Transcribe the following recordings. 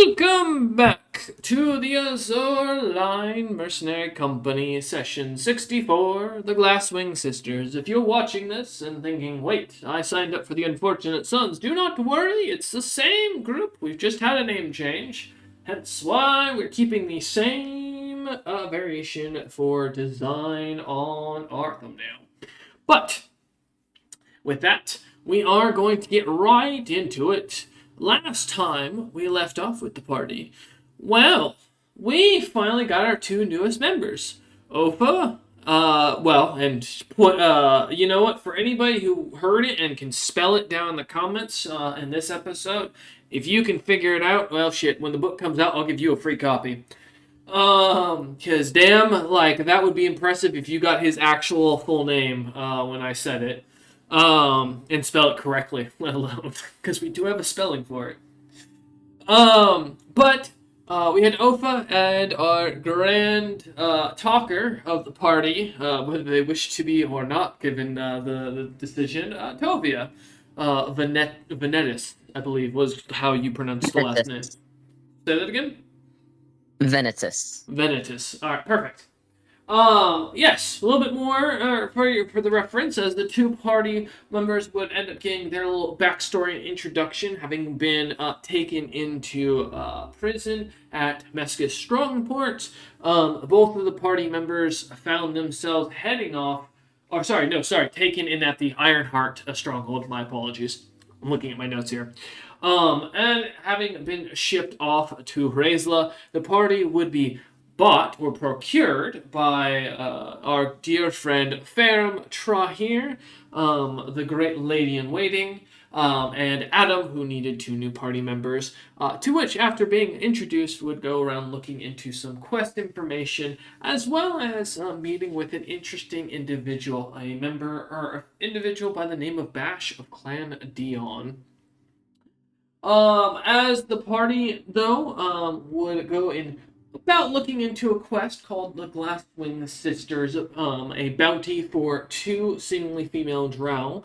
Welcome back to the Azure Line Mercenary Company, Session 64, the Glasswing Sisters. If you're watching this and thinking, wait, I signed up for the Unfortunate Sons, do not worry, it's the same group. We've just had a name change, hence why we're keeping the same variation for design on our thumbnail. But, with that, we are going to get right into it. Last time we left off with the party, well, we finally got our two newest members. Opa, you know what? For anybody who heard it and can spell it down in the comments in this episode, if you can figure it out, well, shit, when the book comes out, I'll give you a free copy. Cause damn, like, that would be impressive if you got his actual full name, when I said it. And spell it correctly, let alone, because we do have a spelling for it. But we had Ofa and our grand talker of the party, whether they wish to be or not, given the decision, Tovia. Venetis, I believe, was how you pronounced the last name. Say that again? Venetis. Venetis. All right, perfect. Yes, a little bit more for the reference, as the two party members would end up getting their little backstory and introduction, having been taken into prison at Mescus Strongport. Both of the party members found themselves heading off, taken in at the Ironheart Stronghold. My apologies. I'm looking at my notes here. And having been shipped off to Rezla, the party would be bought or procured by our dear friend Ferrum Trahir, the great lady in waiting, and Adam, who needed two new party members, to which, after being introduced, would go around looking into some quest information, as well as meeting with an interesting individual, individual by the name of Bash of Clan Dion. As the party, though, would go in about looking into a quest called the Glasswing Sisters, a bounty for two seemingly female drow.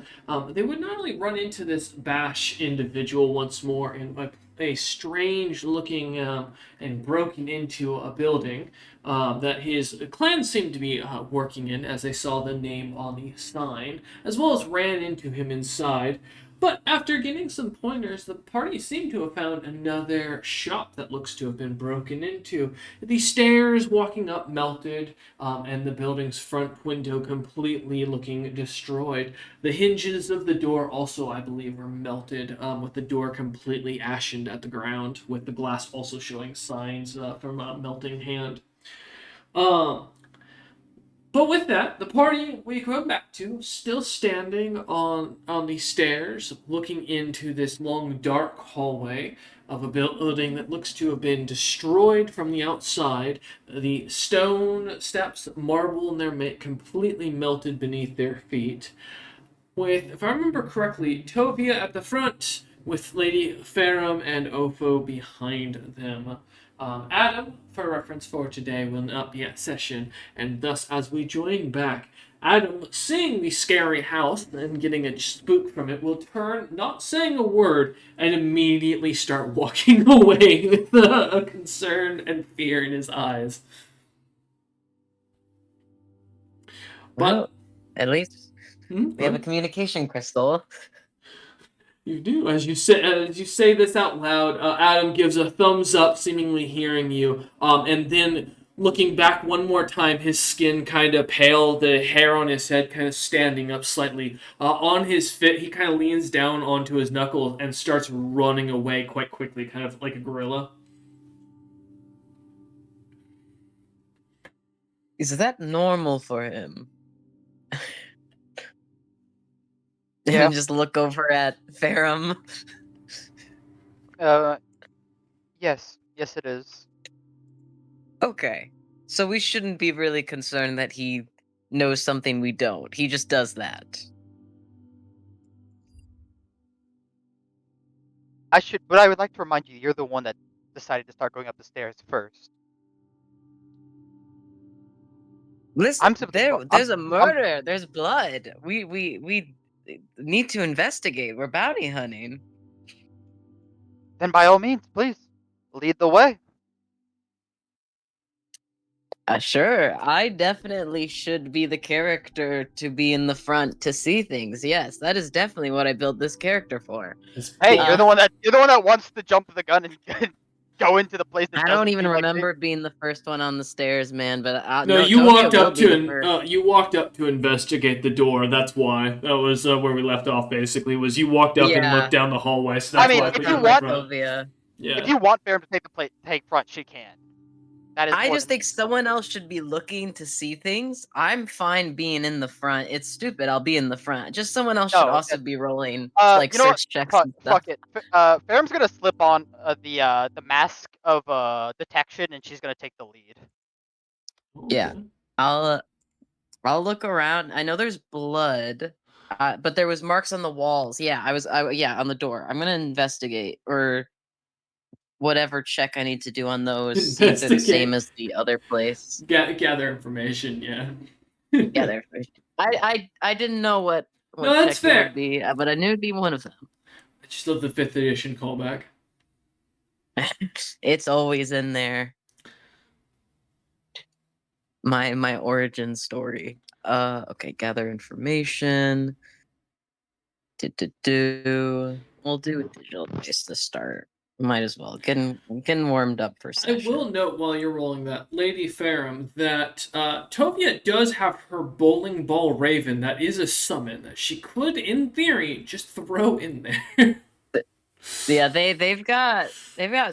They would not only run into this Bash individual once more in a strange-looking and broken into a building that his clan seemed to be working in, as they saw the name on the sign, as well as ran into him inside. But after getting some pointers, the party seemed to have found another shop that looks to have been broken into. The stairs walking up melted, and the building's front window completely looking destroyed. The hinges of the door also, I believe, were melted, with the door completely ashened at the ground, with the glass also showing signs from a melting hand. But with that, the party we go back to, still standing on the stairs, looking into this long, dark hallway of a building that looks to have been destroyed from the outside. The stone steps, marble in their completely melted beneath their feet. With, if I remember correctly, Tovia at the front, with Lady Ferrum and Ofo behind them. Adam, for reference for today, will not be at session, and thus, as we join back, Adam, seeing the scary house and getting a spook from it, will turn, not saying a word, and immediately start walking away with a concern and fear in his eyes. But well, at least we have a communication crystal. You do. As you say this out loud, Adam gives a thumbs up, seemingly hearing you, and then looking back one more time, his skin kind of pale, the hair on his head kind of standing up slightly. On his fit, he kind of leans down onto his knuckles and starts running away quite quickly, kind of like a gorilla. Is that normal for him? Yeah. And just look over at Ferrum. Yes, it is. Okay. So we shouldn't be really concerned that he knows something we don't. He just does that. But I would like to remind you, you're the one that decided to start going up the stairs first. Listen, there's a murder. There's blood. We need to investigate. We're bounty hunting. Then by all means, please. Lead the way. Sure. I definitely should be the character to be in the front to see things. Yes, that is definitely what I built this character for. Hey, Uh, you're the one that wants to jump the gun and go into the place that I don't doesn't even seem like remember being the first one on the stairs, man. But No, no, you Tovia walked will up be the to first. you walked up to investigate the door. That's why. That was where we left off. Basically, was you walked up and Yeah, looked down the hallway. So I that's mean, why I I put if you you in the remember want, front. Tovia. if Yeah. you want Farum to take front, she can. That is I more just than think someone else should be looking to see things. I'm fine being in the front. It's stupid. I'll be in the front. Just someone else should no. also be rolling like You know what? search checks and stuff. Fuck it. Farum's gonna slip on the mask of detection, and she's gonna take the lead. Yeah, Okay. I'll I'll look around. I know there's blood, but there was marks on the walls. Yeah, yeah, on the door. I'm gonna investigate or whatever check I need to do on those. See if they're the same Investigate. as the other place. Gather information. Yeah. Yeah, they're. I didn't know No, what that's check it fair. would be, but I knew it'd be one of them. I just love the fifth edition callback. It's always in there. My origin story. Okay, gather information. We'll do a digital dice to start. Might as well getting warmed up for I will session. note while you're rolling that, Lady Farum, that Tovia does have her bowling ball raven. That is a summon that she could, in theory, just throw in there. Yeah, they've got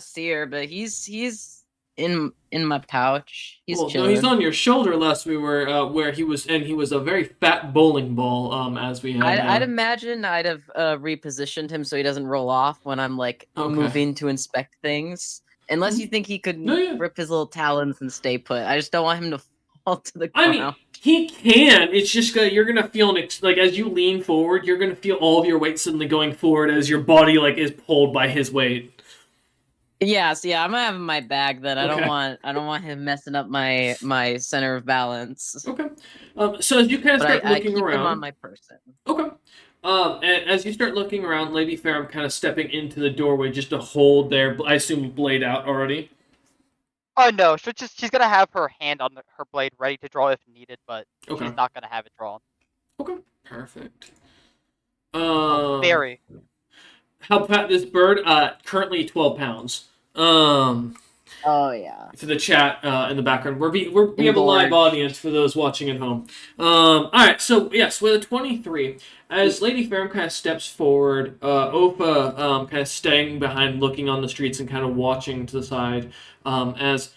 Seer, but he's in my pouch. He's Well, no, he's chilling. on your shoulder. Last we were where he was, and he was a very fat bowling ball. As we had. I'd imagine I'd have repositioned him so he doesn't roll off when I'm like Okay. moving to inspect things. Unless you think he No, could yeah. rip his little talons and stay put. I just don't want him to fall to the I mean, ground. he can. It's just you're gonna feel like as you lean forward, you're gonna feel all of your weight suddenly going forward as your body like is pulled by his weight. Yeah, so yeah, I'm gonna have him in my bag then. Okay. I don't want him messing up my center of balance. Okay. So as you kind of But start I looking keep him on around. my person. Okay. And as you start looking around, Lady Farum kind of stepping into the doorway just to hold their, I assume, blade out already. Oh no, she's gonna have her hand on her blade ready to draw if needed, but Okay. she's not gonna have it drawn. Okay. Perfect. Very. How fat this bird? Currently 12 pounds. Oh yeah. To the chat in the background. We have a live Engorged. audience for those watching at home. All right, so yes, with a 23, as Lady Farum kind of steps forward, Opa kind of staying behind, looking on the streets and kind of watching to the side. As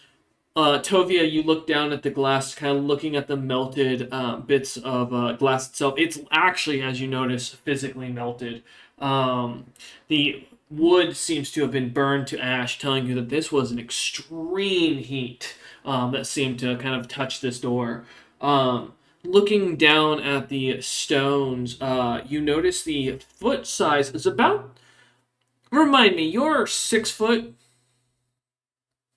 Tovia, you look down at the glass, kind of looking at the melted bits of glass itself. It's actually, as you notice, physically melted. The wood seems to have been burned to ash, telling you that this was an extreme heat that seemed to kind of touch this door. Looking down at the stones, you notice the foot size is about. Remind me, you're 6 foot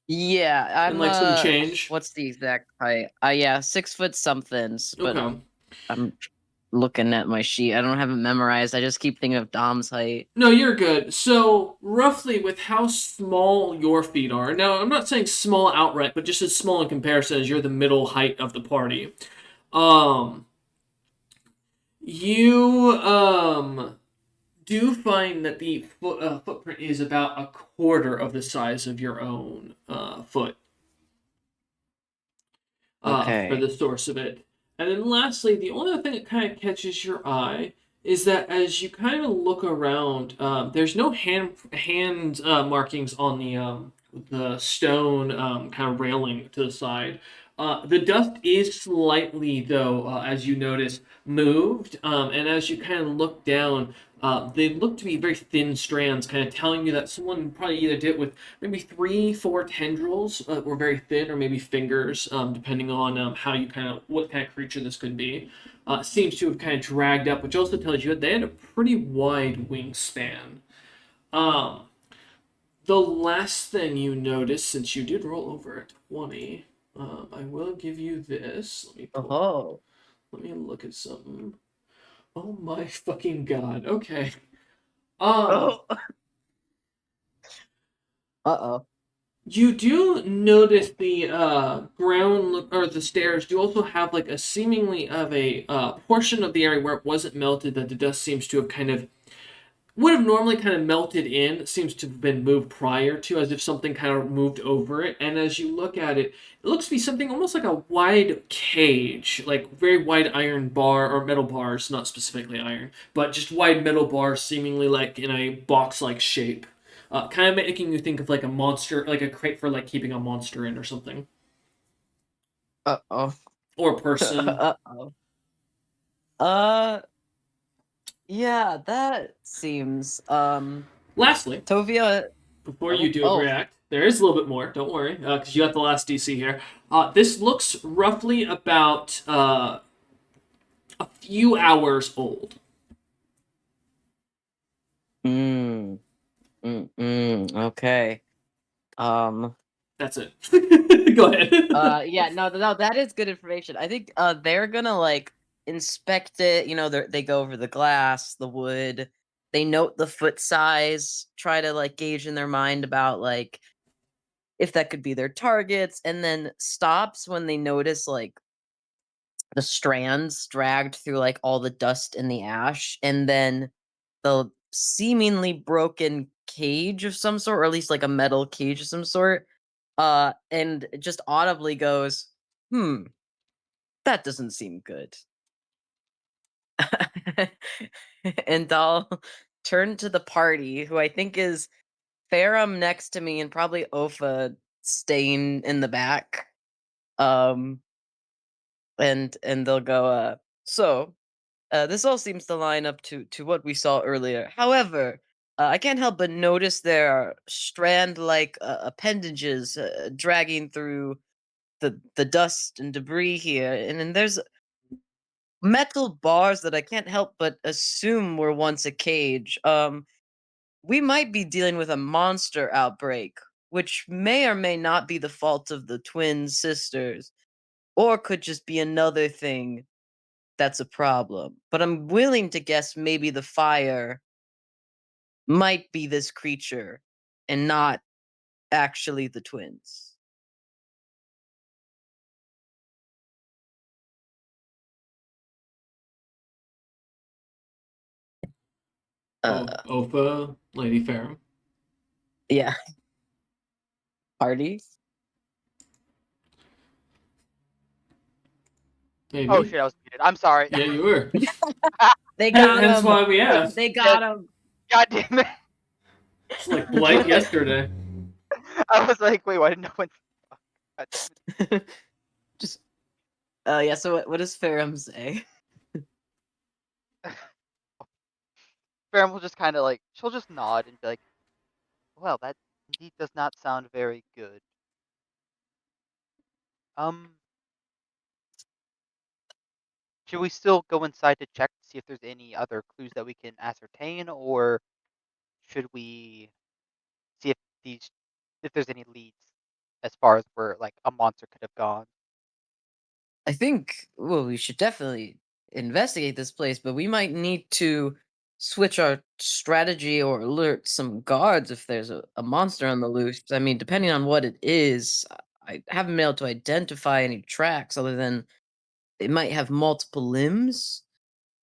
Yeah, and I'm like some change. what's the exact height? Yeah, 6 foot somethings, but Okay. I'm looking at my sheet. I don't have it memorized. I just keep thinking of Dom's height. No, you're good. So, roughly, with how small your feet are, now, I'm not saying small outright, but just as small in comparison as you're the middle height of the party, um, you, do find that the footprint is about a quarter of the size of your own, foot, for Okay. the source of it. And then lastly, the only other thing that kind of catches your eye is that as you kind of look around, there's no hand markings on the stone kind of railing to the side. The dust is slightly, though, as you notice, moved, and as you kind of look down, they look to be very thin strands, kind of telling you that someone probably either did it with maybe 3, 4 tendrils were very thin, or maybe fingers, depending on how you what kind of creature this could be. Seems to have kind of dragged up, which also tells you that they had a pretty wide wingspan. Um, the last thing you notice, since you did roll over at 20, I will give you this. Oh. Let me look at something. Oh my fucking god. Okay. Oh. Uh-oh. You do notice the ground or the stairs do also have like a seemingly of a portion of the area where it wasn't melted that the dust seems to have kind of would have normally kind of melted in seems to have been moved prior to as if something kind of moved over it, and as you look at it, it looks to be something almost like a wide cage, like very wide iron bar or metal bars, not specifically iron, but just wide metal bars seemingly like in a box like shape, kind of making you think of like a monster, like a crate for like keeping a monster in or something, Uh-oh. or a person. Uh-oh. Uh, yeah, that seems, Lastly, Tovia. before you Oh, do oh. react, there is a little bit more. Don't worry, because you got the last DC here. This looks roughly about a few hours old. Mm, okay. Um, That's it. Go ahead. yeah, no, that is good information. I think they're gonna like inspect it, they go over the glass, the wood, they note the foot size, try to like gauge in their mind about like if that could be their targets, and then stops when they notice like the strands dragged through like all the dust and the ash, and then the seemingly broken cage of some sort, or at least like a metal cage of some sort, and just audibly goes, "Hmm, that doesn't seem good." And I'll turn to the party, who I think is Farum next to me and probably Ofa staying in the back. Um, and they'll go, so this all seems to line up to what we saw earlier. However, I can't help but notice there are strand-like appendages dragging through the dust and debris here, and then there's metal bars that I can't help but assume were once a cage. We might be dealing with a monster outbreak, which may or may not be the fault of the twin sisters, or could just be another thing that's a problem. But I'm willing to guess maybe the fire might be this creature and not actually the twins. Oh, Uh, Opa, Lady Farum, yeah. Party? Oh maybe. shit, I was muted. I'm sorry. Yeah, you were. They got Hence him. why we asked. They Yeah, got him. God damn it. It's like Blight yesterday. I was like, wait, why didn't no one? God Just yeah, so what does Ferrum say? damn it. Farron will just kind of like, she'll just nod and be like, well, that indeed does not sound very good. Um, should we still go inside to check to see if there's any other clues that we can ascertain, or should we see if these, if there's any leads as far as where like a monster could have gone? I think, well, we should definitely investigate this place, but we might need to switch our strategy or alert some guards if there's a monster on the loose. I mean, depending on what it is, I haven't been able to identify any tracks other than it might have multiple limbs,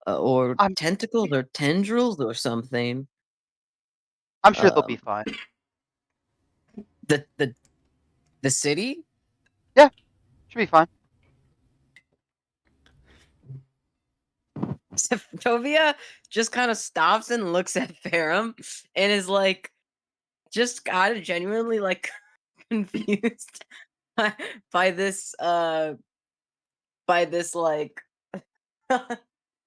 or I'm tentacles or tendrils or something. I'm sure they'll be Um, fine. the the the city. Yeah, should be fine. Tovia just kind of stops and looks at Ferrum and is like, just kind of genuinely like confused by, by this uh by this like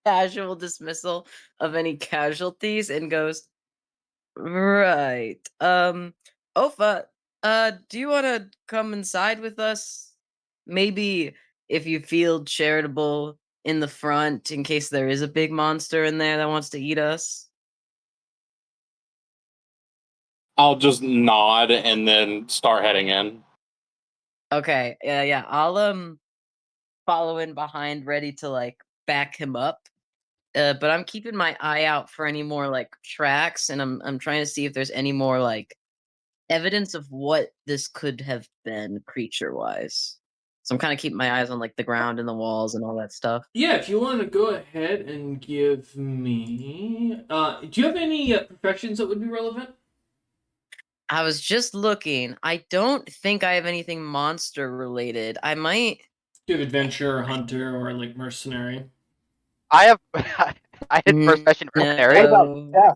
casual dismissal of any casualties, and goes, right, Ofa, do you want to come inside with us, maybe, if you feel charitable, in the front in case there is a big monster in there that wants to eat us? I'll just nod and then start heading in. Okay, yeah, I'll follow in behind, ready to like back him up. But I'm keeping my eye out for any more like tracks, and I'm trying to see if there's any more like evidence of what this could have been creature-wise. So I'm kind of keeping my eyes on like the ground and the walls and all that stuff. Yeah, if you want to go ahead and give me, do you have any professions that would be relevant? I was just looking. I don't think I have anything monster related. I might. Do you have adventure, hunter, or like mercenary? I have I hit profession mercenary. What about No.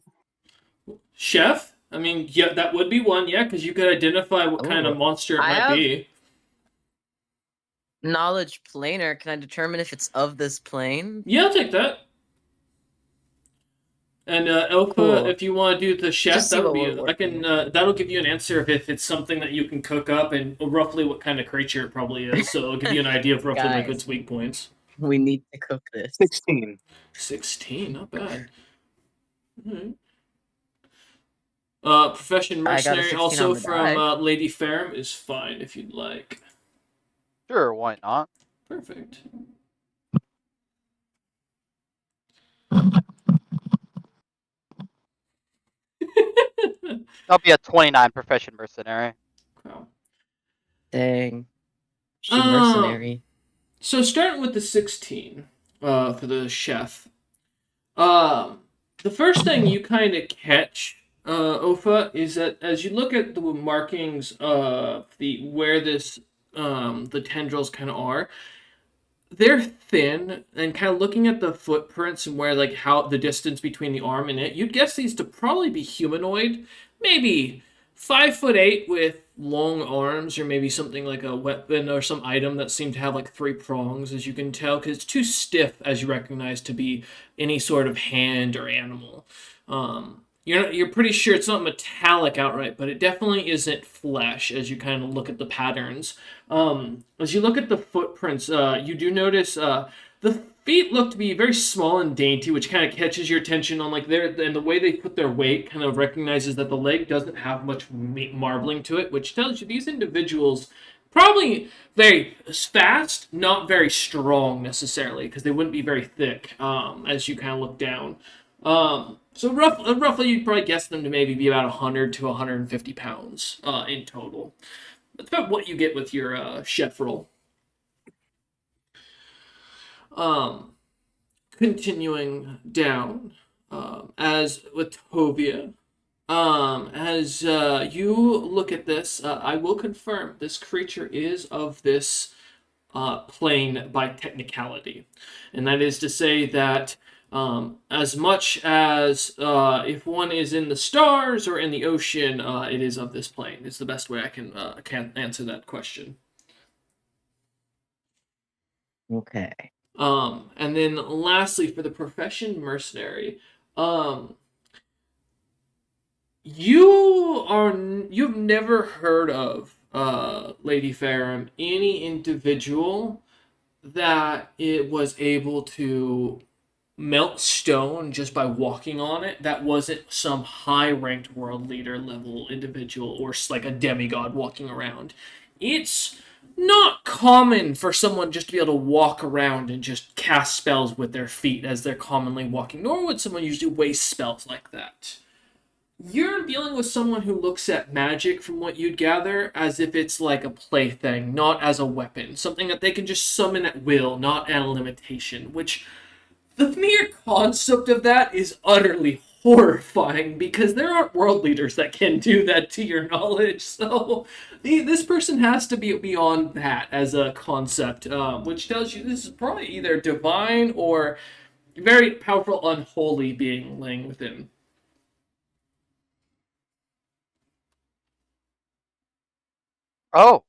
Chef? Chef? I mean, yeah, that would be one, yeah, because you could identify what kind of Ooh, monster it I might have- be. Knowledge planar. Can I determine if it's of this plane? Yeah, I'll take that. And Alpha, Cool. if you want to do the chef, Just see that would what be. we're I can. working That'll give you an answer if it's something that you can cook up and roughly what kind of creature it probably is. So it'll give you an idea of roughly like Guys. its weak points. We need to cook this. 16. 16, not bad. Alright. Profession I got a mercenary, 16 also on the from die. Lady Ferrum, is fine if you'd like. Sure, why not? Perfect. That'll be a 29 profession mercenary. Wow. Dang. She Um, mercenary. So starting with the 16, for the chef. The first thing you kind of catch, Ofa, is that as you look at the markings of where the tendrils kind of are, they're thin, and kind of looking at the footprints and where like how the distance between the arm and it, you'd guess these to probably be humanoid, maybe 5'8" with long arms, or maybe something like a weapon or some item that seemed to have like 3 prongs, as you can tell, because it's too stiff, as you recognize, to be any sort of hand or animal. You're pretty sure it's not metallic outright, but it definitely isn't flesh as you kind of look at the patterns. As you look at the footprints, you do notice the feet look to be very small and dainty, which kind of catches your attention on like and the way they put their weight kind of recognizes that the leg doesn't have much marbling to it, which tells you these individuals probably very fast, not very strong necessarily, because they wouldn't be very thick as you kind of look down. So roughly, you'd probably guess them to maybe be about 100 to 150 pounds in total. That's about what you get with your chef roll. Continuing down, as with Tovia, as you look at this, I will confirm this creature is of this plane by technicality, and that is to say that as much as if one is in the stars or in the ocean, it is of this plane. Is the best way I can answer that question. Okay. And then lastly, for the profession mercenary, you've never heard of Lady Ferrum, any individual that it was able to melt stone just by walking on it that wasn't some high-ranked world leader level individual or like a demigod walking around. It's not common for someone just to be able to walk around and just cast spells with their feet as they're commonly walking, nor would someone usually waste spells like that. You're dealing with someone who looks at magic, from what you'd gather, as if it's like a plaything, not as a weapon. Something that they can just summon at will, not at a limitation. Which, the mere concept of that is utterly horrifying, because there aren't world leaders that can do that, to your knowledge. So, this person has to be beyond that as a concept, which tells you this is probably either divine or very powerful, unholy being laying within. Oh.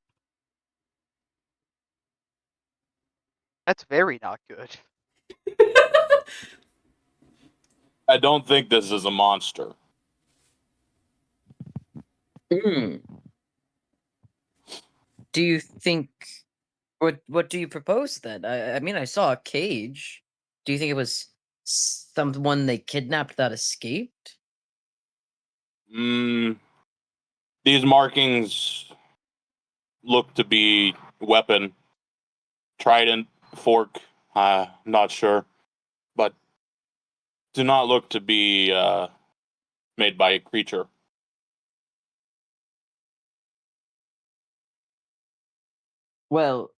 That's very not good. I don't think this is a monster. Do you think? What do you propose then? I mean, I saw a cage. Do you think it was someone they kidnapped that escaped? These markings look to be weapon, trident, fork. Not sure, but do not look to be made by a creature. Well,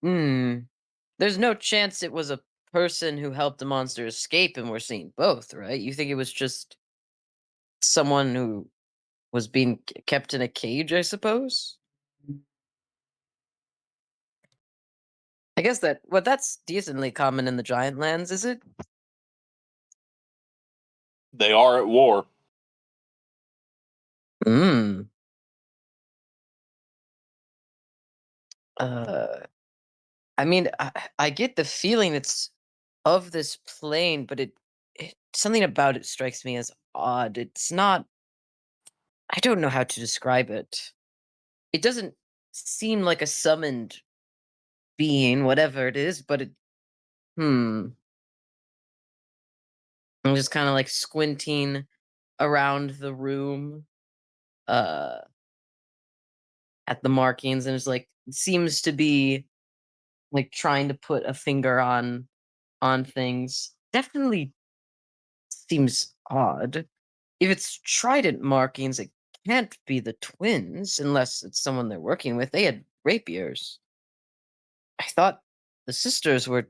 there's no chance it was a person who helped the monster escape and we're seeing both, right? You think it was just someone who was being kept in a cage, I suppose? I guess that's decently common in the giant lands, is it? They are at war. Hmm. Uh, I mean, I get the feeling it's of this plane, but something about it strikes me as odd. It's not. I don't know how to describe it. It doesn't seem like a summoned being, whatever it is, but hmm. I'm just kind of like squinting around the room, uh, at the markings, and it's like it seems to be like trying to put a finger on things. Definitely seems odd. If it's trident markings, it can't be the twins unless it's someone they're working with. They had rapiers. I thought the sisters were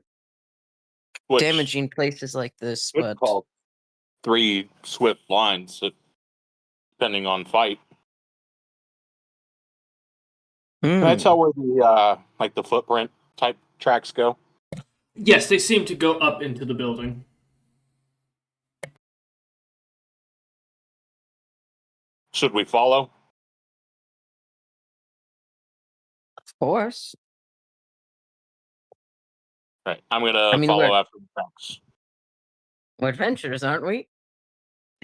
Which damaging places like this, would but call 3 swift lines, depending on fight. Can I tell where the like the footprint type tracks go? Yes, they seem to go up into the building. Should we follow? of course. Right. I'm I gonna mean, follow after the tracks. we're adventurers, aren't we?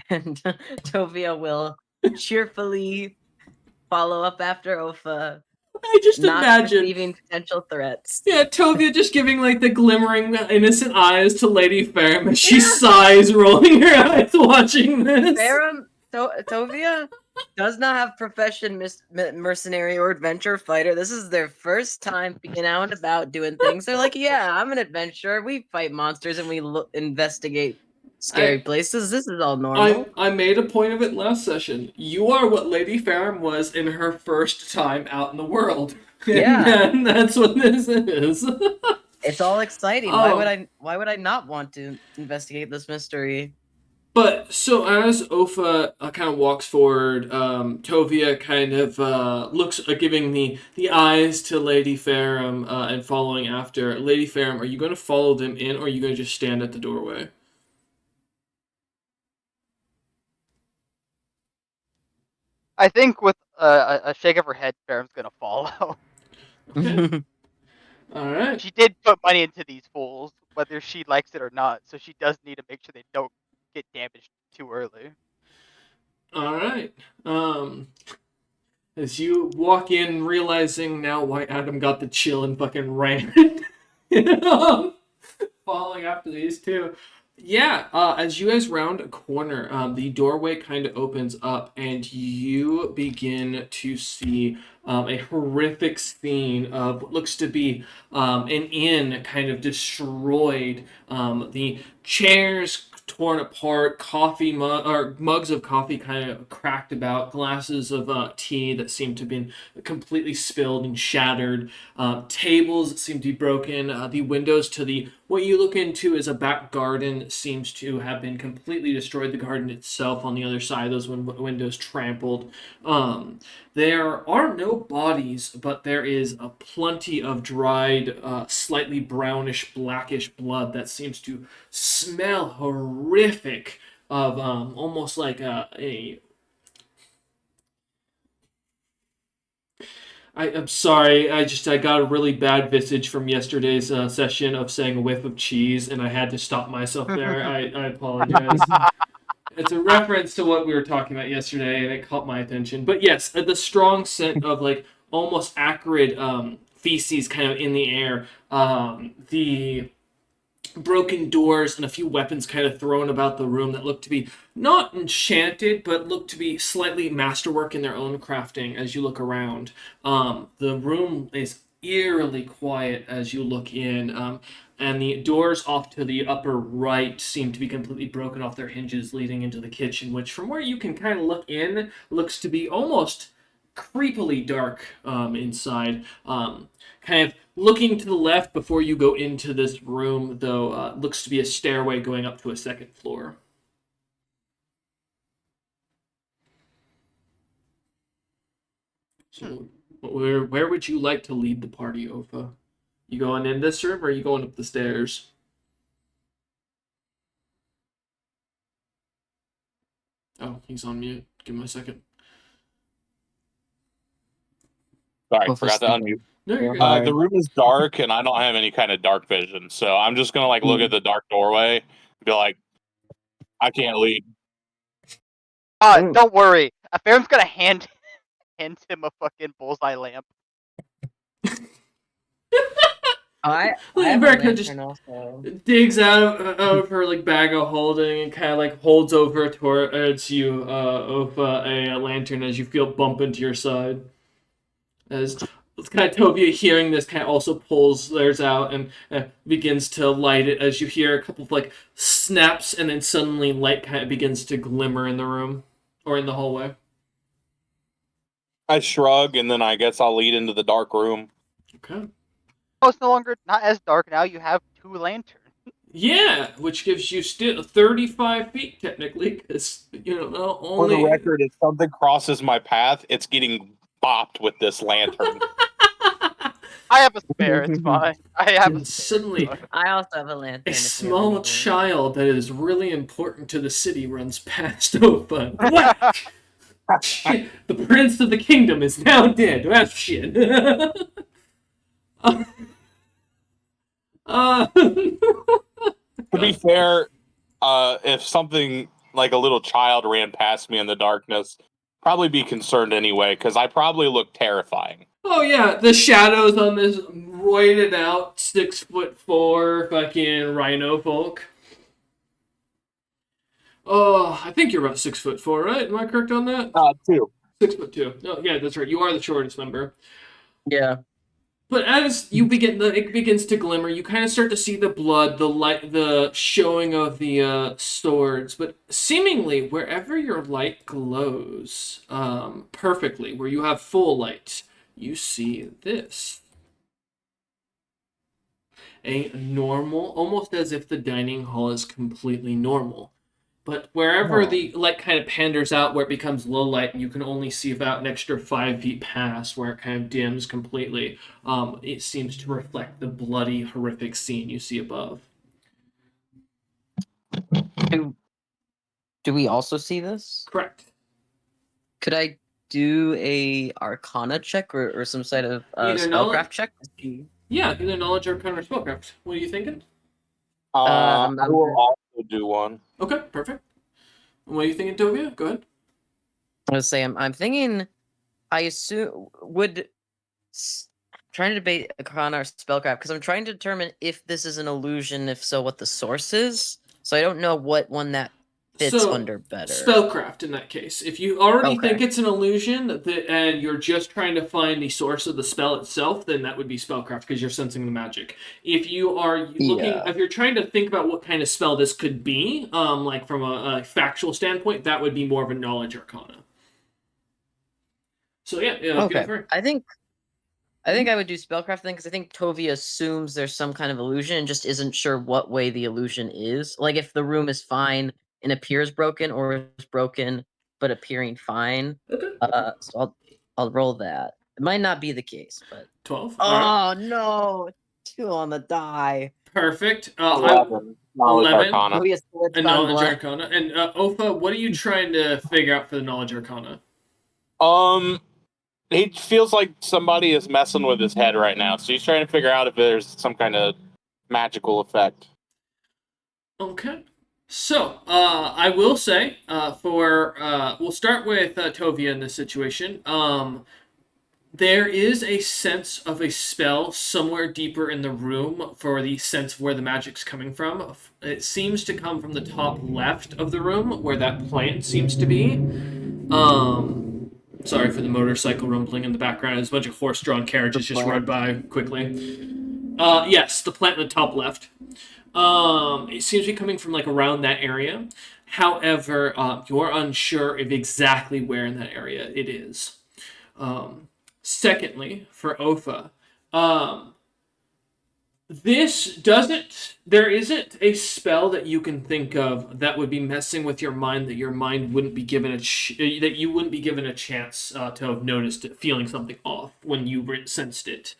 And Tovia will cheerfully follow up after Ofa, I just not imagine. perceiving potential threats. Yeah, Tovia just giving like the glimmering, innocent eyes to Lady Farum as she sighs, rolling her eyes watching this. Tovia does not have profession mercenary or adventure fighter. This is their first time being out and about doing things. They're like, yeah, I'm an adventurer. We fight monsters and we investigate scary places. This is all normal. I made a point of it last session. You are what Lady Farum was in her first time out in the world. Yeah. And that's what this is. It's all exciting. Why would I not want to investigate this mystery? But so as Ofa kind of walks forward, Tovia kind of looks, giving the eyes to Lady Farum and following after. Lady Farum, are you going to follow them in, or are you going to just stand at the doorway? I think with a shake of her head, Farum's gonna follow. Okay. All right. She did put money into these fools, whether she likes it or not, so she does need to make sure they don't get damaged too early. All right. As you walk in, realizing now why Adam got the chill and fucking ran, following after these two. Yeah, as you guys round a corner, the doorway kind of opens up, and you begin to see a horrific scene of what looks to be an inn kind of destroyed. The chairs torn apart, coffee or mugs of coffee kind of cracked about, glasses of tea that seem to have been completely spilled and shattered, tables seem to be broken, the windows to the what you look into as a back garden seems to have been completely destroyed. The garden itself on the other side, those windows trampled. There are no bodies, but there is a plenty of dried, slightly brownish, blackish blood that seems to smell horrific of almost like a I'm sorry. I got a really bad visage from yesterday's session of saying a whiff of cheese, and I had to stop myself there. I apologize. It's a reference to what we were talking about yesterday, and it caught my attention. But yes, the strong scent of like almost acrid feces kind of in the air. The broken doors and a few weapons kind of thrown about the room that look to be not enchanted, but look to be slightly masterwork in their own crafting as you look around. The room is eerily quiet as you look in, and the doors off to the upper right seem to be completely broken off their hinges, leading into the kitchen, which, from where you can kind of look in, looks to be almost creepily dark inside. Kind of looking to the left before you go into this room, though, looks to be a stairway going up to a second floor. So, where would you like to lead the party, Ofa? You going in this room, or are you going up the stairs? Oh, he's on mute. Give him a second. Sorry, Go for forgot to Steven. unmute. No, you're good. Hi. The room is dark, and I don't have any kind of dark vision, so I'm just gonna like look at the dark doorway and be like, I can't lead. Don't worry. Afaram's gonna hand him a fucking bullseye lamp. I have a America just lantern also. digs out of her like bag of holding and kind of like holds over towards you, Ofa, a lantern as you feel bump into your side. As kind of Tovia, hearing this, kind of also pulls theirs out and begins to light it as you hear a couple of like snaps, and then suddenly light kind of begins to glimmer in the room or in the hallway. I shrug, and then I guess I'll lead into the dark room. Okay. Oh, it's no longer not as dark now. You have 2 lanterns. Yeah, which gives you still 35 feet technically, because For the only. record, if something crosses my path, it's getting bopped with this lantern. I have a spare. It's fine. I have a And spare. suddenly, I also have a lantern. a if we ever small need one. child that is really important to the city runs past Opa. What? Shit, the prince of the kingdom is now dead. Well, shit. To be fair, if something like a little child ran past me in the darkness, probably be concerned anyway, because I probably look terrifying. Oh yeah, the shadows on this roided out 6'4" fucking rhino folk. Oh, I think you're about 6'4", right? Am I correct on that? 2. 6'2". Oh yeah, that's right. You are the shortest member. Yeah. But as you it begins to glimmer. You kind of start to see the blood, the light, the showing of the swords. But seemingly, wherever your light glows perfectly, where you have full light, you see this. A normal, almost as if the dining hall is completely normal. But wherever the light kind of panders out, where it becomes low light, and you can only see about an extra 5 feet past, where it kind of dims completely, it seems to reflect the bloody, horrific scene you see above. Do we also see this? Correct. Could I do a Arcana check or some sort of Either spellcraft check? Yeah, either knowledge or counter spellcraft. What are you thinking? I will also do one. Okay, perfect. And what are you thinking, Tovia? Go ahead. I was saying, I'm thinking, I assume trying to debate Arcana or spellcraft because I'm trying to determine if this is an illusion, if so, what the source is. So I don't know what one that fits under better. Spellcraft in that case. If you already Okay. think it's an illusion and you're just trying to find the source of the spell itself, then that would be spellcraft because you're sensing the magic. If you are looking, if you're trying to think about what kind of spell this could be, like from a factual standpoint, that would be more of a knowledge arcana. So yeah, Okay. go for it. I think I would do spellcraft then because I think Tovia assumes there's some kind of illusion and just isn't sure what way the illusion is. Like if the room is fine and appears broken, or is broken but appearing fine. Okay. So I'll roll that. It might not be the case, but 12. oh All right. no, 2 on the die. Perfect. 11. Knowledge 11. Arcana. Tovia slips A on knowledge blood. arcana. And Ofa, what are you trying to figure out for the knowledge arcana? He feels like somebody is messing with his head right now, so he's trying to figure out if there's some kind of magical effect. Okay. So, I will say, we'll start with Tovia in this situation. There is a sense of a spell somewhere deeper in the room for the sense of where the magic's coming from. It seems to come from the top left of the room, where that plant seems to be. Sorry for the motorcycle rumbling in the background. There's a bunch of horse-drawn carriages just run by quickly. Yes, the plant in the top left. It seems to be coming from like around that area. However, you're unsure of exactly where in that area it is. Secondly, for Ofa, there isn't a spell that you can think of that would be messing with your mind that your mind wouldn't be given that you wouldn't be given a chance to have noticed it, feeling something off when you sensed it.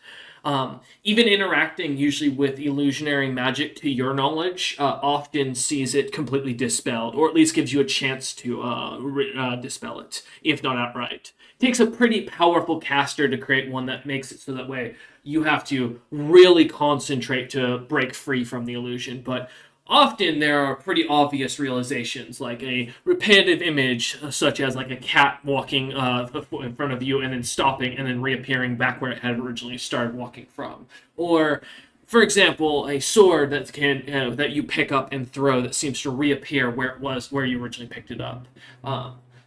Even interacting usually with illusionary magic to your knowledge often sees it completely dispelled, or at least gives you a chance to dispel it, if not outright. It takes a pretty powerful caster to create one that makes it so that way you have to really concentrate to break free from the illusion. But often there are pretty obvious realizations, like a repetitive image, such as like a cat walking in front of you and then stopping and then reappearing back where it had originally started walking from. Or, for example, a sword that you pick up and throw that seems to reappear where it was where you originally picked it up.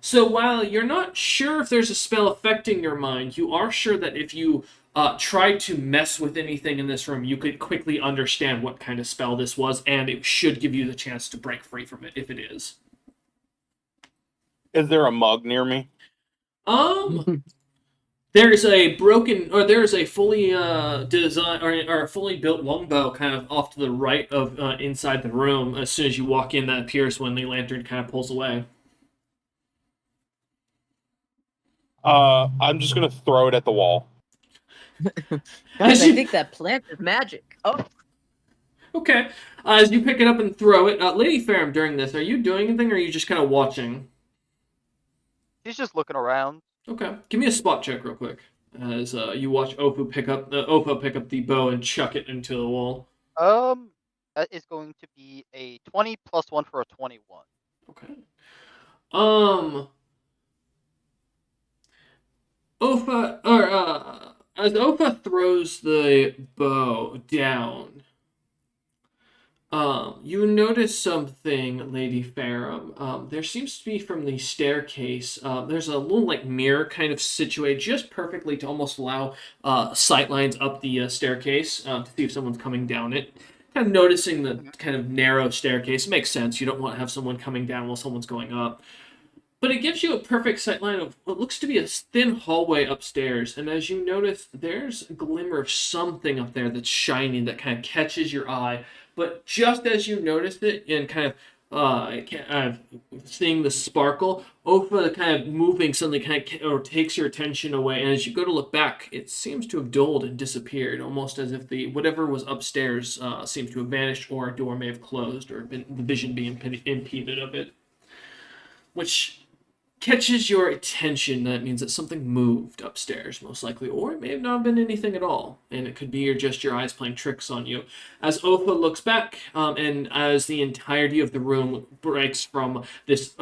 So while you're not sure if there's a spell affecting your mind, you are sure that if you tried to mess with anything in this room, you could quickly understand what kind of spell this was, and it should give you the chance to break free from it if it is. Is there a mug near me? There's a fully designed or a fully built longbow kind of off to the right of inside the room. As soon as you walk in, that appears when the lantern kind of pulls away. I'm just gonna throw it at the wall. Guys, I think that plant is magic. Oh, Okay. As you pick it up and throw it, Lady Ferrum, during this, are you doing anything, or are you just kind of watching? He's just looking around. Okay. Give me a spot check real quick. As you watch Opa pick up the bow and chuck it into the wall. That is going to be a 20 plus 1 for a 21. Okay. As Opa throws the bow down, you notice something, Lady Ferrum. There seems to be from the staircase. There's a little like mirror kind of situated just perfectly to almost allow sight lines up the staircase to see if someone's coming down it. Kind of noticing the kind of narrow staircase. It makes sense. You don't want to have someone coming down while someone's going up. But it gives you a perfect sightline of what looks to be a thin hallway upstairs. And as you notice, there's a glimmer of something up there that's shining that kind of catches your eye. But just as you notice it and kind of seeing the sparkle, Ofa kind of moving suddenly takes your attention away. And as you go to look back, it seems to have dulled and disappeared, almost as if whatever was upstairs seems to have vanished, or a door may have closed, or the vision being impeded of it. Which catches your attention. That means that something moved upstairs, most likely, or it may have not been anything at all, and it could be just your eyes playing tricks on you. As Opa looks back, and as the entirety of the room breaks from this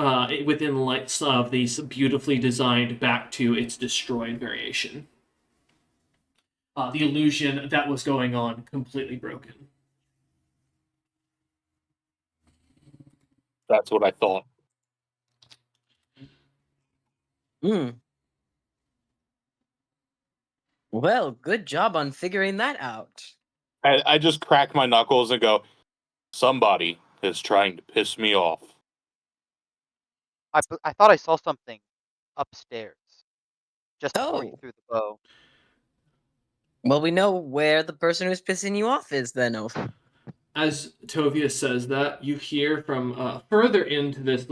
within lights of these beautifully designed back to its destroyed variation. The illusion that was going on completely broken. That's what I thought. Well, good job on figuring that out. I just crack my knuckles and go, somebody is trying to piss me off. I thought I saw something upstairs. Just before you Oh. threw the bow. Well, we know where the person who's pissing you off is then, Ofa. As Tovia says that, you hear from further into this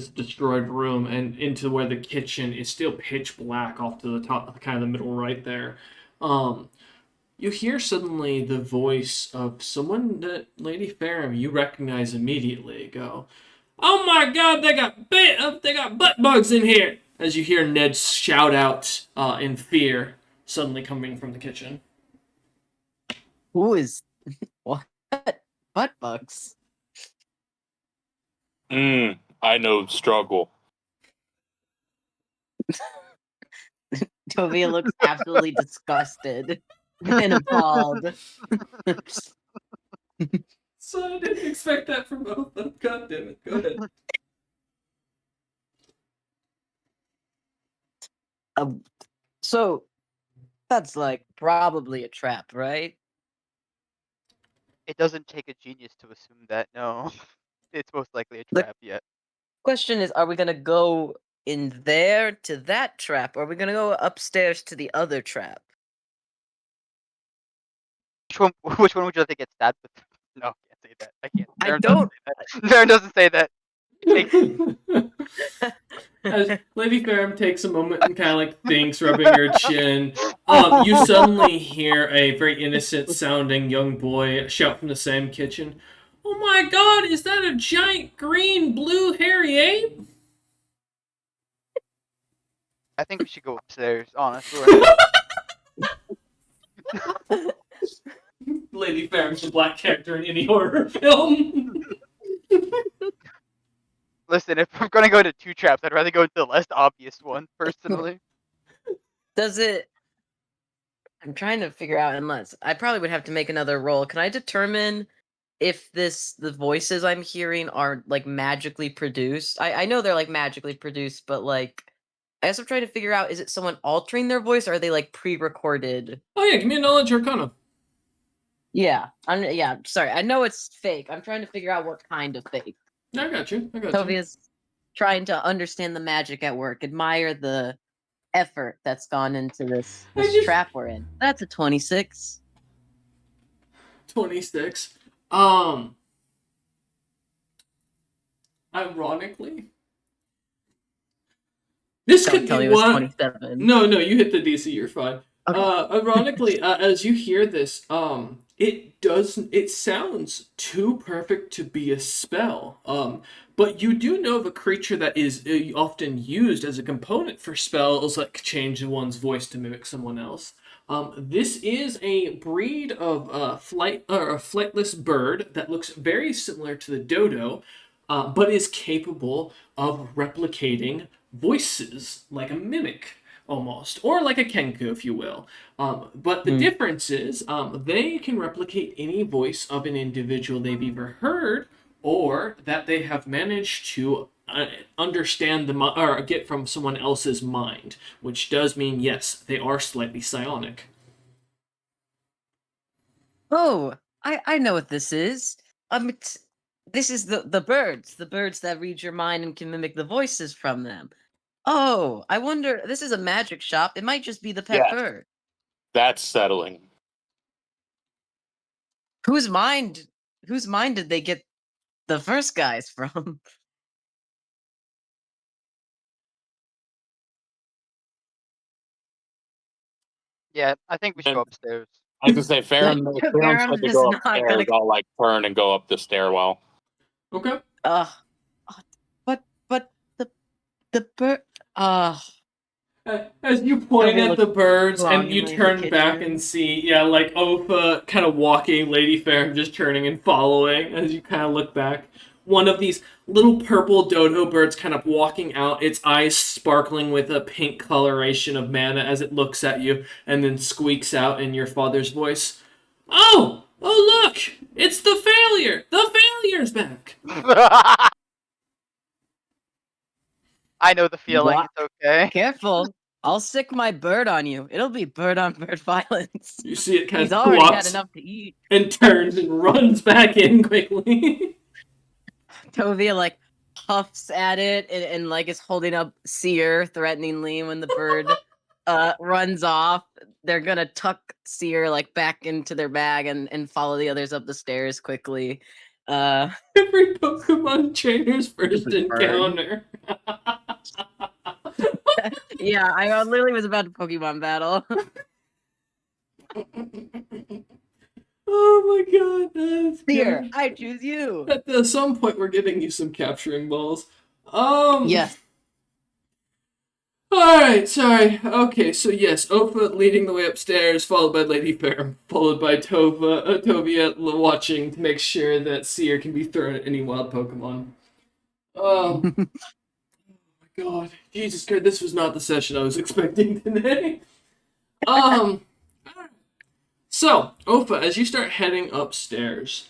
destroyed room and into where the kitchen is still pitch black off to the top, kind of the middle right there. You hear suddenly the voice of someone that Lady Ferrum you recognize immediately go, "Oh my God, they got butt bugs in here!" As you hear Ned shout out in fear, suddenly coming from the kitchen. Who is what? Butt bugs? I know struggle. Tovia looks absolutely disgusted and appalled. So I didn't expect that from both of them. God damn it. Go ahead. So that's like probably a trap, right? It doesn't take a genius to assume that, no. It's most likely a The- trap, yet. Question is, are we gonna go in there to that trap, or are we gonna go upstairs to the other trap? Which one would you like to get stabbed with? No, I can't say that. I can't. I Darren don't. doesn't say that. Darren doesn't say that. As Lady Ferrum takes a moment and kind of like thinks, rubbing her chin, you suddenly hear a very innocent sounding young boy shout from the same kitchen, "Oh my god, is that a giant green blue hairy ape?" I think we should go upstairs, honestly. Lady Ferrum's a black character in any horror film. Listen, if I'm gonna go to 2 traps, I'd rather go into the less obvious one, personally. Does it? I'm trying to figure out. Unless I probably would have to make another roll. Can I determine if the voices I'm hearing are like magically produced? I know they're like magically produced, but like I guess I'm trying to figure out, is it someone altering their voice, or are they like pre-recorded? Oh yeah, give me a knowledge arcana. Yeah, sorry. I know it's fake. I'm trying to figure out what kind of fake. I got you. Tovia's trying to understand the magic at work, admire the effort that's gone into this trap we're in. That's a 26. 26. Ironically, this could Tell be me it was one. 27. No, you hit the DC. You're fine. Okay. Ironically, as you hear this, it sounds too perfect to be a spell. But you do know of a creature that is often used as a component for spells, like change one's voice to mimic someone else. This is a breed of a flightless bird that looks very similar to the dodo, but is capable of replicating voices like a mimic, almost, or like a kenku, if you will. But the difference is they can replicate any voice of an individual they've either heard or that they have managed to understand or get from someone else's mind, which does mean, yes, they are slightly psionic. Oh, I know what this is. This is the birds that read your mind and can mimic the voices from them. Oh, I wonder. This is a magic shop. It might just be the pet bird. That's settling. Whose mind did they get the first guys from? Yeah, I think we should go upstairs. I was gonna say, Farron said to Farron's go just not upstairs. gonna- I'll like turn and go up the stairwell. Okay. But the bird. As you point Toby at the birds and you longingly in turn the back kitchen. and see, like Ofa kind of walking, Lady Fair just turning and following as you kind of look back. One of these little purple dodo birds kind of walking out, its eyes sparkling with a pink coloration of mana as it looks at you, and then squeaks out in your father's voice, "Oh, look! It's the failure! The failure's back!" I know the feeling. What? It's okay. Careful! I'll sick my bird on you. It'll be bird on bird violence. You see it kind He's of already had squawks enough to eat. and turns and runs back in quickly. Tovia like puffs at it and like is holding up Seer threateningly when the bird runs off. They're gonna tuck Seer like back into their bag and follow the others up the stairs quickly. Every Pokemon trainer's first Stupid bird. encounter. Yeah, I literally was about to Pokemon battle. Oh my god, that's Seer, good. I choose you. At some point, we're getting you some capturing balls. Yes. Alright, sorry. Okay, so yes, Opa leading the way upstairs, followed by Lady Fair, followed by Tovia watching to make sure that Seer can be thrown at any wild Pokemon. Oh my god. Jesus Christ, this was not the session I was expecting today. So, Opa, as you start heading upstairs,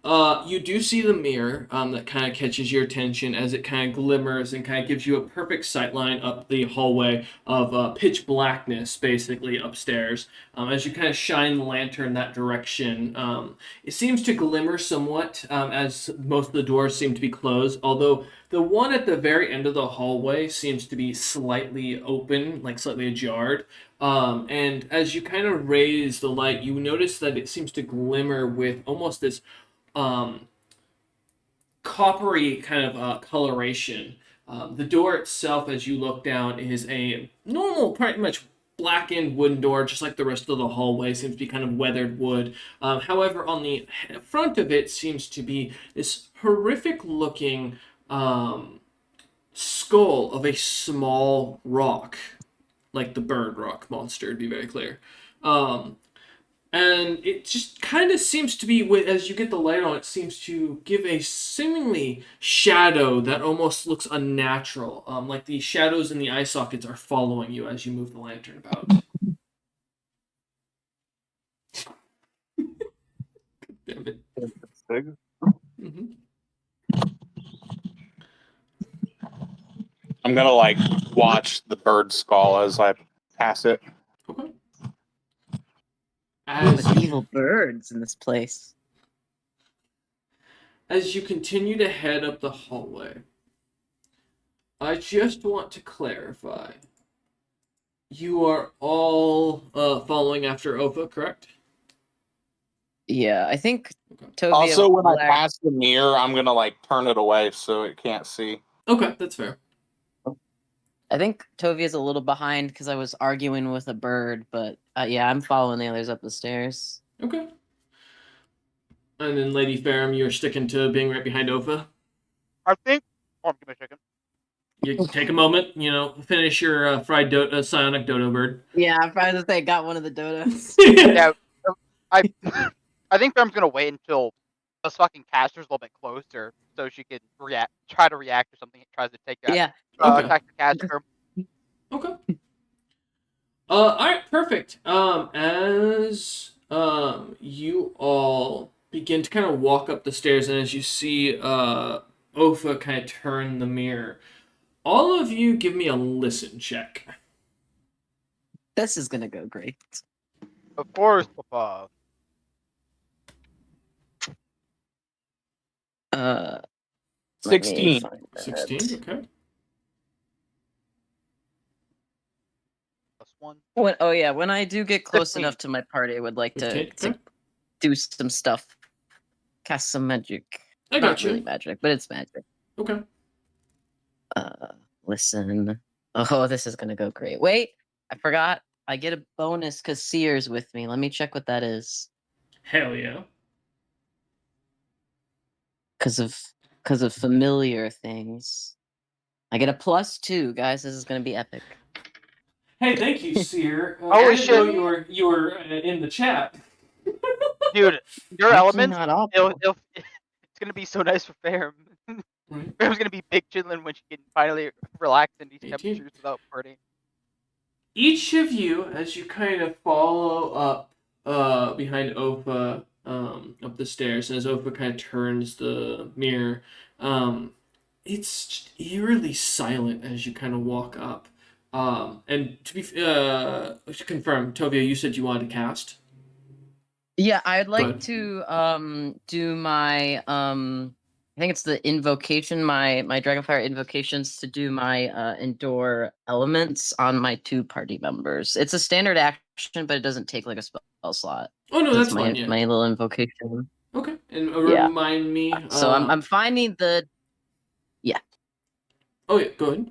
You do see the mirror that kind of catches your attention as it kind of glimmers and kind of gives you a perfect sight line up the hallway of pitch blackness, basically upstairs. As you kind of shine the lantern that direction, it seems to glimmer somewhat as most of the doors seem to be closed, although the one at the very end of the hallway seems to be slightly open, like slightly ajar. And as you kind of raise the light, you notice that it seems to glimmer with almost this um, coppery kind of coloration. The door itself, as you look down, is a normal, pretty much blackened wooden door, just like the rest of the hallway. Seems to be kind of weathered wood. However, on the front of it seems to be this horrific looking skull of a small rock, like the bird rock monster, to be very clear. And it just kind of seems to be, as you get the light on, it seems to give a seemingly shadow that almost looks unnatural. Like the shadows in the eye sockets are following you as you move the lantern about. Damn it. Mm-hmm. I'm gonna like watch the bird skull as I pass it. Okay. But evil birds in this place. As you continue to head up the hallway, I just want to clarify. You are all following after Ofa, correct? Yeah, I think Okay. Tovia. Also, when I pass the mirror, I'm gonna like turn it away so it can't see. Okay, that's fair. I think Tovia's a little behind because I was arguing with a bird, but yeah, I'm following the others up the stairs. Okay. And then Lady Ferrum, you're sticking to being right behind Ofa? I think. Oh, give me a second. You take a moment, finish your fried psionic dodo bird. Yeah, I'm trying to say got one of the dodos. Yeah, I I think Ferm's gonna wait until this fucking caster's a little bit closer, so she can try to react or something. It tries to take that. Yeah. Okay. Attack the caster. Okay. Alright, perfect. As you all begin to kind of walk up the stairs, and as you see Ofa kind of turn the mirror, all of you give me a listen check. This is gonna go great. Of course, Papa. Let me 16. find that. 16, okay. +1. When I do get close 15. enough to my party, I would like 15, to okay. do some stuff. Cast some magic. I Not got you. really magic, but it's magic. Okay. Listen. Oh, this is gonna go great. Wait, I forgot. I get a bonus because Seer's with me. Let me check what that is. Hell yeah. Because of familiar things. I get a +2, guys. This is gonna be epic. Hey, thank you, Seer. I Holy didn't know shit. you were in the chat. Dude, your Actually, elements, not awful. it's gonna be so nice for Ferm. Right. Ferm's gonna be big chillin' when she can finally relax in these 18. temperatures without partying. Each of you, as you kind of follow up behind Opa up the stairs, and as Opa kind of turns the mirror, it's just eerily silent as you kind of walk up. And to confirm, Tovia, you said you wanted to cast? Yeah, I'd like ahead. to do my I think it's the invocation, my Dragonfire invocations to do my endure elements on my 2 party members. It's a standard action, but it doesn't take like a spell slot. Oh no, That's that's fine. Yeah. my little invocation. Okay, and Yeah. remind me. So I'm finding the. Yeah. Oh yeah, go ahead.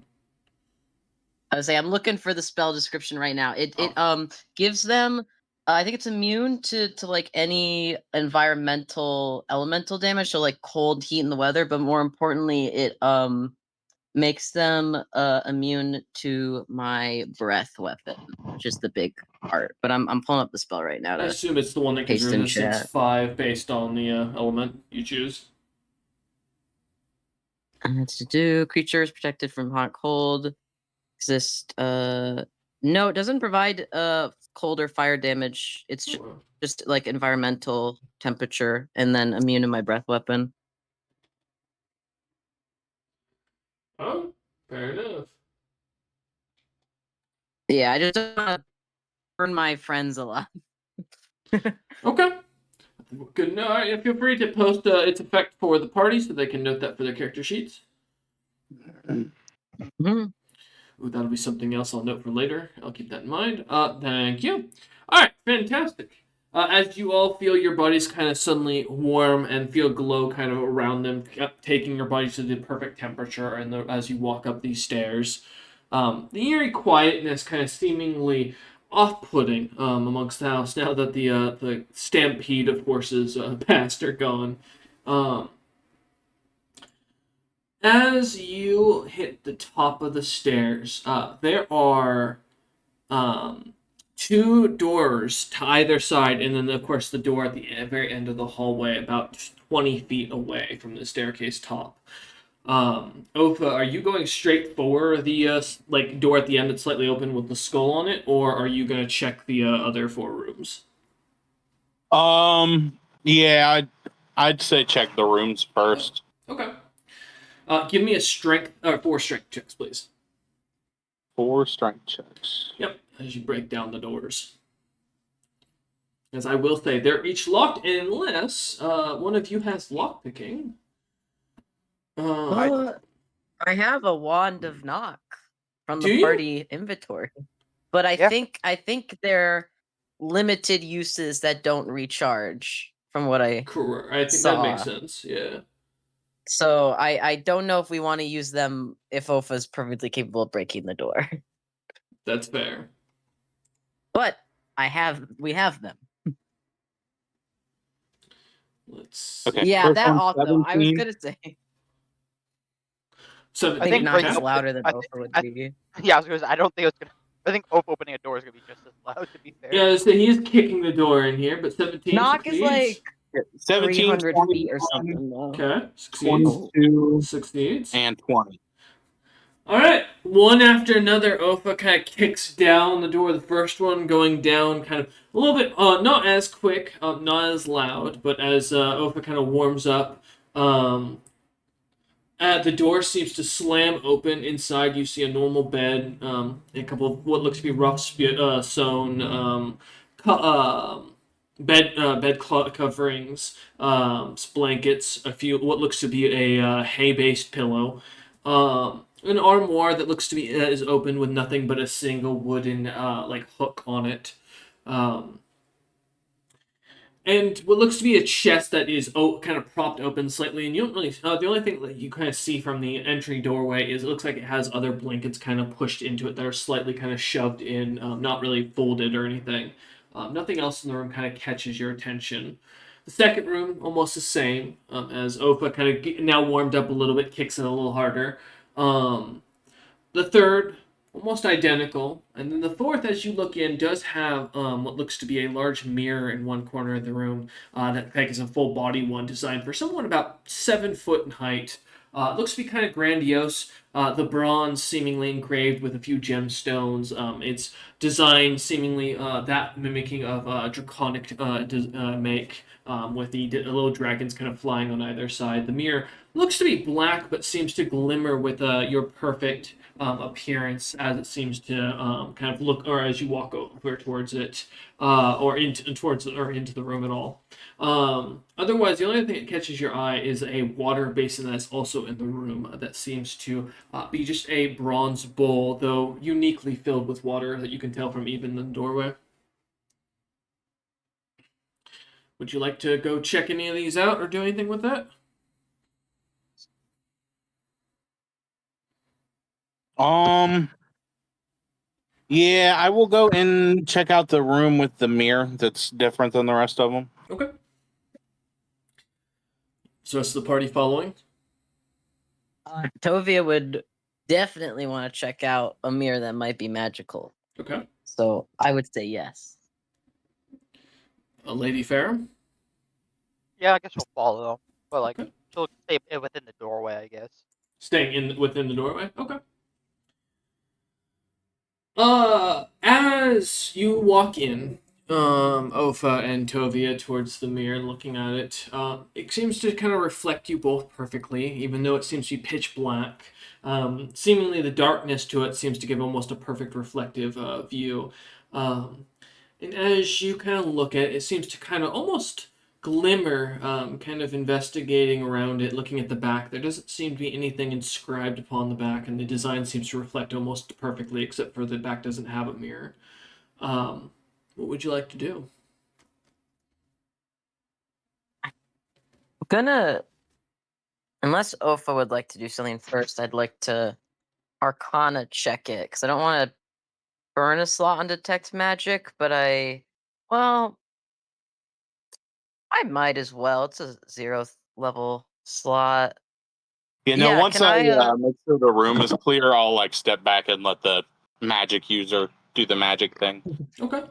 I would say I'm looking for the spell description right now. It gives them. I think it's immune to like any environmental elemental damage, so like cold, heat, and the weather. But more importantly, it makes them immune to my breath weapon, which is the big part. But I'm pulling up the spell right now I to assume it's the one that gives paste in resistance chat. 5 based on the element you choose. To do creatures protected from hot cold exist No, it doesn't provide cold or fire damage. It's just like environmental temperature, and then immune to my breath weapon. Oh, fair enough. Yeah, I just don't want to burn my friends alive. Okay. Good to know. All right, feel free to post its effect for the party so they can note that for their character sheets. Mhm. Ooh, that'll be something else I'll note for later. I'll keep that in mind. Thank you. All right, fantastic. As you all feel your bodies kind of suddenly warm and feel glow kind of around them, taking your bodies to the perfect temperature, and as you walk up these stairs, the eerie quietness kind of seemingly off-putting amongst the house now that the stampede of horses past are gone. Um, as you hit the top of the stairs, there are two doors to either side, and then, of course, the door at the very end of the hallway, about 20 feet away from the staircase top. Ofa, are you going straight for the door at the end that's slightly open with the skull on it, or are you going to check the other four rooms? Yeah, I'd say check the rooms first. Okay. Give me a strength, 4 strength checks, please. 4 strength checks. Yep, as you break down the doors. As I will say, they're each locked unless one of you has lockpicking. I have a wand of knock from Do the you? party inventory, but I Yeah. think they're limited uses that don't recharge. From what I Correct. I think saw. that makes sense. Yeah. So I don't know if we want to use them if Ofa's perfectly capable of breaking the door. That's fair. But we have them. Let's see. Okay. Yeah, First that one's also. I was 17. gonna say. So I think think knock breaking is open- louder than I Ofa think- would I- be. Yeah, I was gonna say, I don't think it's gonna. I think opening a door is gonna be just as loud. To be fair. Yeah, so he's kicking the door in here, but 17 Knock succeeds. is like 17, 300 20, feet or something. Though. Okay, succeeds. 22, Succeeds. and 20. All right, one after another, Ofa kind of kicks down the door. The first one going down kind of a little bit, not as quick, not as loud, but as Ofa kind of warms up, the door seems to slam open. Inside, you see a normal bed, a couple of what looks to be rough sewn bed coverings, blankets, a few what looks to be a hay-based pillow, an armoire that looks to be is open with nothing but a single wooden hook on it. And what looks to be a chest that is kind of propped open slightly, and you don't really. The only thing that you kind of see from the entry doorway is it looks like it has other blankets kind of pushed into it that are slightly kind of shoved in, not really folded or anything. Nothing else in the room kind of catches your attention. The second room, almost the same, as Ofa kind of now warmed up a little bit, kicks it a little harder. The third, almost identical. And then the fourth, as you look in, does have what looks to be a large mirror in one corner of the room that is a full body one designed for someone about 7 foot in height. Looks to be kind of grandiose. The bronze seemingly engraved with a few gemstones. It's designed seemingly that mimicking of draconic make with the little dragons kind of flying on either side. The mirror looks to be black but seems to glimmer with your perfect appearance as it seems to kind of look, or as you walk over towards it, or into the room at all. Otherwise, the only thing that catches your eye is a water basin that's also in the room that seems to be just a bronze bowl, though uniquely filled with water that you can tell from even the doorway. Would you like to go check any of these out or do anything with that? Yeah, I will go and check out the room with the mirror that's different than the rest of them. Okay. So rest of the party following? Tovia would definitely want to check out a mirror that might be magical. Okay. So I would say yes. Lady Fair? Yeah, I guess she'll follow, but like Okay. she'll stay within the doorway, I guess. Staying within the doorway? Okay. As you walk in, Ofa and Tovia towards the mirror and looking at it, it seems to kind of reflect you both perfectly, even though it seems to be pitch black. Seemingly the darkness to it seems to give almost a perfect reflective view. Um, and as you kind of look at it, it seems to kind of almost glimmer, kind of investigating around it, looking at the back. There doesn't seem to be anything inscribed upon the back, and the design seems to reflect almost perfectly, except for the back doesn't have a mirror. What would you like to do? Gonna, unless Ofa would like to do something first, I'd like to Arcana check it because I don't want to burn a slot on detect magic, but well, I might as well. It's a 0th level slot. You know, Yeah, once can I I? make sure the room is clear, I'll like step back and let the magic user do the magic thing. Okay.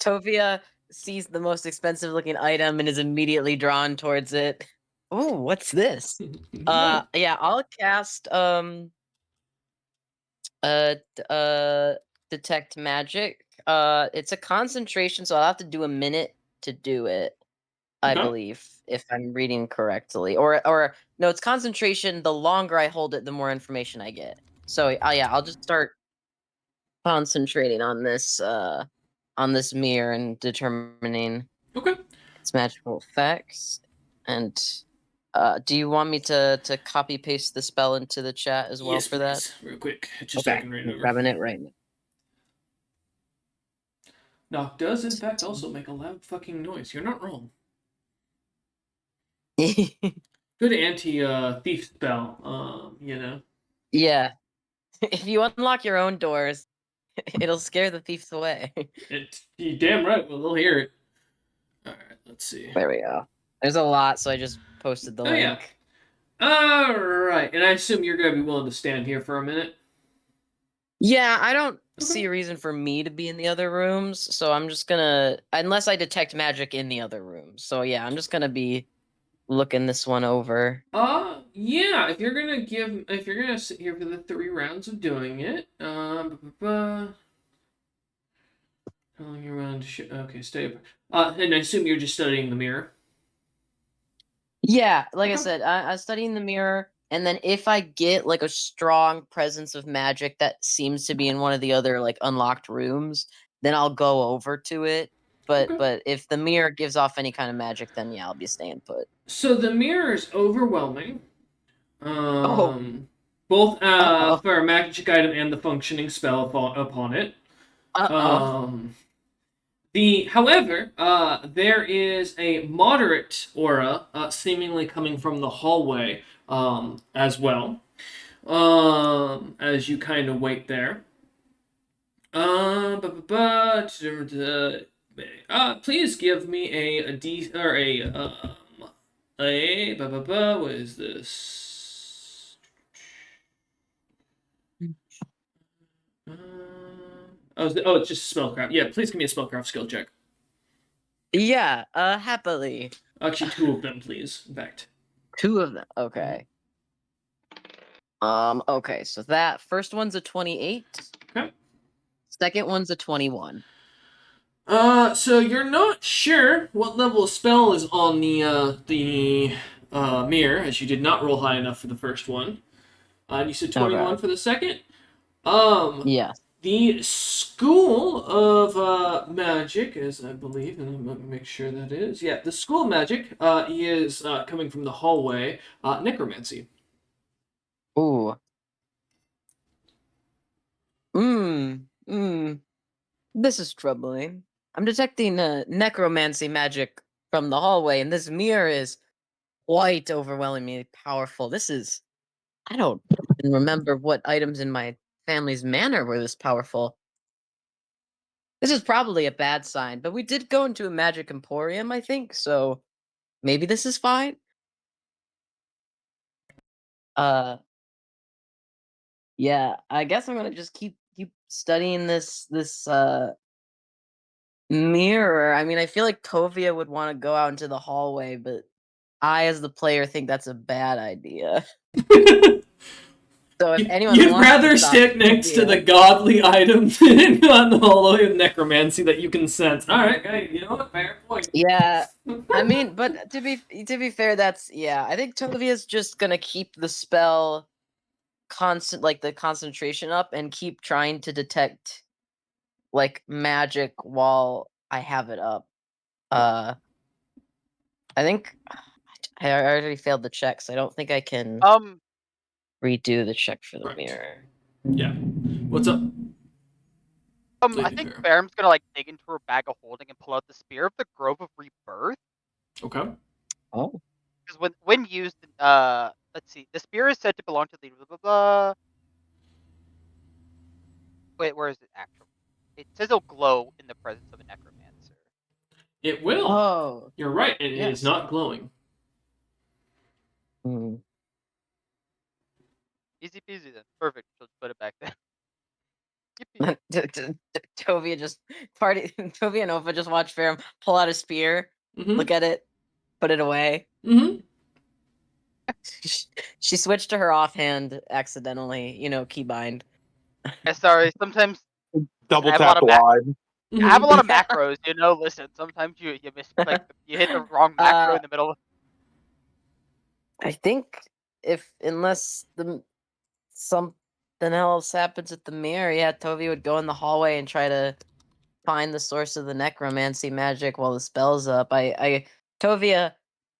Tovia sees the most expensive looking item and is immediately drawn towards it. Oh, what's this? No. Yeah, I'll cast detect magic. It's a concentration, so I'll have to do a minute to do it, I Okay. believe, if I'm reading correctly. Or no, it's concentration. The longer I hold it, the more information I get. So yeah, I'll just start concentrating on this mirror and determining Okay. its magical effects. And do you want me to copy paste the spell into the chat as well Yes, for that? please. Real quick. Just so I Okay, can read I'm it over. grabbing it right now. Knock does, in fact, also make a loud fucking noise. You're not wrong. Good anti-thief spell, you know. Yeah. If you unlock your own doors, it'll scare the thieves away. You damn right, well, they'll hear it. Alright, let's see. There we go. There's a lot, so I just posted the Oh, yeah. link. Alright, and I assume you're gonna be willing to stand here for a minute? Yeah, I don't see Okay. a reason for me to be in the other rooms, so I'm just gonna, unless I detect magic in the other rooms. So yeah, I'm just gonna be looking this one over. Yeah, if you're gonna sit here for the 3 rounds of doing it, telling you around, okay, stay up. And I assume you're just studying the mirror. Yeah, like I Okay. said, I'm studying the mirror, and then if I get like a strong presence of magic that seems to be in one of the other like unlocked rooms, then I'll go over to it. Okay. But if the mirror gives off any kind of magic, then yeah, I'll be staying put. So the mirror is overwhelming. Oh, Both uh-oh. for a magic item and the functioning spell upon it. Uh-oh. However, there is a moderate aura, seemingly coming from the hallway, as well. As you kind of wait there. Please give me a D or what is this? It's just spellcraft. Yeah, please give me a spellcraft skill check. Yeah, happily. Actually, 2 of them, please. In fact. 2 of them. Okay. Okay, so that first one's a 28. Okay. Second one's a 21. So you're not sure what level of spell is on the mirror, as you did not roll high enough for the first one. And you said 21 Okay. for the second. Um, Yeah. the School of Magic, as I believe, and let me make sure that is. Yeah, the School of Magic is coming from the hallway. Necromancy. Ooh. Hmm. This is troubling. I'm detecting necromancy magic from the hallway, and this mirror is quite overwhelmingly powerful. I don't even remember what items in my family's manor were this powerful. This is probably a bad sign, but we did go into a magic emporium, I think, so maybe this is fine. Uh, yeah, I guess I'm gonna just keep studying this mirror. I mean, I feel like Tovia would want to go out into the hallway, but I, as the player, think that's a bad idea. So if anyone You'd wants rather to stop stick next to the Sylvia- godly item than on the hallway of necromancy that you can sense. All right, hey, you know what? Fair point. Yeah, I mean, but to be fair, that's yeah. I think Tovia's just gonna keep the spell constant, like the concentration up, and keep trying to detect like magic while I have it up. I think I already failed the check, so I don't think I can redo the check for the Right. mirror. Yeah. What's up? I Lady think Fair. Faram's gonna like dig into her bag of holding and pull out the Spear of the Grove of Rebirth. Okay. Oh, Because when used, let's see, the spear is said to belong to the blah blah blah. Wait, where is it actually? It says it'll glow in the presence of a necromancer. It will. oh, You're right. It is yes. not glowing. Hmm. Easy peasy then. Perfect. She'll put it back then. Yippee. Tovia just Tovia and Ofa just watch Farum pull out a spear, Mm-hmm. look at it, put it away. Mm-hmm. She switched to her offhand accidentally, keybind. Yeah, sorry. Sometimes Double I have a lot tap of mac- wide. I have a lot of Yeah. macros. Listen. Sometimes you misclick. You hit the wrong macro in the middle. I think unless something else happens at the mirror, yeah, Tovia would go in the hallway and try to find the source of the necromancy magic while the spell's up. Tovia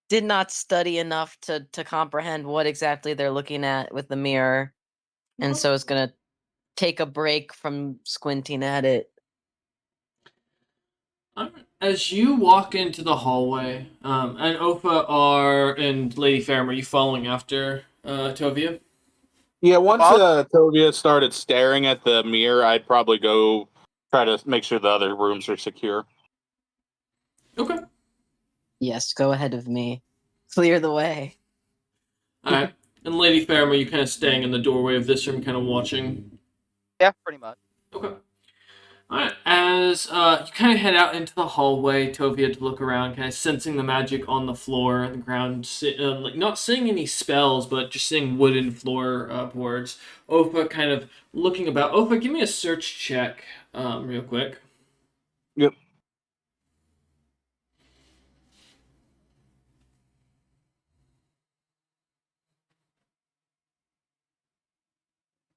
did not study enough to comprehend what exactly they're looking at with the mirror, and so it's gonna take a break from squinting at it. As you walk into the hallway, and Ofa and Lady Farum, are you following after Tovia? Yeah, once Well- Tovia started staring at the mirror, I'd probably go try to make sure the other rooms are secure. Okay. Yes, go ahead of me. Clear the way. All right. And Lady Farum, are you kind of staying in the doorway of this room, kind of watching? Yeah, pretty much. Okay. Alright, as you kind of head out into the hallway, Tovia, to look around, kind of sensing the magic on the floor and the ground, like not seeing any spells, but just seeing wooden floor boards. Ofa kind of looking about. Ofa, give me a search check, real quick. Yep.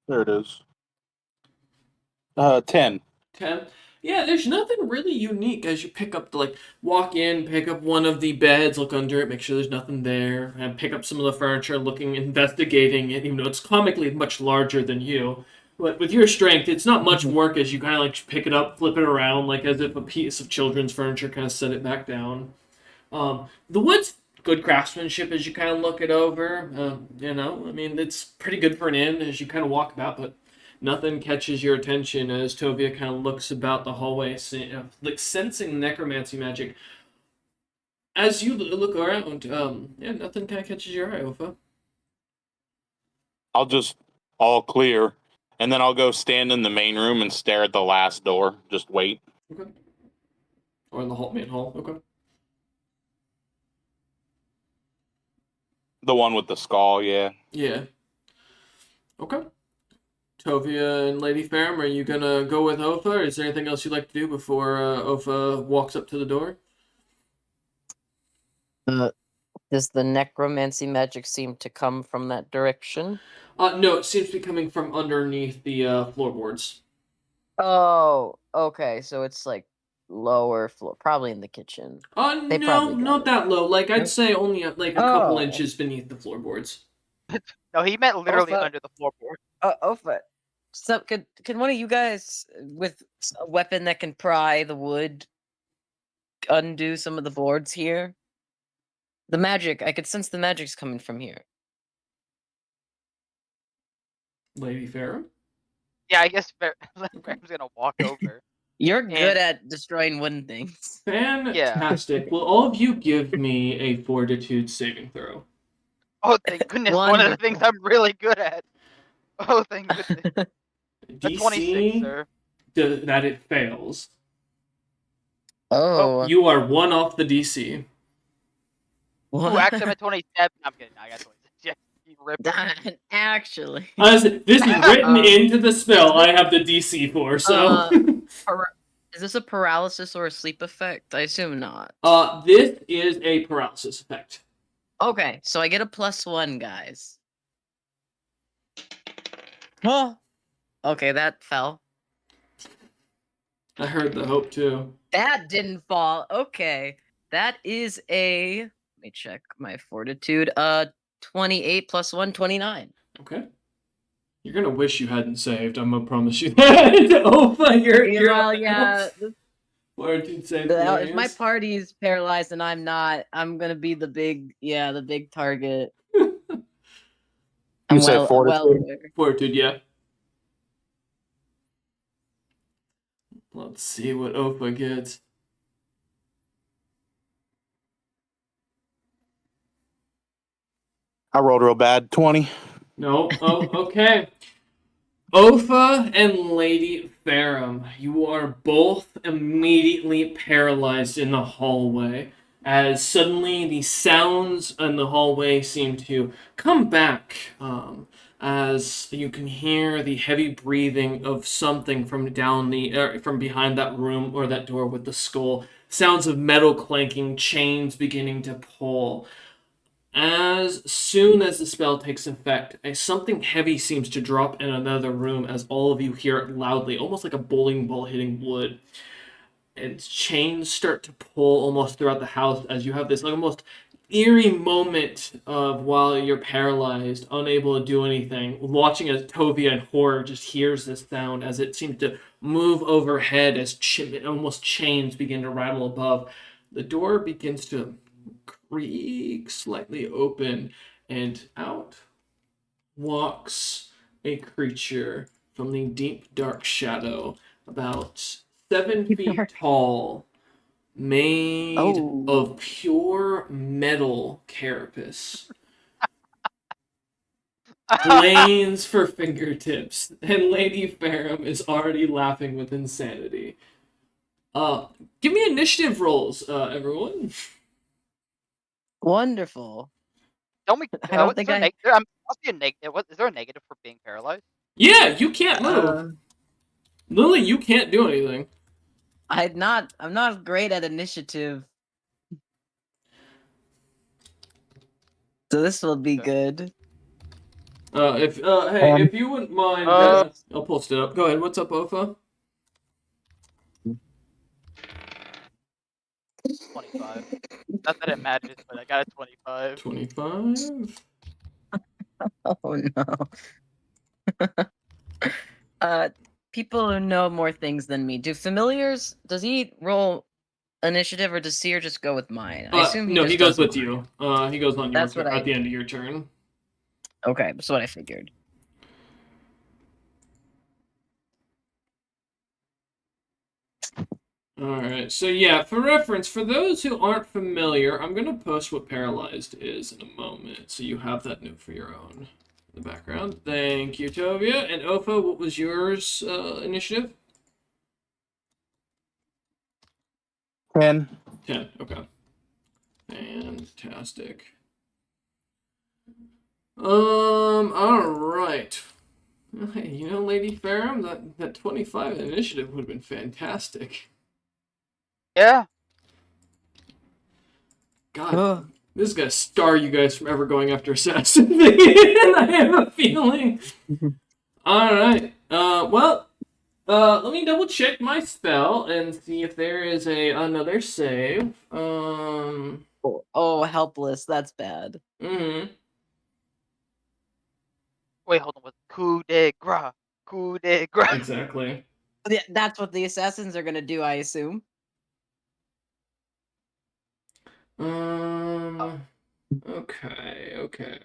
There it is. 10. 10. Yeah, there's nothing really unique as you pick up walk in, pick up one of the beds, look under it, make sure there's nothing there, and pick up some of the furniture, investigating it, even though it's comically much larger than you. But with your strength, it's not much work as you kind of like pick it up, flip it around, like as if a piece of children's furniture, kind of set it back down. The wood's good craftsmanship as you kind of look it over. I mean, it's pretty good for an inn as you kind of walk about, but nothing catches your attention as Tovia kind of looks about the hallway, like sensing necromancy magic. As you look around, nothing kind of catches your eye, Ofa. I'll just all clear, and then I'll go stand in the main room and stare at the last door. Just wait. Okay. Or in the main hall. Okay. The one with the skull, yeah. Yeah. Okay. Tovia and Lady Farum, are you gonna go with Ofa, or is there anything else you'd like to do before Ofa walks up to the door? Does the necromancy magic seem to come from that direction? No, it seems to be coming from underneath the floorboards. Oh, okay. So it's like lower floor, probably in the kitchen. They No, probably got not it. that low. Like, I'd Nope. say only like a couple Oh. inches beneath the floorboards. No, he meant literally Ofa. under the floorboard. Ofa. So can one of you guys with a weapon that can pry the wood undo some of the boards here? The magic, I could sense the magic's coming from here. Lady Farum? Yeah, I guess Faram's gonna walk over. You're And- good at destroying wooden things. Fantastic. Will all of you give me a fortitude saving throw? Oh, thank goodness! One of the things Wonderful. I'm really good at. Oh, thank goodness. A DC 26, sir. that it fails. Oh. You are one off the DC. Ooh, actually, I'm at 27. I'm kidding. I got 26. Yeah, be ripped. Actually. Honestly, this is written into the spell. I have the DC for, so. Is this a paralysis or a sleep effect? I assume not. This is a paralysis effect. Okay, so I get a +1, guys. Oh, okay, that fell. I heard the hope too. That didn't fall. Okay, that is a. Let me check my fortitude. 28 +1, 29. Okay. You're gonna wish you hadn't saved. I'm gonna promise you that. Opa, you're Well, up now. yeah. Fortitude save. If my party's paralyzed and I'm not, I'm gonna be the big target. You said fortitude? aware. Fortitude, yeah. Let's see what Opa gets. I rolled real bad. 20. No. Oh, okay. Ofa and Lady Farum, you are both immediately paralyzed in the hallway, as suddenly the sounds in the hallway seem to come back, as you can hear the heavy breathing of something from from behind that room or that door with the skull. Sounds of metal clanking, chains beginning to pull. As soon as the spell takes effect, something heavy seems to drop in another room as all of you hear it loudly, almost like a bowling ball hitting wood. And chains start to pull almost throughout the house as you have this like almost eerie moment of while you're paralyzed, unable to do anything, watching as Tovia in horror just hears this sound as it seems to move overhead as almost chains begin to rattle above. The door begins to creak slightly open, and out walks a creature from the deep dark shadow, about 7 feet tall, made of pure metal carapace. Planes for fingertips, and Lady Farum is already laughing with insanity. Give me initiative rolls, everyone. Wonderful. Tell me, I don't think must be a negative. Is there a negative for being paralyzed? Yeah, you can't move. Lily, you can't do anything. I'm not great at initiative. So this will be good. If you wouldn't mind, I'll post it up. Go ahead. What's up, Ofa? 25. Not that it matters, but I got a 25. 25. Oh no. People who know more things than me. Does he roll initiative or does Seer just go with mine? I assume he goes with you. He goes on your turn at the end of your turn. Okay, that's what I figured. Alright, so yeah, for reference, for those who aren't familiar, I'm going to post what paralyzed is in a moment, so you have that note for your own in the background. Thank you, Tovia. And Ofa, what was yours initiative? 10. 10, okay. Fantastic. Alright. Hey, you know, Lady Farum, that 25 initiative would have been fantastic. Yeah. God, this is gonna scar you guys from ever going after assassin thing. I have a feeling. Alright. Let me double check my spell and see if there is another save. Oh, helpless. That's bad. Mm-hmm. Wait, hold on. What? Coup de grace. Coup de grace. Exactly. Yeah, that's what the assassins are gonna do, I assume. Okay.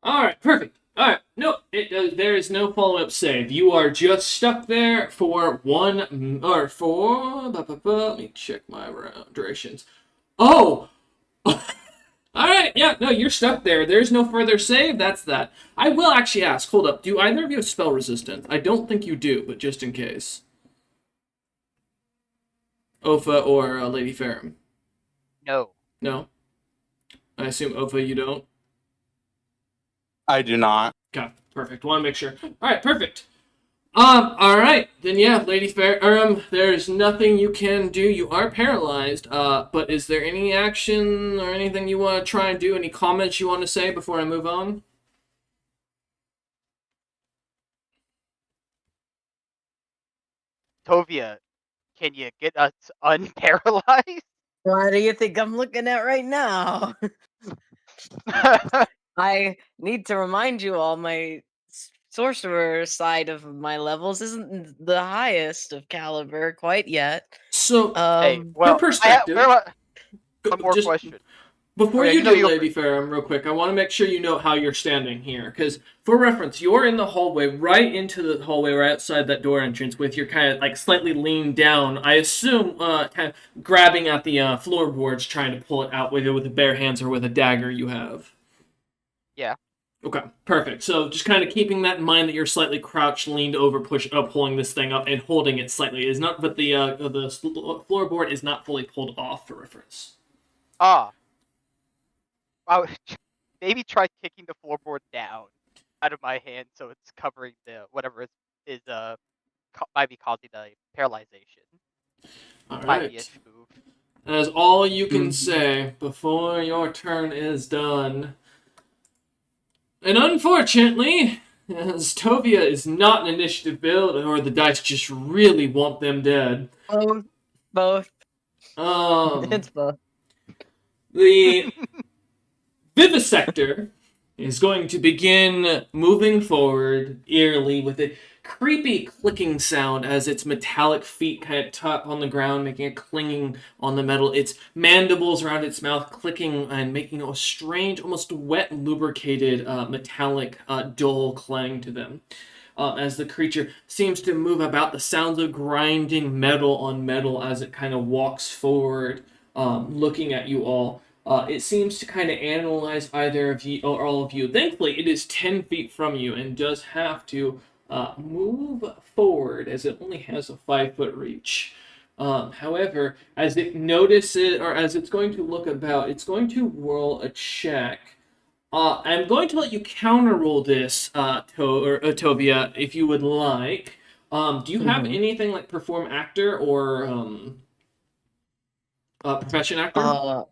Alright, perfect. Alright, no, there is no follow-up save. You are just stuck there for let me check my durations. Oh! Alright, yeah, no, you're stuck there. There's no further save, that's that. I will actually ask, hold up, do either of you have spell resistance? I don't think you do, but just in case. Ofa or Lady Farum? No. No? I assume Ofa, you don't? I do not. Okay, perfect. Want to make sure. All right, perfect. All right, then yeah, Lady Fair. There's nothing you can do. You are paralyzed. But is there any action or anything you want to try and do? Any comments you want to say before I move on? Tovia, can you get us unparalyzed? What do you think I'm looking at right now? I need to remind you all, my sorcerer side of my levels isn't the highest of caliber quite yet. So, Hey, Um, for well, perspective, one more just question. before Okay, you no, do, you go Lady first. Fair, real quick, I want to make sure you know how you're standing here. Because, for reference, you're in the hallway, right into the hallway, right outside that door entrance, with your kind of like slightly leaned down. I assume, kind of grabbing at the floorboards, trying to pull it out, whether with the bare hands or with a dagger you have. Yeah. Okay, perfect. So just kind of keeping that in mind that you're slightly crouched, leaned over, pulling this thing up and holding it slightly is not, but the floorboard is not fully pulled off for reference. Ah, I would maybe try kicking the floorboard down out of my hand so it's covering the whatever might be causing the paralyzation. All Might be a right. move. As all you can Mhm. say before your turn is done. And unfortunately, as Tovia is not an initiative build, or the dice just really want them dead. both. Um, It's both. the Vivisector is going to begin moving forward eerily with a creepy clicking sound as its metallic feet kind of tap on the ground, making a clinging on the metal. Its mandibles around its mouth clicking and making a strange, almost wet, lubricated, metallic, dull clang to them. As the creature seems to move about, the sounds of grinding metal on metal as it kind of walks forward, looking at you all. It seems to kind of analyze either of you or all of you. Thankfully, it is 10 feet from you and does have to move forward as it only has a 5-foot reach. However, as it notices, or as it's going to look about, it's going to roll a check. I'm going to let you counter roll this, Tovia, if you would like. Do you have Mhm. anything like perform actor or profession actor?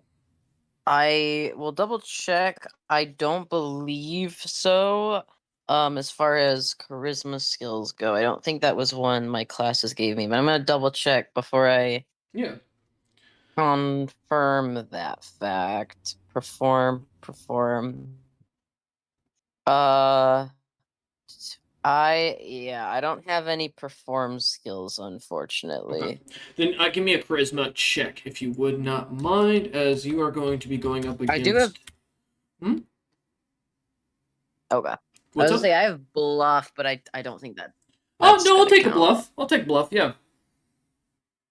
I will double check. I don't believe so. As far as charisma skills go, I don't think that was one my classes gave me, but I'm gonna double check before I Yeah. confirm that fact. Perform. Uh, I don't have any perform skills, Okay. unfortunately. Then give me a charisma check if you would not mind, as you are going to be going up I do have. against. Hmm? Okay. I What's was gonna up? say I have bluff, but I don't think Oh that's no, I'll gonna take a count. bluff. I'll take bluff. Yeah.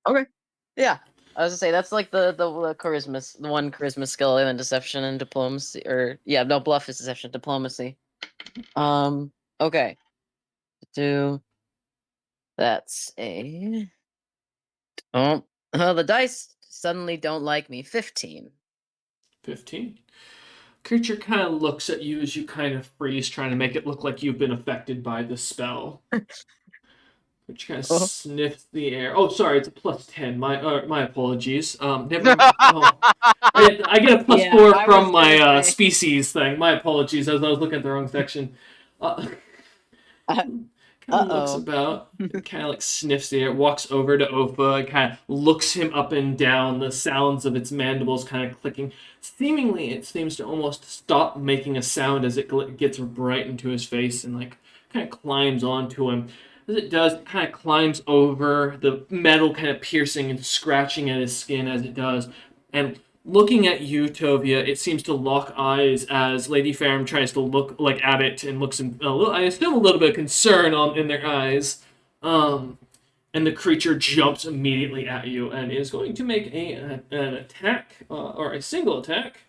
Okay. Yeah. I was gonna say that's like the charisma, the one charisma skill, and then deception and diplomacy, or yeah, no, bluff is deception, diplomacy. Okay. Do that's a oh the dice suddenly don't like me. 15. 15. Creature kind of looks at you as you kind of freeze, trying to make it look like you've been affected by the spell. Which kind of Oh. sniffs the air. Oh, sorry, it's a +10. My apologies. Never. Oh, I get a plus Yeah, 4 I from was gonna my say. species thing. My apologies, as I was looking at the wrong section. Uh Kind of looks oh. about, kind of like sniffs the air, walks over to Ofa, and kind of looks him up and down. The sounds of its mandibles kind of clicking. Seemingly, it seems to almost stop making a sound as it gets right into his face and like kind of climbs onto him. As it does, it kind of climbs over the metal, kind of piercing and scratching at his skin as it does, and looking at you, Tovia, it seems to lock eyes as Lady Farum tries to look like at it and looks in a little, I assume, a little bit of concern in their eyes. And the creature jumps immediately at you and is going to make an attack or a single attack.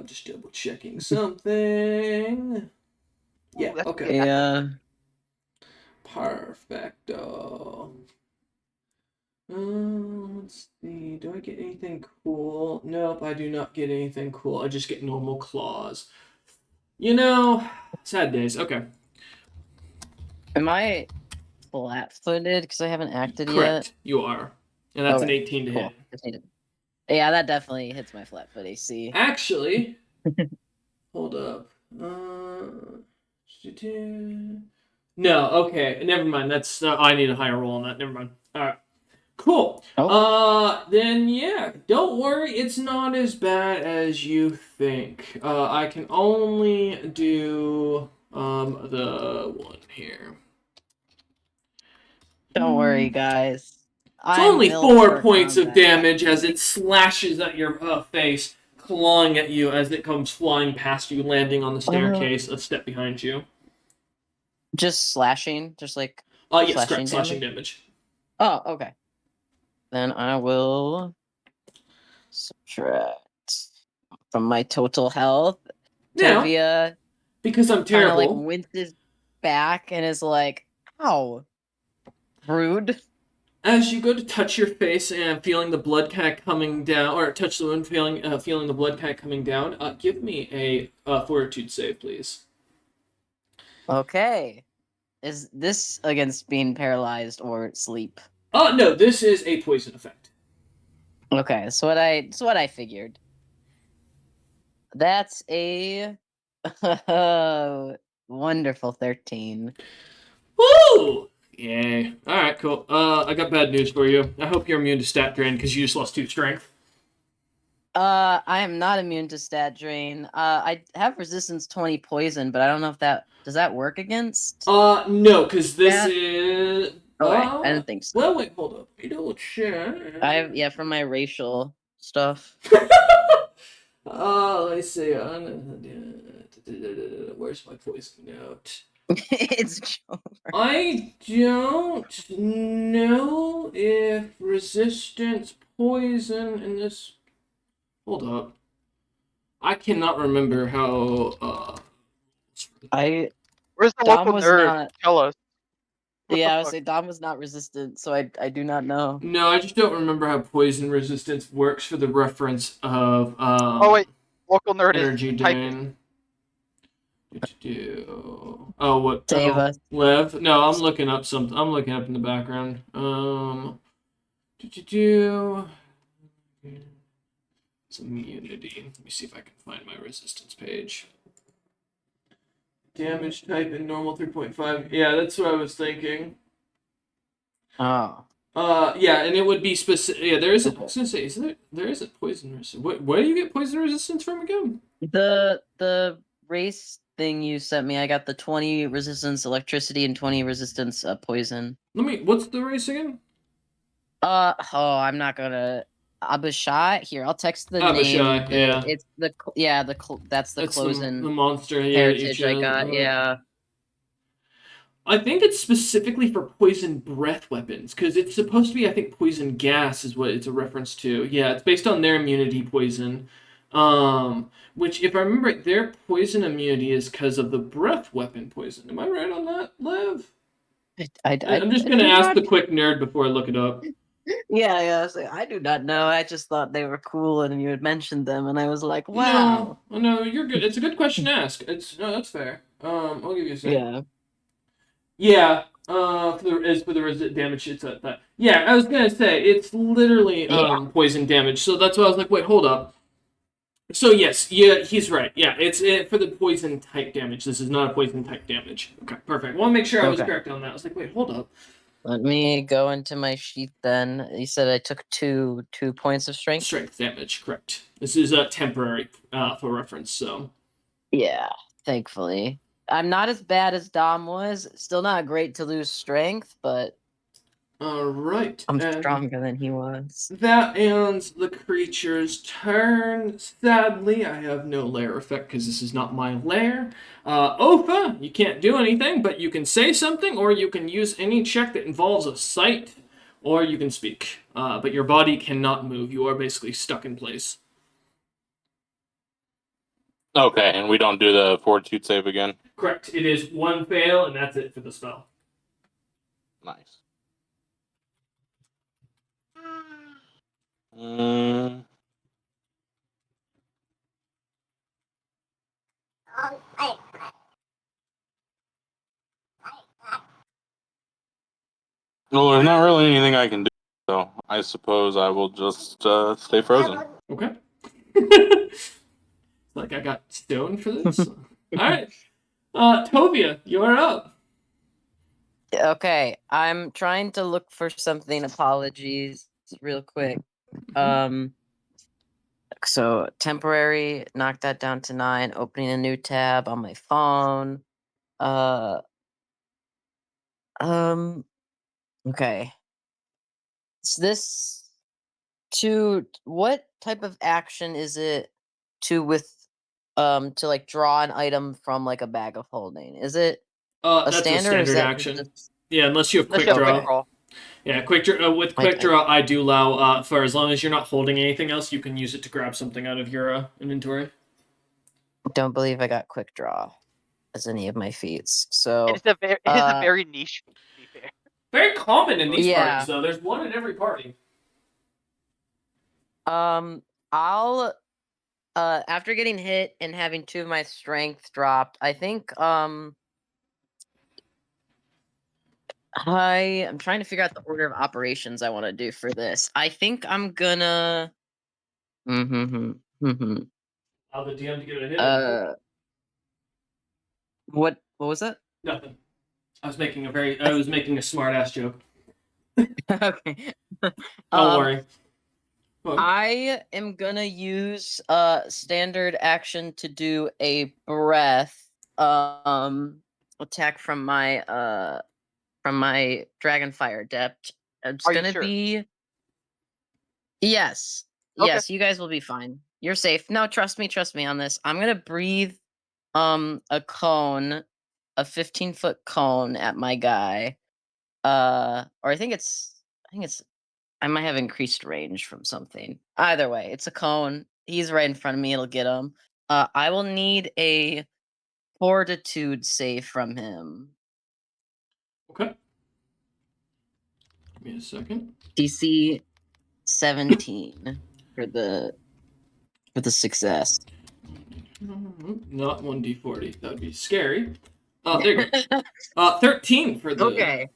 Just double checking something. Yeah. Ooh, that's a good Okay. attack. Yeah. Perfecto. let's see. Do I get anything cool? Nope, I do not get anything cool. I just get normal claws. Sad days. Okay. Am I flat-footed because I haven't acted yet? Correct. You are. And that's an Okay, 18 to cool. hit. Just needed- Yeah, that definitely hits my flat-foot AC. Actually, hold up. No, okay. Never mind. That's I need a higher roll on that. Never mind. All right. Cool. Then yeah, don't worry. It's not as bad as you think. I can only do the one here. Don't worry, guys. It's I'm only built 4 for points of combat. damage as it slashes at your face, clawing at you as it comes flying past you, landing on the staircase a step behind you. Just slashing, just like Yes, slashing correct. Slashing damage. Oh, okay. Then I will subtract from my total health. Now, Tevia because I'm kind of like terrible, winces back and is like, "Ow, rude." as you go to touch your face and feeling the blood kind of coming down, or touch the wound, feeling the blood kind of coming down, give me a fortitude save, please. Okay. Is this against being paralyzed or sleep? No, this is a poison effect. Okay, so what I figured. That's a wonderful 13. Woo! Yay. Alright, cool. I got bad news for you. I hope you're immune to stat drain because you just lost 2 strength. I am not immune to stat drain. I have resistance 20 poison, but I don't know if that does that work against? No, because this Yeah. is... Okay, I didn't think so. Well, wait, hold up. I double check. I have from my racial stuff. Let me see. Where's my poison note? It's I don't know if resistance poison in this. Hold up. I cannot remember how. Where's the Dom local was nerd? not- Tell us. What the Yeah, I would fuck? say Dom was not resistant, so I do not know. No, I just don't remember how poison resistance works for the reference of Oh wait, local nerd energy is typing. drain. Oh, what? Save Oh, us. Lev? No, I'm looking up something. I'm looking up in the background. It's immunity. Let me see if I can find my resistance page. Damage type in normal 3.5. Yeah, that's what I was thinking. Oh. Yeah, and it would be specific. Yeah, there isn't. I was gonna say, there isn't poison resistance. Where do you get poison resistance from again? The race thing you sent me, I got the 20 resistance electricity and 20 resistance poison. What's the race again? I'm not gonna. Abishai. Here, I'll text the Abishai, name. yeah. It's that's the closing the monster here heritage I got. Yeah. I think it's specifically for poison breath weapons, because it's supposed to be, I think, poison gas is what it's a reference to. Yeah, it's based on their immunity poison. Which, if I remember right, their poison immunity is because of the breath weapon poison. Am I right on that, Lev? I'm just going to ask the quick nerd before I look it up. Yeah. So I do not know. I just thought they were cool, and you had mentioned them, and I was like, wow. No, you're good. It's a good question to ask. No, that's fair. I'll give you a second. Yeah. Yeah. For the damage, it's at that. Yeah, I was gonna say it's literally poison damage. So that's why I was like, wait, hold up. So yes, yeah, he's right. Yeah, it's for the poison type damage. This is not a poison type damage. Okay, perfect. Want to make sure I was correct on that. I was like, wait, hold up. Let me go into my sheet then. You said I took two points of strength. Strength damage, correct. This is temporary for reference. So. Yeah, thankfully. I'm not as bad as Dom was. Still not great to lose strength, but right. I'm stronger than he was. That ends the creature's turn. Sadly, I have no lair effect because this is not my lair. Ofa, you can't do anything, but you can say something, or you can use any check that involves a sight, or you can speak. But your body cannot move. You are basically stuck in place. Okay, and we don't do the fortitude save again? Correct. It is one fail, and that's it for the spell. Nice. Mm, well, there's not really anything I can do, so I suppose I will just stay frozen. Okay. Like I got stoned for this. All right. Tovia, you're up. Okay, I'm trying to look for something. Apologies, real quick. So temporary, knock that down to 9. Opening a new tab on my phone. Okay. Is this what type of action is it to like draw an item from like a bag of holding? Is it a That's a standard or is standard that action. just Yeah, unless you have Let's quick have Okay. quick draw. roll. Yeah, quick draw. With quick draw, I do allow for as long as you're not holding anything else, you can use it to grab something out of your inventory. don't believe I got quick draw as any of my feats. It So is a very niche, to be fair. Very common in these Yeah. parties, though. There's one in every party. I'll after getting hit and having 2 of my strength dropped, I think I'm trying to figure out the order of operations I want to do for this. I think I'm gonna Allow the DM to get a hit. What was that? Nothing. I was making a smart ass joke. Okay. Don't worry. Go on. I am gonna use standard action to do a breath attack from my Dragonfire Adept. It's Are you gonna sure? be Yes. Okay. Yes, you guys will be fine. You're safe. No, trust me on this. I'm gonna breathe a cone, a 15-foot cone at my guy. Or I might have increased range from something. Either way, it's a cone. He's right in front of me. It'll get him. I will need a fortitude save from him. Okay. Give me a second. DC 17 for the success. Not 1d40. That would be scary. There you go. 13 for the. Okay.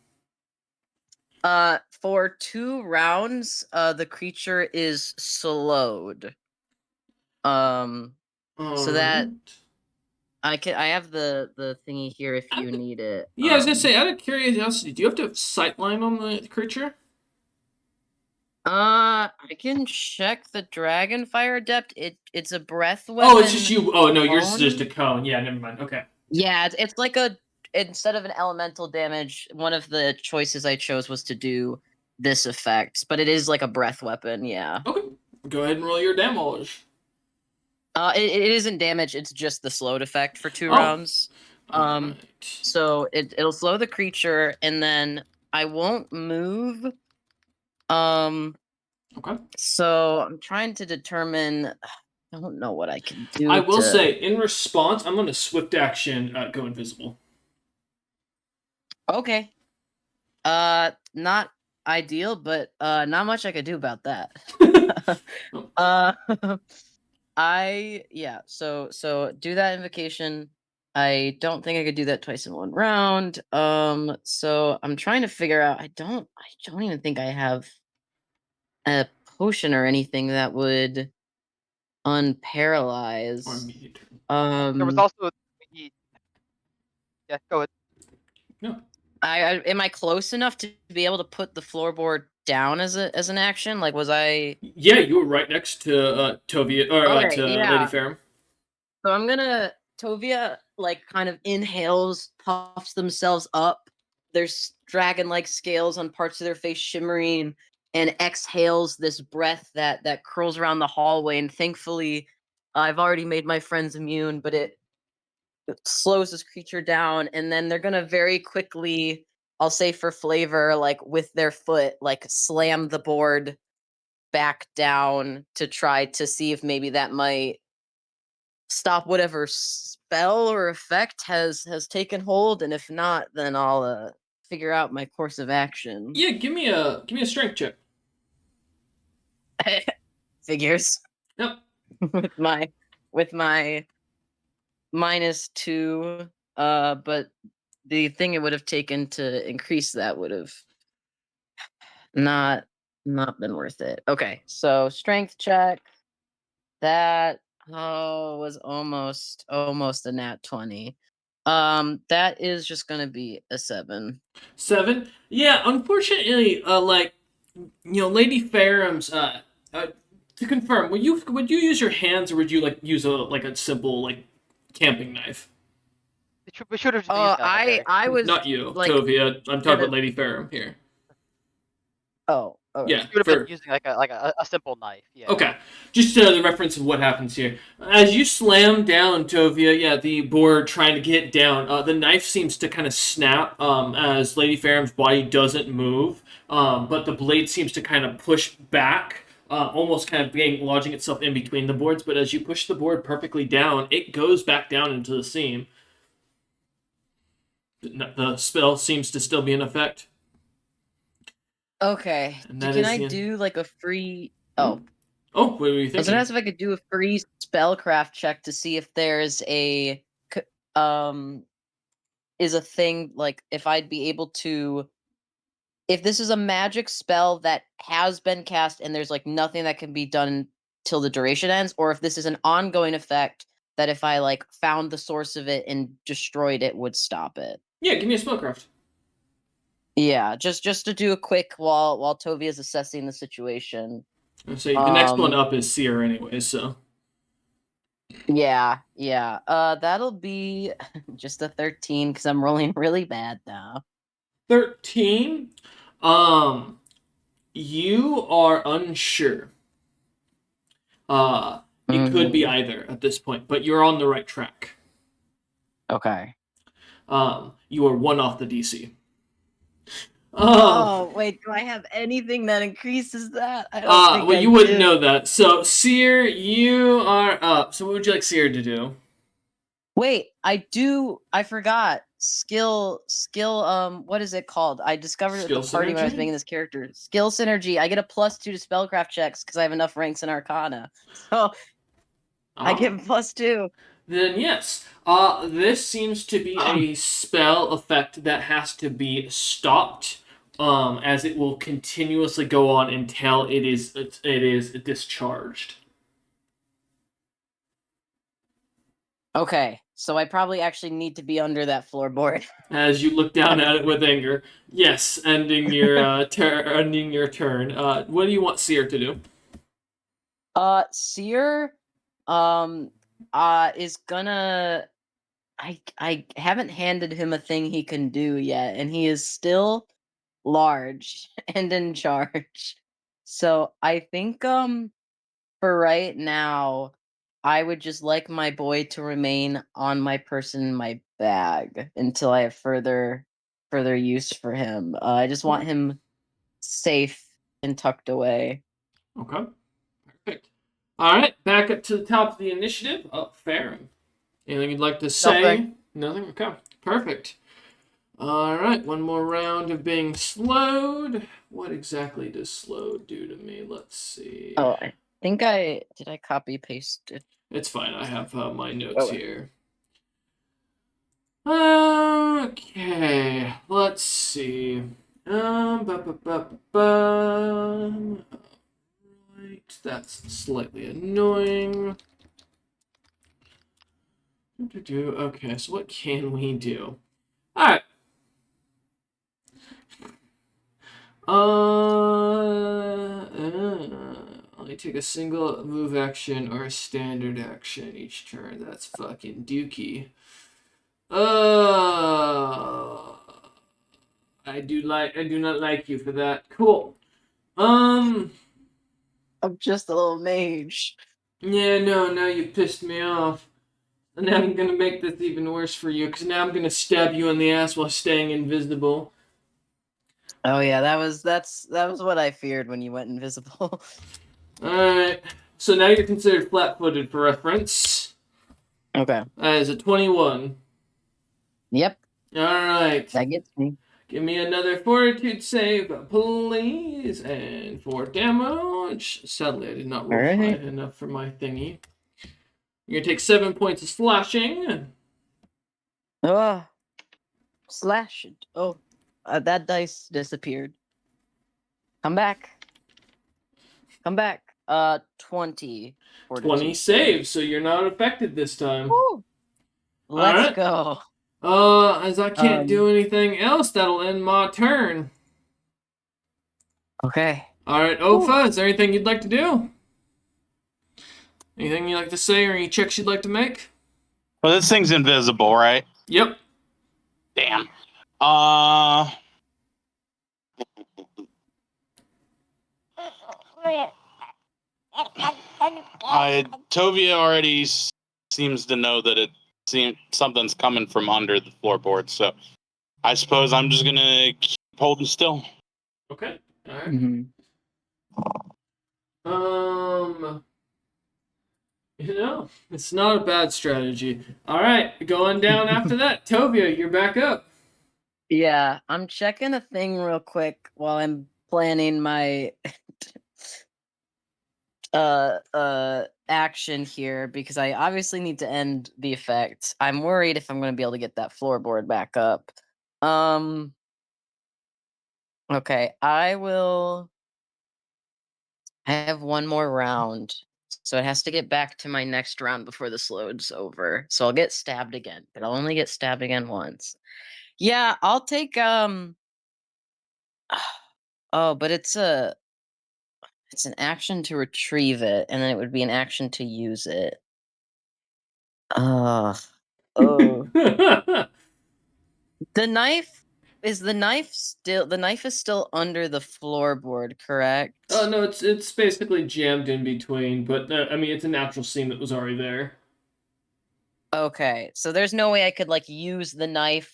For 2 rounds, the creature is slowed. So that I have the thingy here if you need it. Yeah, I was gonna say, out of curiosity, do you have to have sightline on the creature? I can check the Dragonfire Adept. It's a breath weapon. Oh, it's just you. Oh no, yours is just a cone. Yeah, never mind. Okay. Yeah, it's like instead of an elemental damage, one of the choices I chose was to do this effect, but it is like a breath weapon. Yeah. Okay. Go ahead and roll your damage. It isn't damage. It's just the slowed effect for 2 Oh. rounds. Alright. So it'll slow the creature, and then I won't move. Okay. So I'm trying to determine. I don't know what I can do. I will say, in response, I'm gonna swift action go invisible. Okay. Not ideal, but not much I could do about that. So do that invocation. I don't think I could do that twice in one round. So I'm trying to figure out. I don't even think I have a potion or anything that would unparalyze. Or immediate turn. There was also yeah, go ahead. No. Am I close enough to be able to put the floorboard down as an action? Like, was I? Yeah, you were right next to Tovia or Okay, to yeah. Lady Farum. So I'm gonna Tovia like kind of inhales, puffs themselves up. There's dragon-like scales on parts of their face shimmering, and exhales this breath that curls around the hallway. And thankfully, I've already made my friends immune, but it slows this creature down. And then they're gonna very quickly, I'll say for flavor, like with their foot, like slam the board back down to try to see if maybe that might stop whatever spell or effect has taken hold, and if not, then I'll figure out my course of action. Yeah, give me a strength check. Figures. Yep. with my -2, but the thing it would have taken to increase that would have not been worth it. Okay, so strength check. That was almost a nat 20. That is just gonna be a 7. 7. Yeah, unfortunately, Lady Faram's. To confirm, would you use your hands or would you use a simple camping knife? We should have just been using like a very. I was Not you, like, Tovia. I'm talking gonna- about Lady Faram here. oh, okay. Yeah, Should have for been using like a simple knife. Yeah. okay. Just the reference of what happens here. As you slam down, Tovia, yeah, the board trying to get down, the knife seems to kind of snap as Lady Faram's body doesn't move, but the blade seems to kind of push back, almost kind of lodging itself in between the boards. But as you push the board perfectly down, it goes back down into the seam. The spell seems to still be in effect. Okay. And that Can is I the- do like a free? Oh, Oh, what were you I was thinking? gonna ask if I could do a free spellcraft check to see if there's is a thing like if I'd be able to, if this is a magic spell that has been cast and there's like nothing that can be done till the duration ends, or if this is an ongoing effect that if I like found the source of it and destroyed it would stop it. Yeah, give me a spellcraft. Yeah, just to do a quick while Tovi is assessing the situation. I'll say the next one Um, up is Seer anyway, so. Yeah. That'll be just a 13 because I'm rolling really bad now. 13. You are unsure. It could be either at this point, but you're on the right track. Okay. You are 1 off the DC. Oh, wait, do I have anything that increases that? I don't think well, I you wouldn't do. know that. So, Seer, you are up. So, what would you like Seer to do? Wait, I forgot. Skill, what is it called? I discovered it Skill at the party when I was synergy? making this character. Skill synergy. I get a +2 to spellcraft checks because I have enough ranks in Arcana. So I Ah. get +2. Then yes. This seems to be a spell effect that has to be stopped. As it will continuously go on until it is discharged. Okay, so I probably actually need to be under that floorboard. As you look down at it with anger, yes, ending your ending your turn. What do you want Seer to do? Seer, is gonna. I haven't handed him a thing he can do yet, and he is still large and in charge. So I think for right now, I would just like my boy to remain on my person in my bag until I have further use for him. I just want him safe and tucked away. Okay, perfect. All right, back up to the top of the initiative. Oh, Farron. Anything you'd like to say? Nothing. Okay, perfect. All right, one more round of being slowed. What exactly does slowed do to me? Let's see. Oh, I think did I copy paste it? It's fine. I have my notes Okay. here. Okay, let's see. Right, that's slightly annoying. Okay, so what can we do? All right. Only take a single move action or a standard action each turn. That's fucking dookie. I do not like you for that. Cool. I'm just a little mage. Yeah, no, now you pissed me off. And now I'm gonna make this even worse for you, because now I'm gonna stab you in the ass while staying invisible. Oh yeah, that was what I feared when you went invisible. Alright. So now you're considered flat-footed for reference. Okay. That is a 21. Yep. Alright. That gets me. Give me another fortitude save, please. And 4 damage. Sadly, I did not roll high Alright. enough for my thingy. You're gonna take 7 points of slashing. Oh, slash it. Oh, that dice disappeared. Come back. Come back. 20. 20 fortitude saves, so you're not affected this time. Woo! Let's Alright. go. As I can't do anything else, that'll end my turn. Okay. Alright, Ofa, is there anything you'd like to do? Anything you'd like to say or any checks you'd like to make? Well, this thing's invisible, right? Yep. Damn. Tovia already seems to know that something's coming from under the floorboard, so I suppose I'm just gonna keep holding still. Okay. Alright. Mm-hmm. It's not a bad strategy. Alright, going down after that. Tovia, you're back up. Yeah, I'm checking a thing real quick while I'm planning my action here because I obviously need to end the effect. I'm worried if I'm going to be able to get that floorboard back up. Okay, I have one more round. So it has to get back to my next round before this load's over. So I'll get stabbed again, but I'll only get stabbed again once. Yeah, I'll take oh, but it's an action to retrieve it, and then it would be an action to use it. Oh. The knife is still under the floorboard, correct? Oh no, it's basically jammed in between, but I mean it's a natural seam that was already there. Okay, so there's no way I could like use the knife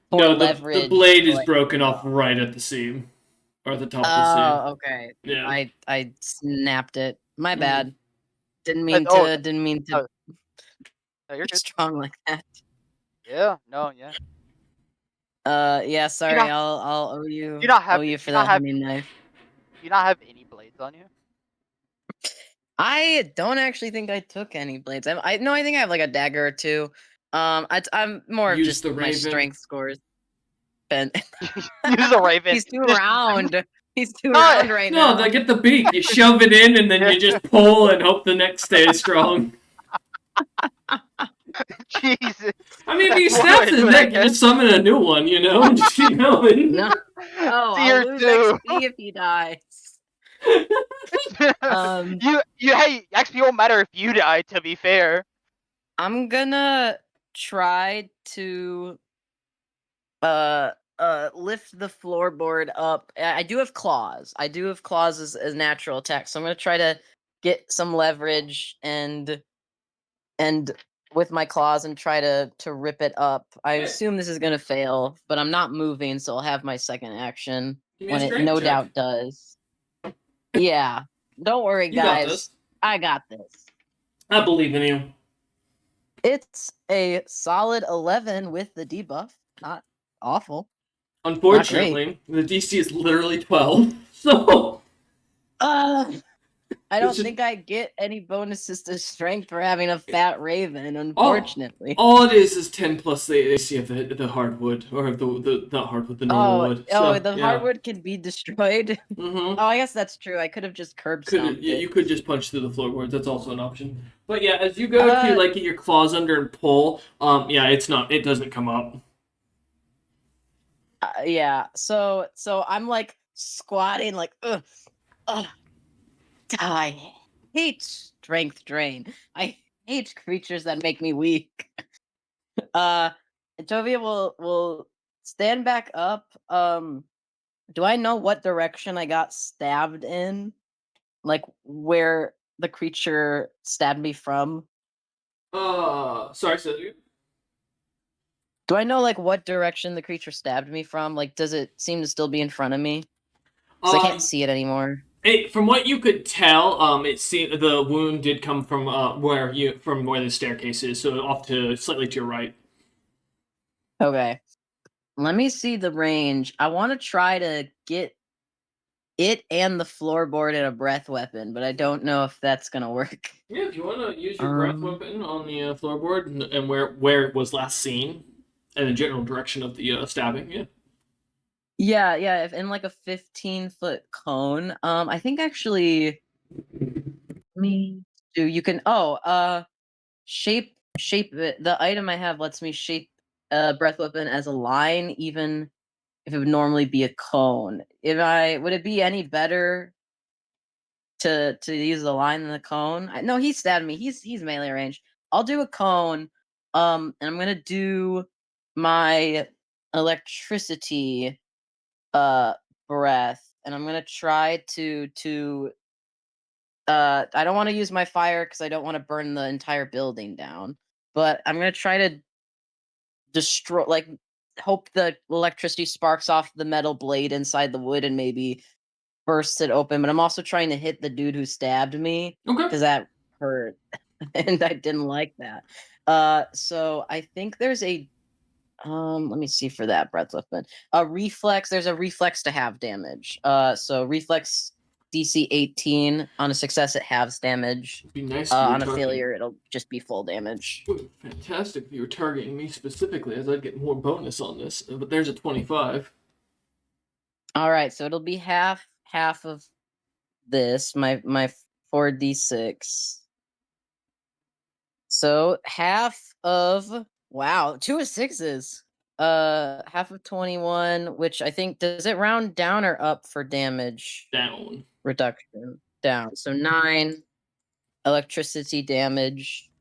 for No, leverage. the blade is like, broken off right at the seam. Or at the top of the seam. Oh, okay. Yeah. I snapped it. My Mhm. bad. Didn't Oh, mean to No, you're be good. strong like that. Yeah. No. Yeah. Yeah. Sorry, not- I'll owe you. you not have- owe you you for not that have- hunting knife. Do you not have any blades on you? I don't actually think I took any blades. I think I have like a dagger or two. I'm more of Use just the my raven. strength scores. Ben, Use a raven. he's too Just- round. He's too No, round right now. No, they get the beak. You shove it in and then you just pull and hope the neck stays strong. Jesus. I mean, if you That's snap one way the to do it, I neck, you guess. just summon a new one, you know? Just keep going. No. Oh, Tier I'll lose 2. XP if he dies. Hey, XP won't matter if you die, to be fair. I'm gonna try to lift the floorboard up. I do have claws. I do have claws as natural attack, so I'm gonna try to get some leverage and with my claws and try to rip it up. I Okay. assume this is gonna fail, but I'm not moving, so I'll have my second action Give me a when it strength no check. doubt does. Yeah. Don't worry, You got guys. this. I got this. I believe in you. It's a solid 11 with the debuff. Not awful. Unfortunately, the DC is literally 12. So. I don't just- think I get any bonuses to strength for having a fat raven, unfortunately. All it is 10 plus the AC of the hardwood. Or the not hardwood, the normal wood. So, the yeah. hardwood can be destroyed. Mm-hmm. Oh, I guess that's true. I could have just curb stomped it. You could just punch through the floorboards. That's also an option. But yeah, as you go to like get your claws under and pull, yeah, it doesn't come up. Yeah. So I'm like squatting, like ugh. I hate strength drain. I hate creatures that make me weak. Tovia will stand back up. Do I know what direction I got stabbed in? Like where the creature stabbed me from? Sorry, so you. Do I know like what direction the creature stabbed me from? Like, does it seem to still be in front of me? Because I can't see it anymore. From what you could tell, the wound did come from where the staircase is, so off to slightly to your right. Okay. Let me see the range. I want to try to get it and the floorboard in a breath weapon, but I don't know if that's gonna work. Yeah, if you want to use your breath weapon on the floorboard and where it was last seen, and the general direction of the stabbing, yeah. Yeah, if in like a 15-foot cone. I think actually me do you can shape it. The item I have lets me shape a breath weapon as a line, even if it would normally be a cone. Would it be any better to use the line than the cone? No, he stabbed me. He's melee range. I'll do a cone. And I'm gonna do my electricity breath, and I'm gonna try to I don't want to use my fire because I don't want to burn the entire building down. But I'm gonna try to destroy, like, hope the electricity sparks off the metal blade inside the wood and maybe bursts it open. But I'm also trying to hit the dude who stabbed me Okay. because that hurt, and I didn't like that. So I think there's a let me see for that breath weapon. A reflex. There's a reflex to have damage. So reflex DC 18 on a success it halves damage. It'd be nice if you were On a targeting. failure it'll just be full damage. Ooh, fantastic if you were targeting me specifically, as I'd get more bonus on this. But there's a 25. All right, so it'll be half of this. My 4d6. So half of, wow, 2 of 6s. Half of 21, which I think, does it round down or up for damage Down. reduction? Down. So 9 electricity damage.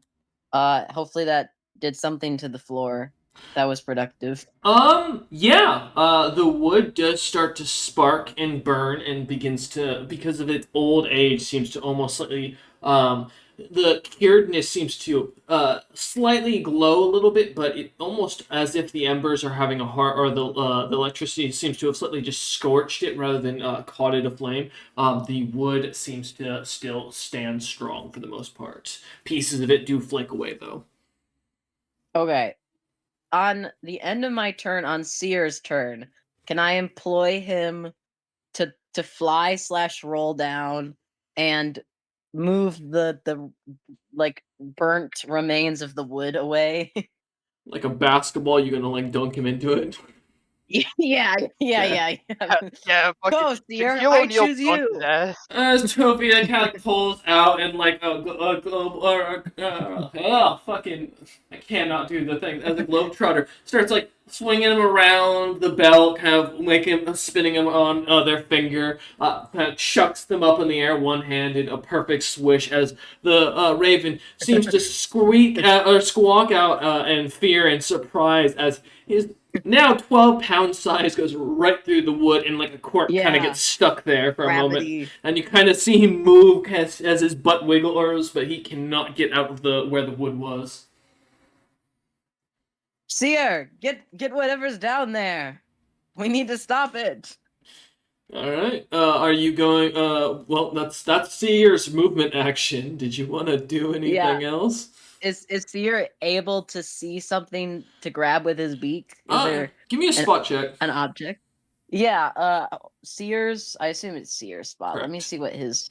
Hopefully that did something to the floor. That was productive. Yeah. The wood does start to spark and burn and begins to, because of its old age, seems to almost slightly, the curedness seems to, slightly glow a little bit, but it almost as if the embers are having a heart, or the electricity seems to have slightly just scorched it rather than, caught it aflame. The wood seems to still stand strong for the most part. Pieces of it do flake away, though. Okay. On the end of my turn, on Seer's turn, can I employ him to fly / roll down and move the like burnt remains of the wood away? Like a basketball, you're gonna like dunk him into it. Yeah. Yeah, Go, fucking Seer, Shaquille I O'Neal choose punked you. his ass. Trophy that kind of pulls out and like fucking, I cannot do the thing. As a globetrotter starts like swinging him around the belt, kind of making him, spinning him on their finger, kind of chucks them up in the air one-handed, a perfect swish as the raven seems to squeak or squawk out in fear and surprise as his now 12-pound size goes right through the wood, and like a cork kind of Yeah. gets stuck there for a moment. Gravity. And you kind of see him move as his butt wiggles, but he cannot get out of where the wood was. Seer, get whatever's down there. We need to stop it. All right. Are you going? Well, that's Seer's movement action. Did you want to do anything else? Is Seer able to see something to grab with his beak? Is there Give me a spot check. an object? Yeah, Seer's, I assume it's Seer's spot. Correct. Let me see what his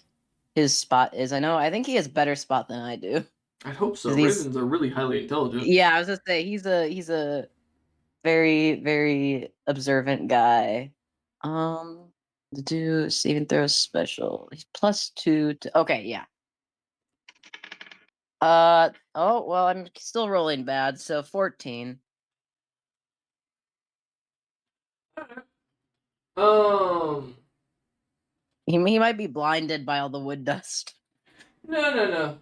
spot is. I think he has better spot than I do. I hope so. 'Cause he's- Ravens are really highly intelligent. Yeah, I was gonna say he's a very, very observant guy. To do saving throw special. He's +2 to, okay, yeah. Oh, well, I'm still rolling bad, so 14. Um. He might be blinded by all the wood dust. No.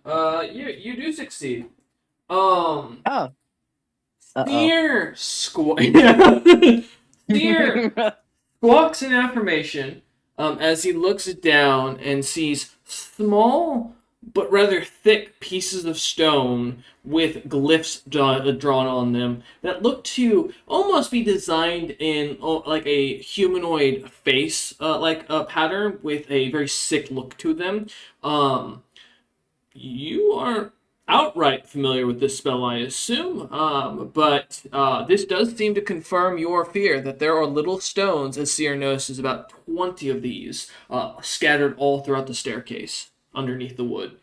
You do succeed. Oh. Seer squawks an affirmation as he looks down and sees small but rather thick pieces of stone with glyphs drawn on them that look to almost be designed in like a humanoid face like a pattern with a very sick look to them. You are outright familiar with this spell, I assume. But this does seem to confirm your fear that there are little stones, as Seer notices about 20 of these scattered all throughout the staircase underneath the wood.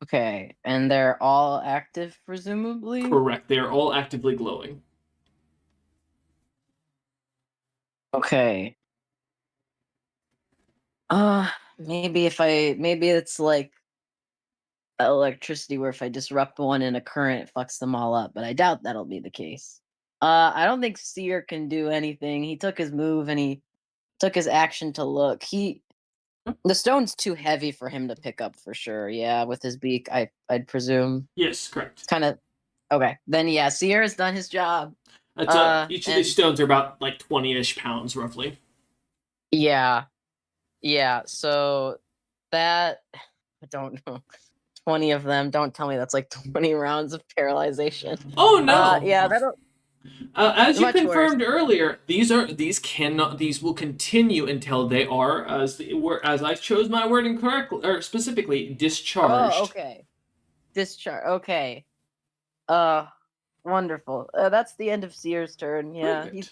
Okay, and they're all active, presumably? Correct. They are all actively glowing. Okay. Maybe it's like electricity where if I disrupt one in a current, it fucks them all up, but I doubt that'll be the case. I don't think Seer can do anything. He took his move and he took his action to look. The stone's too heavy for him to pick up for sure. Yeah, with his beak, I'd presume. Yes, correct. Kind of okay. Then yeah, Seer has done his job. That's each of these stones are about like 20-ish pounds, roughly. Yeah. So that I don't know. 20 of them. Don't tell me that's like 20 rounds of paralyzation. Oh no! Yeah, that'll. As you Much confirmed earlier, these will continue until they are, as I chose my wording correctly or specifically, discharged. Oh, okay. Discharge. Okay. Wonderful. That's the end of Seer's turn. Yeah, Perfect.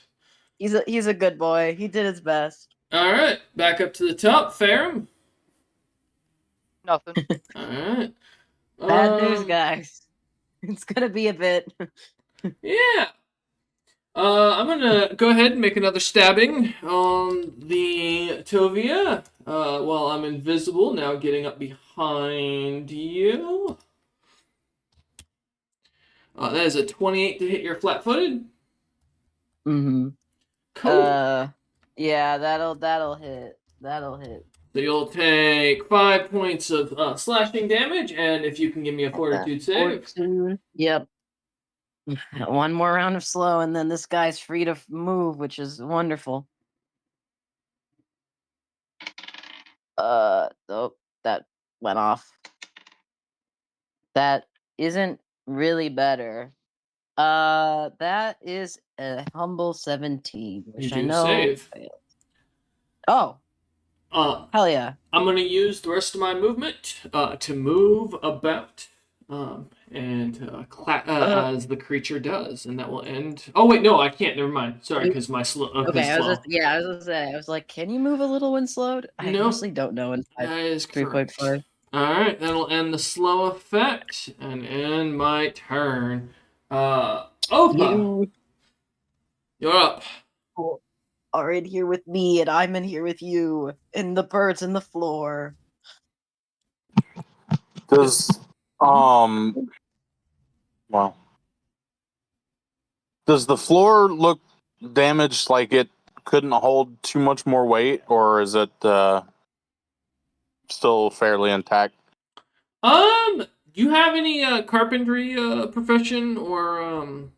he's a good boy. He did his best. All right, back up to the top, Ferrum. Nothing. All right. Bad news, guys. It's gonna be a bit. Yeah. I'm gonna go ahead and make another stabbing on the Tovia. While I'm invisible, now getting up behind you. That is a 28 to hit your flat-footed. Mm-hmm. Cool. Yeah, that'll hit. That'll hit. So you'll take 5 points of slashing damage, and if you can give me a fortitude save. Fortitude. Yep. One more round of slow, and then this guy's free to move, which is wonderful. Oh, that went off. That isn't really better. That is a humble 17, You which I do know save. failed. Oh, hell yeah. I'm going to use the rest of my movement to move about and as the creature does, and that will end. Oh wait, no, I can't. Never mind. Sorry, because my slow. Okay, I was slow. I was gonna say, I was like, can you move a little when slowed? I No. honestly don't know in That is correct. 3.5. All right, that'll end the slow effect and end my turn. Opa, you're up. Are in here with me, and I'm in here with you, and the birds in the floor. Does well, does the floor look damaged, like it couldn't hold too much more weight, or is it still fairly intact? Do you have any carpentry profession or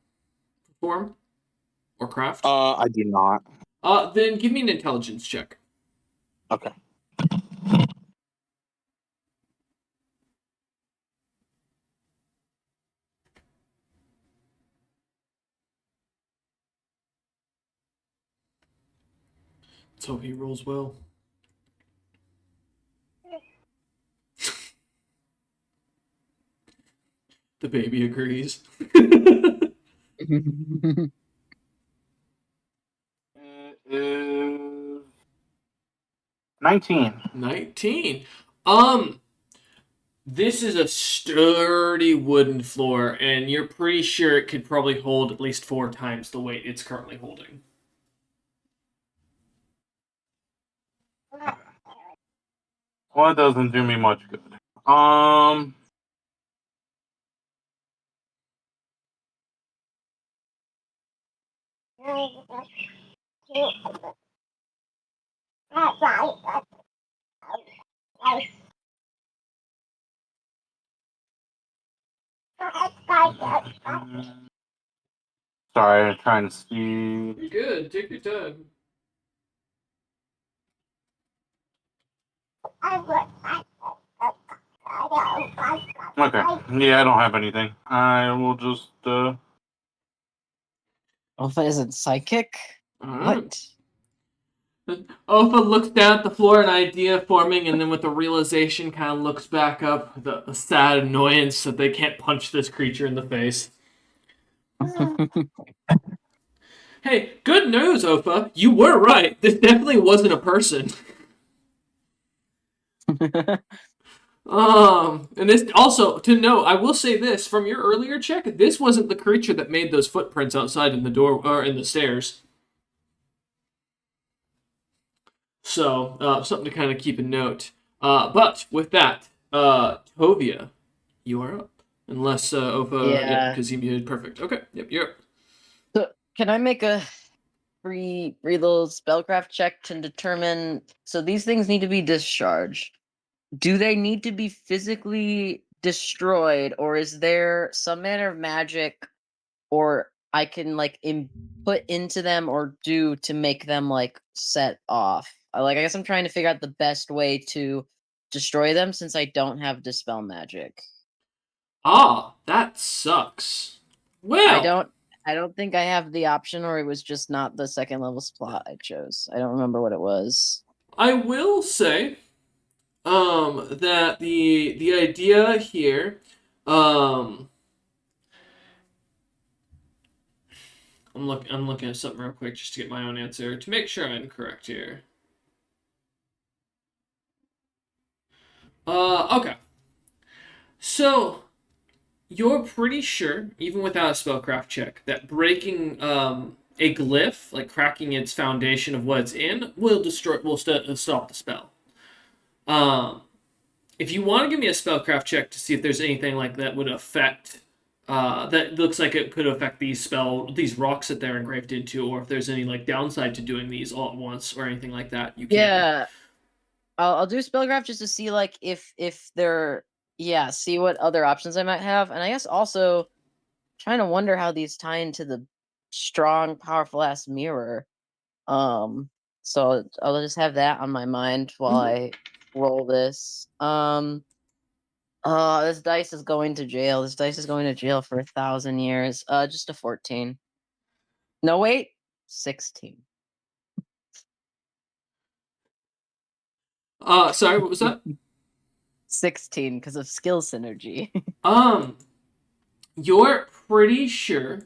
form or craft? I do not. Then give me an intelligence check. Okay. So he rolls well. The baby agrees. It is 19. 19. This is a sturdy wooden floor, and you're pretty sure it could probably hold at least 4 times the weight it's currently holding. Well, it doesn't do me much good. Sorry, I'm trying to see. You're good. Take your time. Okay. Yeah, I don't have anything. I will just Alpha isn't psychic? All right. What? Ofa looks down at the floor, an idea forming, and then with the realization kind of looks back up with a sad annoyance that they can't punch this creature in the face. Hey, good news, Ofa. You were right. This definitely wasn't a person. And this also to know, I will say this from your earlier check, this wasn't the creature that made those footprints outside in the door or in the stairs. So something to kind of keep in note. But with that, Tovia, you are up. Unless Ofa, Yeah. because he muted. Perfect. Okay, yep, you're up. So can I make a free little spellcraft check to determine? So these things need to be discharged. Do they need to be physically destroyed, or is there some manner of magic, or I can like input into them or do to make them like set off? I guess I'm trying to figure out the best way to destroy them since I don't have dispel magic. Ah, that sucks. Well, I don't think I have the option, or it was just not the second level slot I chose. I don't remember what it was. I will say that the idea here I'm looking at something real quick just to get my own answer to make sure I'm correct here. Okay. So you're pretty sure, even without a spellcraft check, that breaking a glyph, like cracking its foundation of what it's in, will stop the spell. If you want to give me a spellcraft check to see if there's anything like that would affect, that looks like it could affect these rocks that they're engraved into, or if there's any like downside to doing these all at once or anything like that, you can. Yeah, I'll do spellcraft just to see like if they're see what other options I might have, and I guess also trying to wonder how these tie into the strong, powerful ass mirror. So I'll just have that on my mind while I roll this. This dice is going to jail. This dice is going to jail for 1,000 years. Just a 14. No, wait, 16. Sorry, what was that? 16 because of skill synergy. You're pretty sure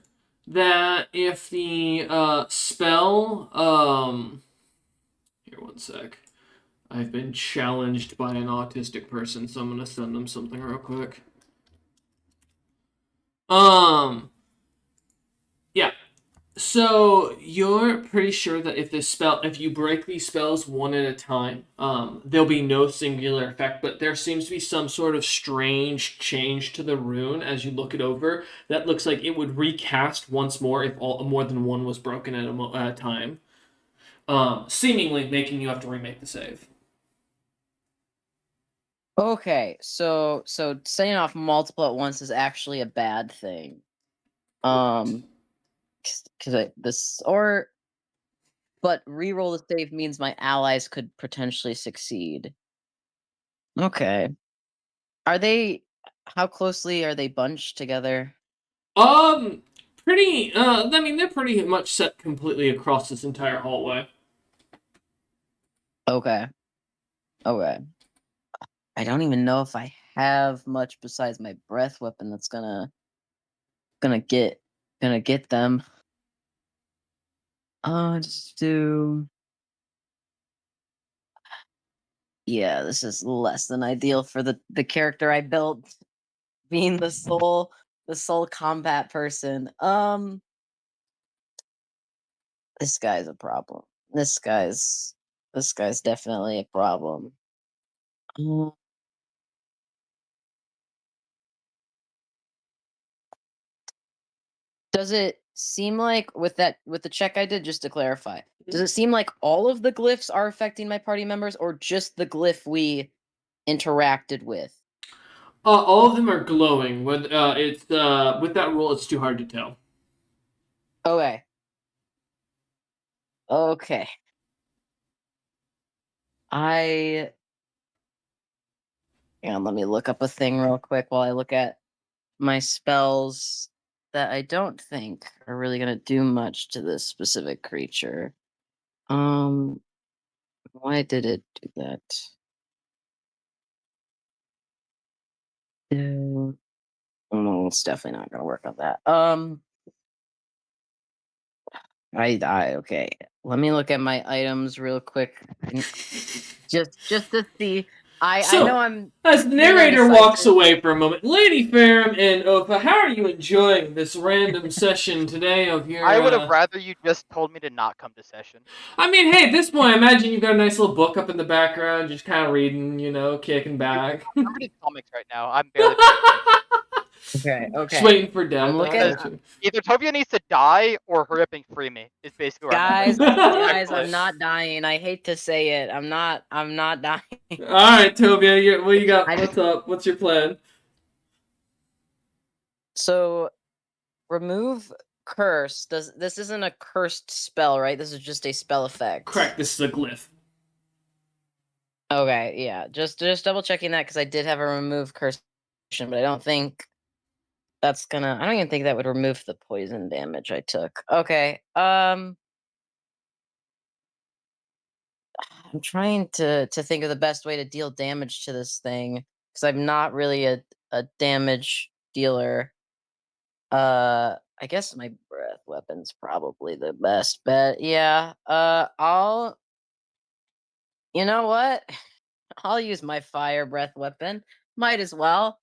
that if the spell here, one sec. I've been challenged by an autistic person, so I'm gonna send them something real quick. Yeah. So you're pretty sure that if you break these spells one at a time, there'll be no singular effect, but there seems to be some sort of strange change to the rune as you look it over. That looks like it would recast once more if more than one was broken at a time, seemingly making you have to remake the save. Okay, so setting off multiple at once is actually a bad thing. Because but reroll the save means my allies could potentially succeed. Okay, how closely are they bunched together? Pretty. I mean, they're pretty much set completely across this entire hallway. Okay. I don't even know if I have much besides my breath weapon that's gonna get them. Just do. Yeah, this is less than ideal for the character I built, being the sole combat person. This guy's a problem. This guy's definitely a problem. Does it seem like with the check I did, just to clarify, does it seem like all of the glyphs are affecting my party members, or just the glyph we interacted with? All of them are glowing. With with that rule, it's too hard to tell. Okay. Okay. Hang on, let me look up a thing real quick while I look at my spells that I don't think are really gonna do much to this specific creature. Why did it do that? No, it's definitely not gonna work on that. Okay. Let me look at my items real quick, just to see. I So, know I'm as the being narrator walks indecisive. away for a moment, Lady Ferrum and Opa, how are you enjoying this random session today of your? I would have rather you just told me to not come to session. I mean, hey, at this point, I imagine you've got a nice little book up in the background, just kind of reading, kicking back. I'm reading comics right now. I'm barely paying attention. Okay. Just waiting for death. I'm looking. Either Tovia needs to die or hurry up and free me. Is basically where I'm at Guys, right now. guys, I'm not dying. I hate to say it. I'm not dying. All right, Tobia, what you got? I just- What's up? What's your plan? So, remove curse. This isn't a cursed spell, right? This is just a spell effect. Correct. This is a glyph. Okay, yeah. Just double checking that because I did have a remove curse, but I don't think that's gonna. I don't even think that would remove the poison damage I took. Okay. I'm trying to think of the best way to deal damage to this thing because I'm not really a damage dealer. I guess my breath weapon's probably the best bet. Yeah. I'll. You know what? I'll use my fire breath weapon. Might as well.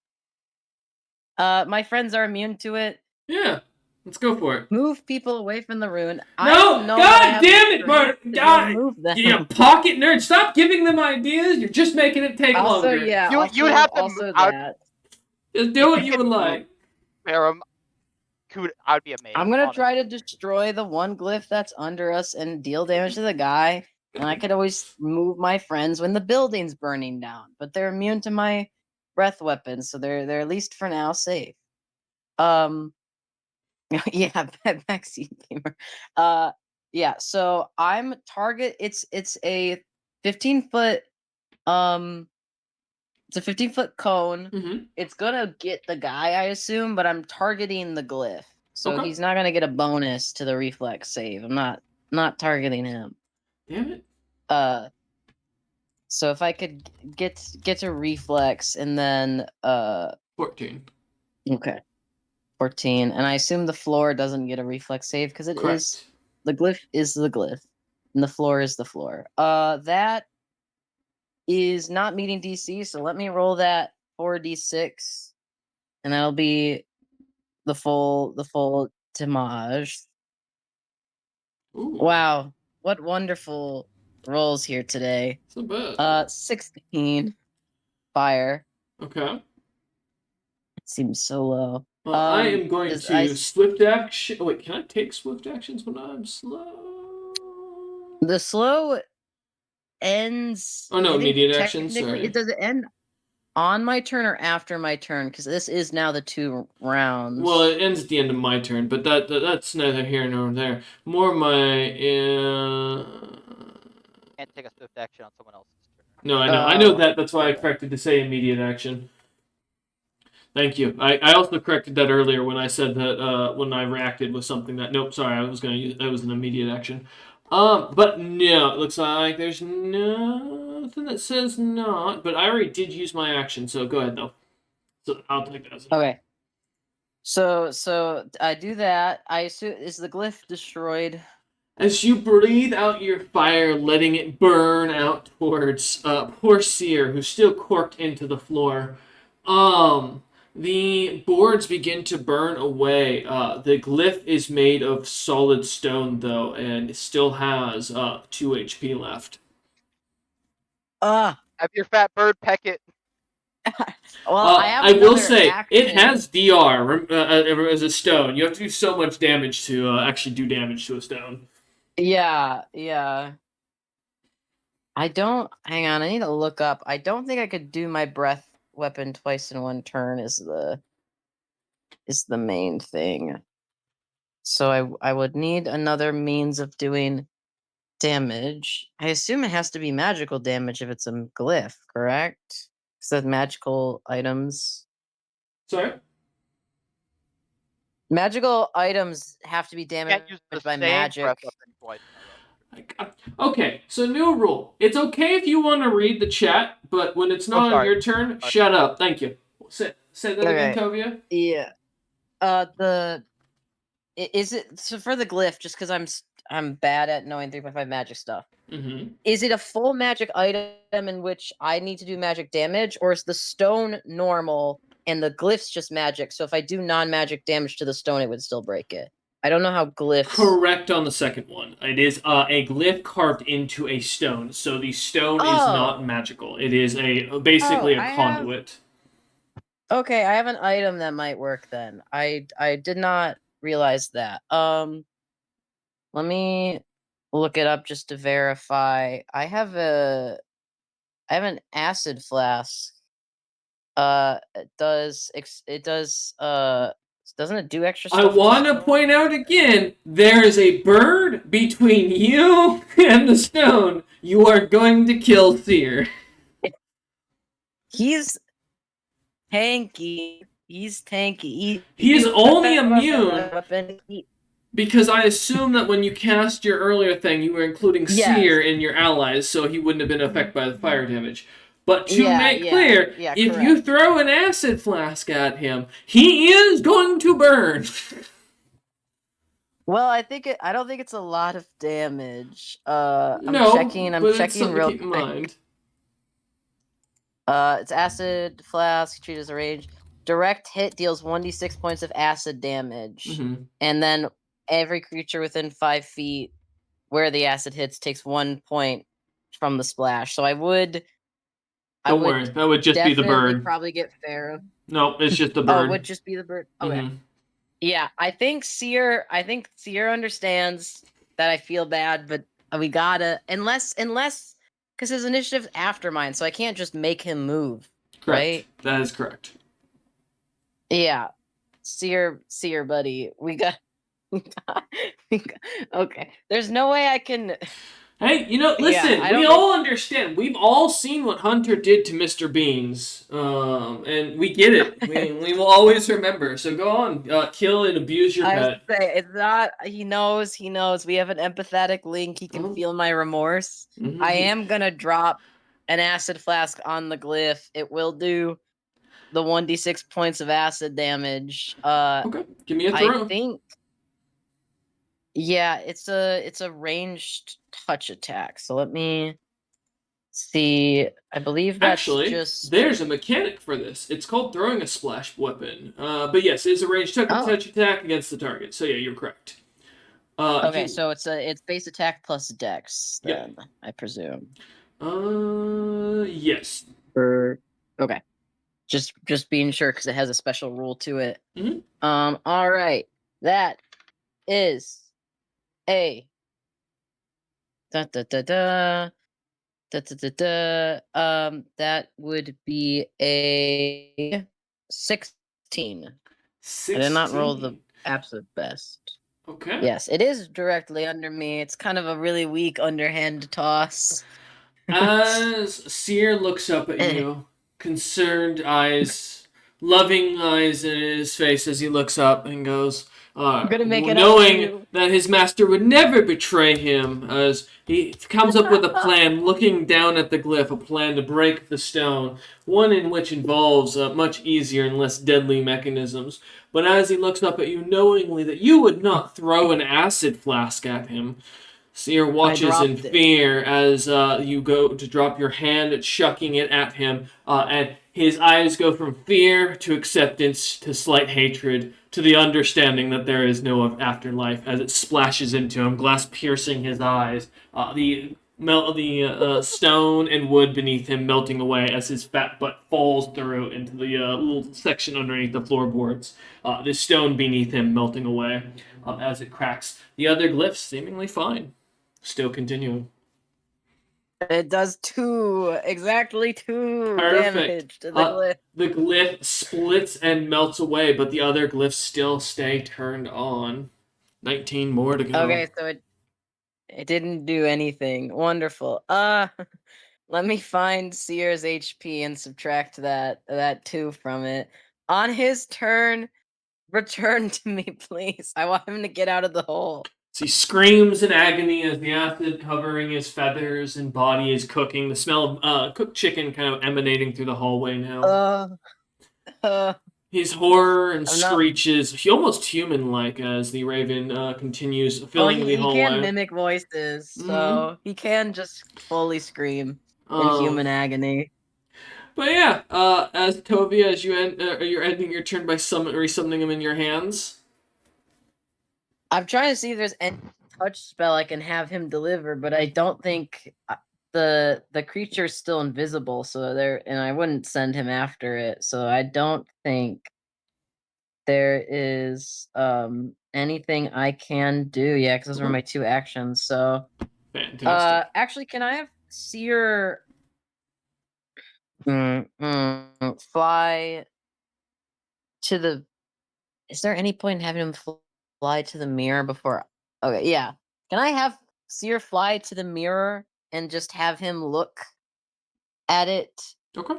My friends are immune to it. Yeah, let's go for it. Move people away from the rune. I No, don't know that I God have damn the it, Mark! strength to God, remove them. you pocket nerd! Stop giving them ideas. You're just making it take Also, longer. yeah. You would have to also out- that. Just do what you would like. Ferrum, I'd be amazed. I'm gonna honestly. try to destroy the one glyph that's under us and deal damage to the guy. And I could always move my friends when the building's burning down, but they're immune to my breath weapons, so they're at least for now safe. Yeah, backseat gamer. Yeah. So I'm target. It's a 15-foot. It's a 15-foot cone. Mm-hmm. It's gonna get the guy, I assume, but I'm targeting the glyph, so Okay. he's not gonna get a bonus to the reflex save. I'm not targeting him. Damn it. So if I could get to reflex and then 14. okay, 14, and I assume the floor doesn't get a reflex save because it is Correct. the glyph is the glyph, and the floor is the floor. That is not meeting DC, so let me roll that 4d6, and that'll be the full damage. Ooh. Wow, what wonderful rolls here today. It's not bad. 16 fire. Okay. It seems so low. I am going does to swift action. Oh, wait, can I take swift actions when I'm slow? The slow ends. Oh, no, I think immediate action, technically, sorry. does it end on my turn or after my turn? Because this is now the 2 rounds. Well, it ends at the end of my turn, but that's neither here nor there. More my. Can't take a swift action on someone else's turn. No, I know. I know Oh, that. That's why I okay. corrected to say immediate action. Thank you. I also corrected that earlier when I said that when I reacted with something that. Nope, sorry. I was going to use. That was an immediate action. But no, it looks like there's nothing that says not. But I already did use my action, so go ahead though. So I'll take that as a Okay. So I do that. I assume is the glyph destroyed? As you breathe out your fire, letting it burn out towards poor Seer, who's still corked into the floor, the boards begin to burn away. The glyph is made of solid stone, though, and still has 2 HP left. Ah. Have your fat bird peck it. Well, I have I will another say, action. it has DR as a stone. You have to do so much damage to actually do damage to a stone. Yeah. I don't. Hang on, I need to look up. I don't think I could do my breath weapon twice in one turn. Is the main thing. So I would need another means of doing damage. I assume it has to be magical damage if it's a glyph, correct? Because magical items. Sorry? Magical items have to be damaged Can't use the by same magic. breath weapon twice in a row. Okay, so new rule. It's okay if you want to read the chat, but when it's not on sorry. your turn, shut up. Thank you. Say that again, Okay. Tovia. Yeah. Is it so for the glyph? Just because I'm bad at knowing 3.5 magic stuff. Mm-hmm. Is it a full magic item in which I need to do magic damage, or is the stone normal and the glyph's just magic? So if I do non-magic damage to the stone, it would still break it. I don't know how glyphs. Correct on the second one. It is a glyph carved into a stone, so the stone is not magical. It is basically a conduit. Okay, I have an item that might work then. I did not realize that. Let me look it up just to verify. I have an acid flask. It does doesn't it do extra I stuff? to want to stone? point out again, there is a bird between you and the stone. You are going to kill Seer. He's tanky. He's tanky. He is only immune weapon. because I assume that when you cast your earlier thing, you were including Seer Yes. in your allies, so he wouldn't have been affected by the fire damage. But to Yeah, make yeah, clear, yeah, if you correct. throw an acid flask at him, he is going to burn. Well, I don't think it's a lot of damage. I'm No, checking but it's checking something real to keep in quick. mind. It's acid flask, treated as a range. Direct hit deals 1d6 points of acid damage. Mm-hmm. And then every creature within 5 feet where the acid hits takes 1 point from the splash. So I would Don't worry, that would just be the definitely bird. probably get Pharaoh. No, it's just the Oh, bird. it would just be the bird. Okay. Mhm. Yeah, I think Seer understands that I feel bad, but we gotta unless because his initiative's after mine, so I can't just make him move. Correct. Right? That is correct. Yeah. Seer, buddy. We got okay. There's no way I can Hey, listen, I we don't all understand. We've all seen what Hunter did to Mr. Beans. And we get it. We will always remember. So go on, kill and abuse your I was pet. say it's not he knows. We have an empathetic link. He can feel my remorse. Mhm. I am gonna drop an acid flask on the glyph. It will do the 1d6 points of acid damage. Okay, give me a throw. I think yeah, it's a ranged touch attack. So let me see. I believe that's Actually, just there's a mechanic for this. It's called throwing a splash weapon. But yes, it's a ranged touch attack against the target. So yeah, you're correct. okay. So it's base attack plus dex. Then Yep. I presume. Yes. Okay. Just being sure because it has a special rule to it. Mhm. All right. That is a da da da da da da da da. That would be a 16. 16. I did not roll the absolute best. Okay. Yes, it is directly under me. It's kind of a really weak underhand toss. As Seer looks up at you, concerned eyes, loving eyes in his face as he looks up and goes, gonna make it up to knowing you. that his master would never betray him, as he comes up with a plan, looking down at the glyph, a plan to break the stone, one in which involves much easier and less deadly mechanisms. But as he looks up at you, knowingly that you would not throw an acid flask at him, Seer watches in fear as you go to drop your hand at shucking it at him, and his eyes go from fear to acceptance to slight hatred to the understanding that there is no afterlife as it splashes into him, glass piercing his eyes. The stone and wood beneath him melting away as his fat butt falls through into the little section underneath the floorboards. The stone beneath him melting away as it cracks. The other glyphs seemingly fine. Still continuing. It does exactly two damage to the glyph. The glyph splits and melts away, but the other glyphs still stay turned on. 19 more to go. Okay, so it didn't do anything. Wonderful. Let me find Seer's HP and subtract that 2 from it. On his turn, return to me, please. I want him to get out of the hole. So he screams in agony as the acid covering his feathers and body is cooking. The smell of cooked chicken kind of emanating through the hallway now. His horror and I'm not- screeches, almost human-like, as the raven continues filling the he hallway. can mimic voices, so he can just fully scream in human agony. But yeah, as Tovia, as you're ending your turn by resummoning him in your hands. I'm trying to see if there's any touch spell I can have him deliver, but I don't think the creature's still invisible, and I wouldn't send him after it, so I don't think there is anything I can do. Yeah, because those were my 2 actions. So Fantastic. actually, can I have Seer fly to the? Is there any point in having him fly to the mirror before? Okay, yeah. Can I have Seer fly to the mirror and just have him look at it? Okay.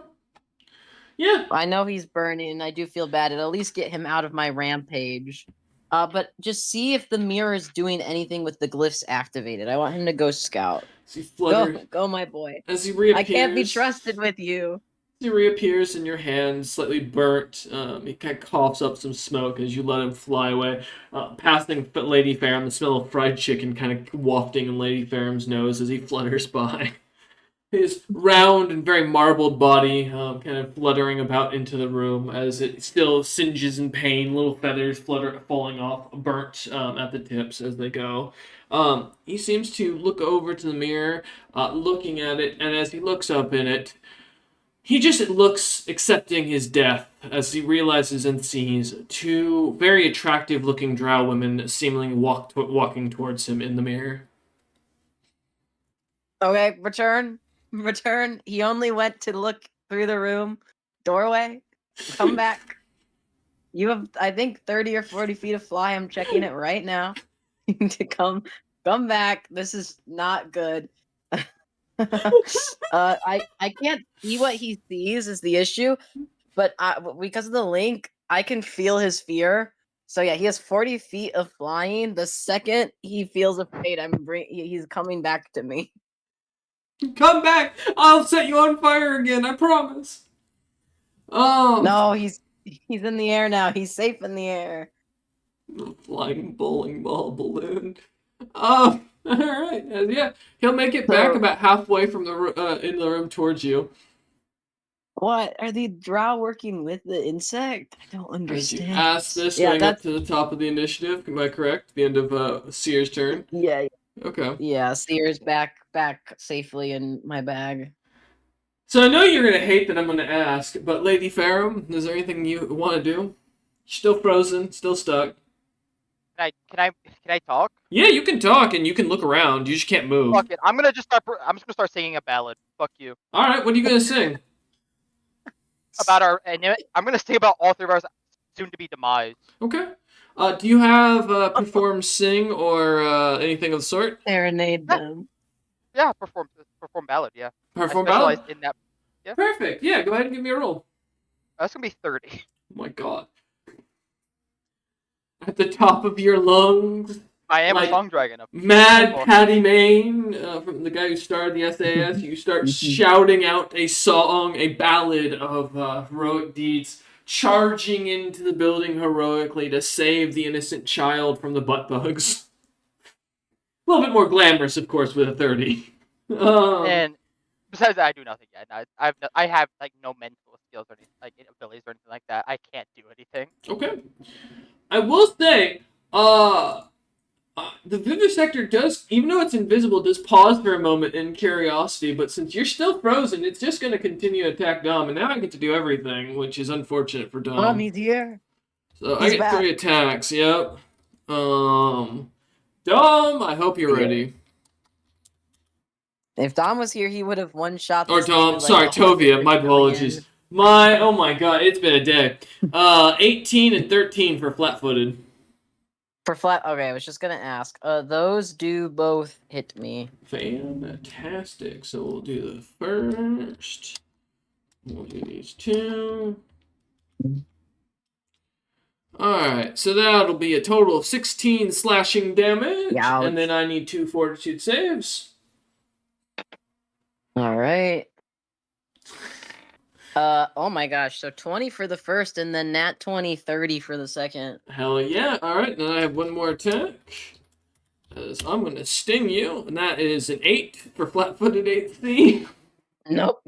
Yeah. I know he's burning, and I do feel bad. It'll at least get him out of my rampage. But just see if the mirror is doing anything with the glyphs activated. I want him to go scout. As he flutters, Go, my boy. as he reappears. I can't be trusted with you. He reappears in your hand, slightly burnt. He kind of coughs up some smoke as you let him fly away, passing Lady Farum. The smell of fried chicken kind of wafting in Lady Farum's nose as he flutters by. His round and very marbled body kind of fluttering about into the room as it still singes in pain. Little feathers falling off, burnt at the tips as they go. He seems to look over to the mirror, looking at it, and as he looks up in it, he just looks accepting his death as he realizes and sees 2 very attractive-looking drow women seemingly walking towards him in the mirror. Okay, return. He only went to look through the room doorway. Come back. You have, I think, 30 or 40 feet of fly. I'm checking it right now. To come back. This is not good. I can't see what he sees is the issue, but because of the link, I can feel his fear. So yeah, he has 40 feet of flying. The second he feels afraid, he's coming back to me. Come back! I'll set you on fire again, I promise. No, he's in the air now. He's safe in the air. Flying bowling ball balloon. All right. Yeah, he'll make it back about halfway from the in the room towards you. What are the drow working with the insect? I don't understand. As you ask this, going up to the top of the initiative. Am I correct? The end of Seer's turn. Yeah. Okay. Yeah, Seer's back safely in my bag. So I know you're gonna hate that I'm gonna ask, but Lady Farum, is there anything you want to do? You're still frozen, still stuck. Can I talk? Yeah, you can talk and you can look around. You just can't move. Fuck it. I'm just gonna start singing a ballad. Fuck you. All right, what are you gonna sing? About I'm gonna sing about all 3 of our soon-to-be demise. Okay. Do you have perform, sing, or anything of the sort? Serenade them. Yeah, perform ballad. Yeah. Perform I specialize ballad? in that. Yeah. Perfect. Yeah, go ahead and give me a roll. That's gonna be 30. Oh my god. At the top of your lungs. I am like a song dragon. Mad Patty Main, from the guy who started the SAS, you start shouting out a song, a ballad of heroic deeds, charging into the building heroically to save the innocent child from the butt bugs. A little bit more glamorous, of course, with a 30. And besides that, I do nothing yet. I have like no mental skills or anything, like abilities or anything like that. I can't do anything. Okay. I will say, the vivisector does, even though it's invisible, does pause for a moment in curiosity, but since you're still frozen, it's just going to continue to attack Dom, and now I get to do everything, which is unfortunate for Dom. He's here. So He's I get back. 3 attacks, yep. Dom, I hope you're ready. If Dom was here, he would have one shot. Or Dom, sorry, Tovia, my apologies. Oh my god, it's been a day. 18 and 13 for flat-footed. For flat, okay, I was just gonna ask. Those do both hit me. Fantastic. So we'll do the first. We'll do these 2. Alright, so that'll be a total of 16 slashing damage. Ouch. And then I need 2 fortitude saves. All right. Oh my gosh. So 20 for the first and then nat 20, 30 for the second. Hell yeah. Alright, then I have one more attack. As I'm going to sting you, and that is an 8 for flat-footed AC. Nope.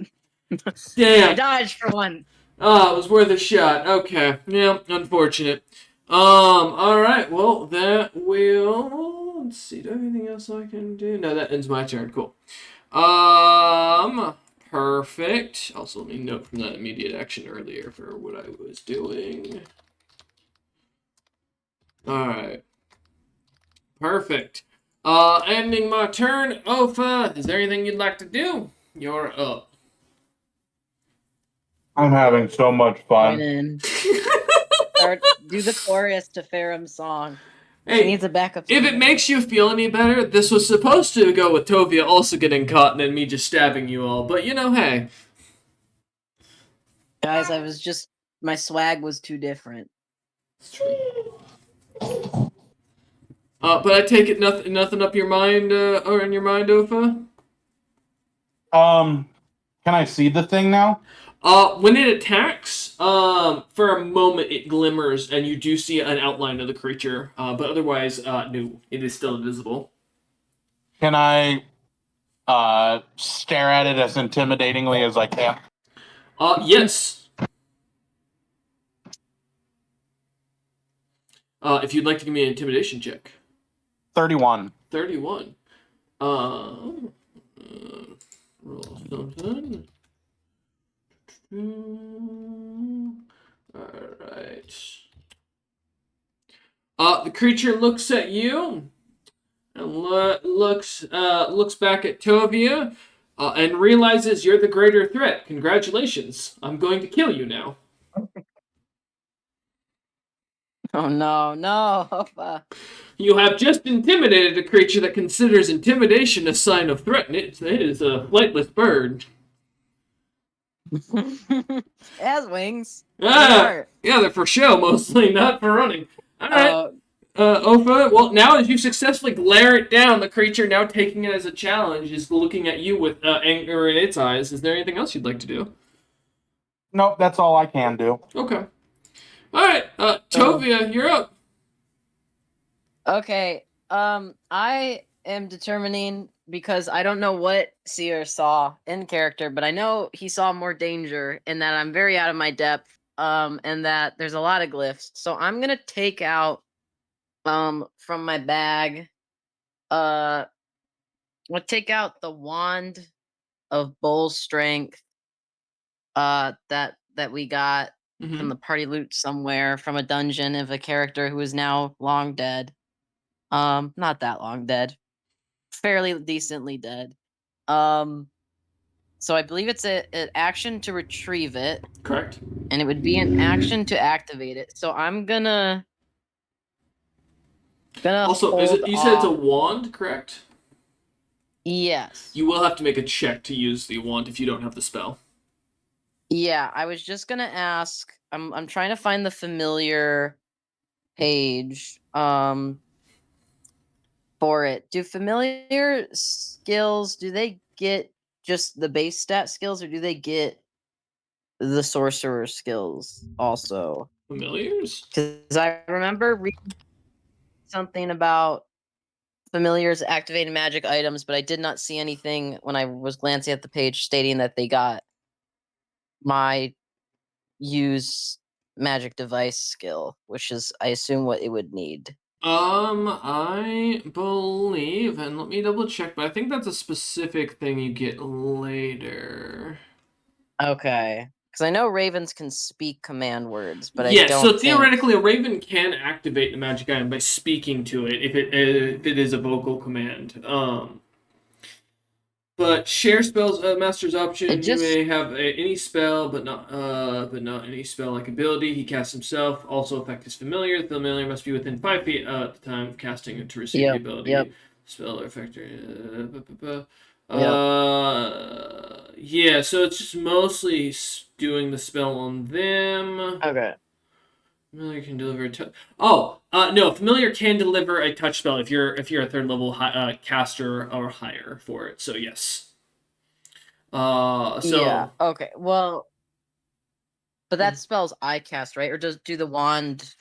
I Damn. dodged for one. Oh, it was worth a shot. Okay. Yeah, unfortunate. Alright, well, that will... Let's see, do I have anything else I can do? No, that ends my turn. Cool. Perfect. Also, let me note from that immediate action earlier for what I was doing. Alright. Perfect. Ending my turn. Ofa, is there anything you'd like to do? You're up. I'm having so much Join fun. in. Or do the chorus to Faram's song. She Hey, needs a backup. if it makes you feel any better, this was supposed to go with Tovia also getting caught and then me just stabbing you all. But, you know, hey. Guys, I was just... My swag was too different. It's true. But I take it nothing up your mind, or in your mind, Ofa? Can I see the thing now? When it attacks, for a moment it glimmers and you do see an outline of the creature. But otherwise, no, it is still invisible. Can I stare at it as intimidatingly as I can? Yes. If you'd like to give me an intimidation check. 31. 31. Roll something. Alright. The creature looks at you and looks back at Tovia and realizes you're the greater threat. Congratulations. I'm going to kill you now. Oh no, no. You have just intimidated a creature that considers intimidation a sign of threat. It is a flightless bird. It has wings. Yeah, they're for show mostly, not for running. All right, Ofa. Well, now as you successfully glare it down, the creature, now taking it as a challenge, is looking at you with anger in its eyes. Is there anything else you'd like to do? Nope, that's all I can do. Okay. All right, Tovia, you're up. Okay. I am determining, because I don't know what Seer saw in character, but I know he saw more danger and that I'm very out of my depth. And that there's a lot of glyphs. So I'm gonna take out from my bag. I'll take out the wand of bull strength that we got from the party loot somewhere from a dungeon of a character who is now long dead. Not that long dead. Fairly decently dead. So I believe it's an action to retrieve it. Correct. And it would be an action to activate it. So I'm gonna Also, hold you said it's a off. wand, correct? Yes. You will have to make a check to use the wand if you don't have the spell. Yeah, I was just gonna ask. I'm trying to find the familiar page for it. Do familiar skills, do they get just the base stat skills, or do they get the sorcerer skills also? Familiars? Because I remember reading something about familiars activating magic items, but I did not see anything when I was glancing at the page stating that they got my use magic device skill, which is, I assume, what it would need. I believe, and let me double check, but I think that's a specific thing you get later. Okay. Because I know ravens can speak command words, but I Yes, don't so think... theoretically a raven can activate the magic item by speaking to it if it is a vocal command. But share spells, master's option. You may have any spell, but not any spell-like ability he casts himself. Also affect his familiar. The familiar must be within 5 feet at the time of casting to receive the ability. Yep. Spell or effector. Yeah. So it's just mostly doing the spell on them. Okay. Familiar can deliver a touch. Oh, no. Familiar can deliver a touch spell if you're a third level caster or higher for it. So yes. Yeah. So Okay. Well, but Hmm. that spells I cast, right? Or do the wand?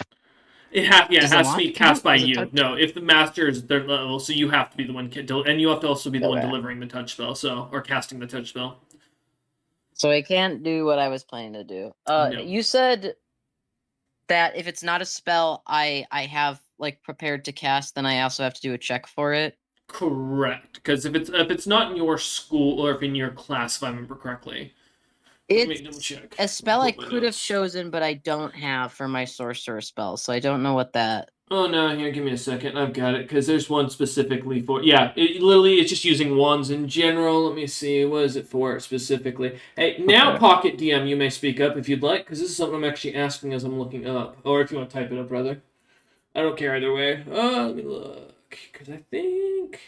It Does the has to wand be count cast by as a you. touch? No, if the master is third level, so you have to be the one and you have to also be the one Okay. delivering the touch spell. So or casting the touch spell. So I can't do what I was planning to do. No. You said that if it's not a spell I have like prepared to cast, then I also have to do a check for it. Correct, because if it's not in your school or if in your class, if I remember correctly. Let me double It's check. a spell I Pull up my could have notes. chosen, but I don't have for my sorcerer spell, so I don't know what that. Oh no, here, give me a second. I've got it because there's one specifically for. Yeah, literally, it's just using wands in general. Let me see, what is it for specifically? Hey, now Okay. Pocket DM, you may speak up if you'd like, because this is something I'm actually asking as I'm looking up, or if you want to type it up, brother. I don't care either way. Let me look, because I think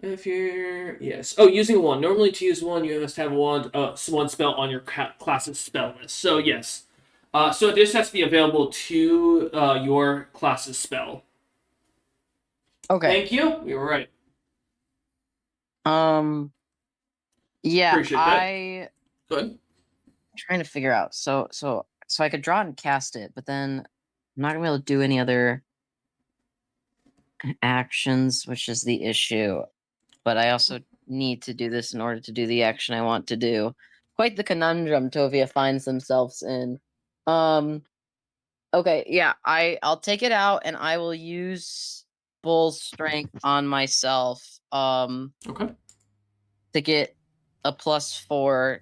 if you're using a wand. Normally, to use one, you must have a wand, one spell on your class's spell list. So yes. So this has to be available to your class's spell. Okay. Thank you. You were right. Yeah, Appreciate that. Go ahead. trying to figure out. So I could draw and cast it, but then I'm not gonna be able to do any other actions, which is the issue. But I also need to do this in order to do the action I want to do. Quite the conundrum Tovia finds themselves in. Okay, yeah, I'll take it out and I will use Bull's strength on myself. Okay. To get a +4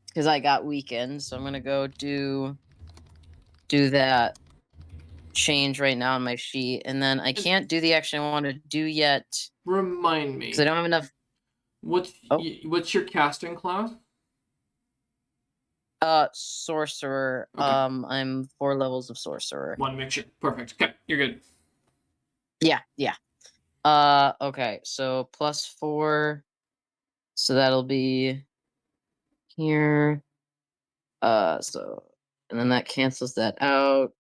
because I got weakened. So I'm gonna go do that change right now on my sheet, and then I can't do the action I want to do yet Remind because I me. don't have enough. Oh. What's your casting class? Sorcerer. Okay. I'm 4 levels of sorcerer. Want to make sure. Perfect. Okay, you're good. Yeah. Okay, so +4. So that'll be here. So and then that cancels that out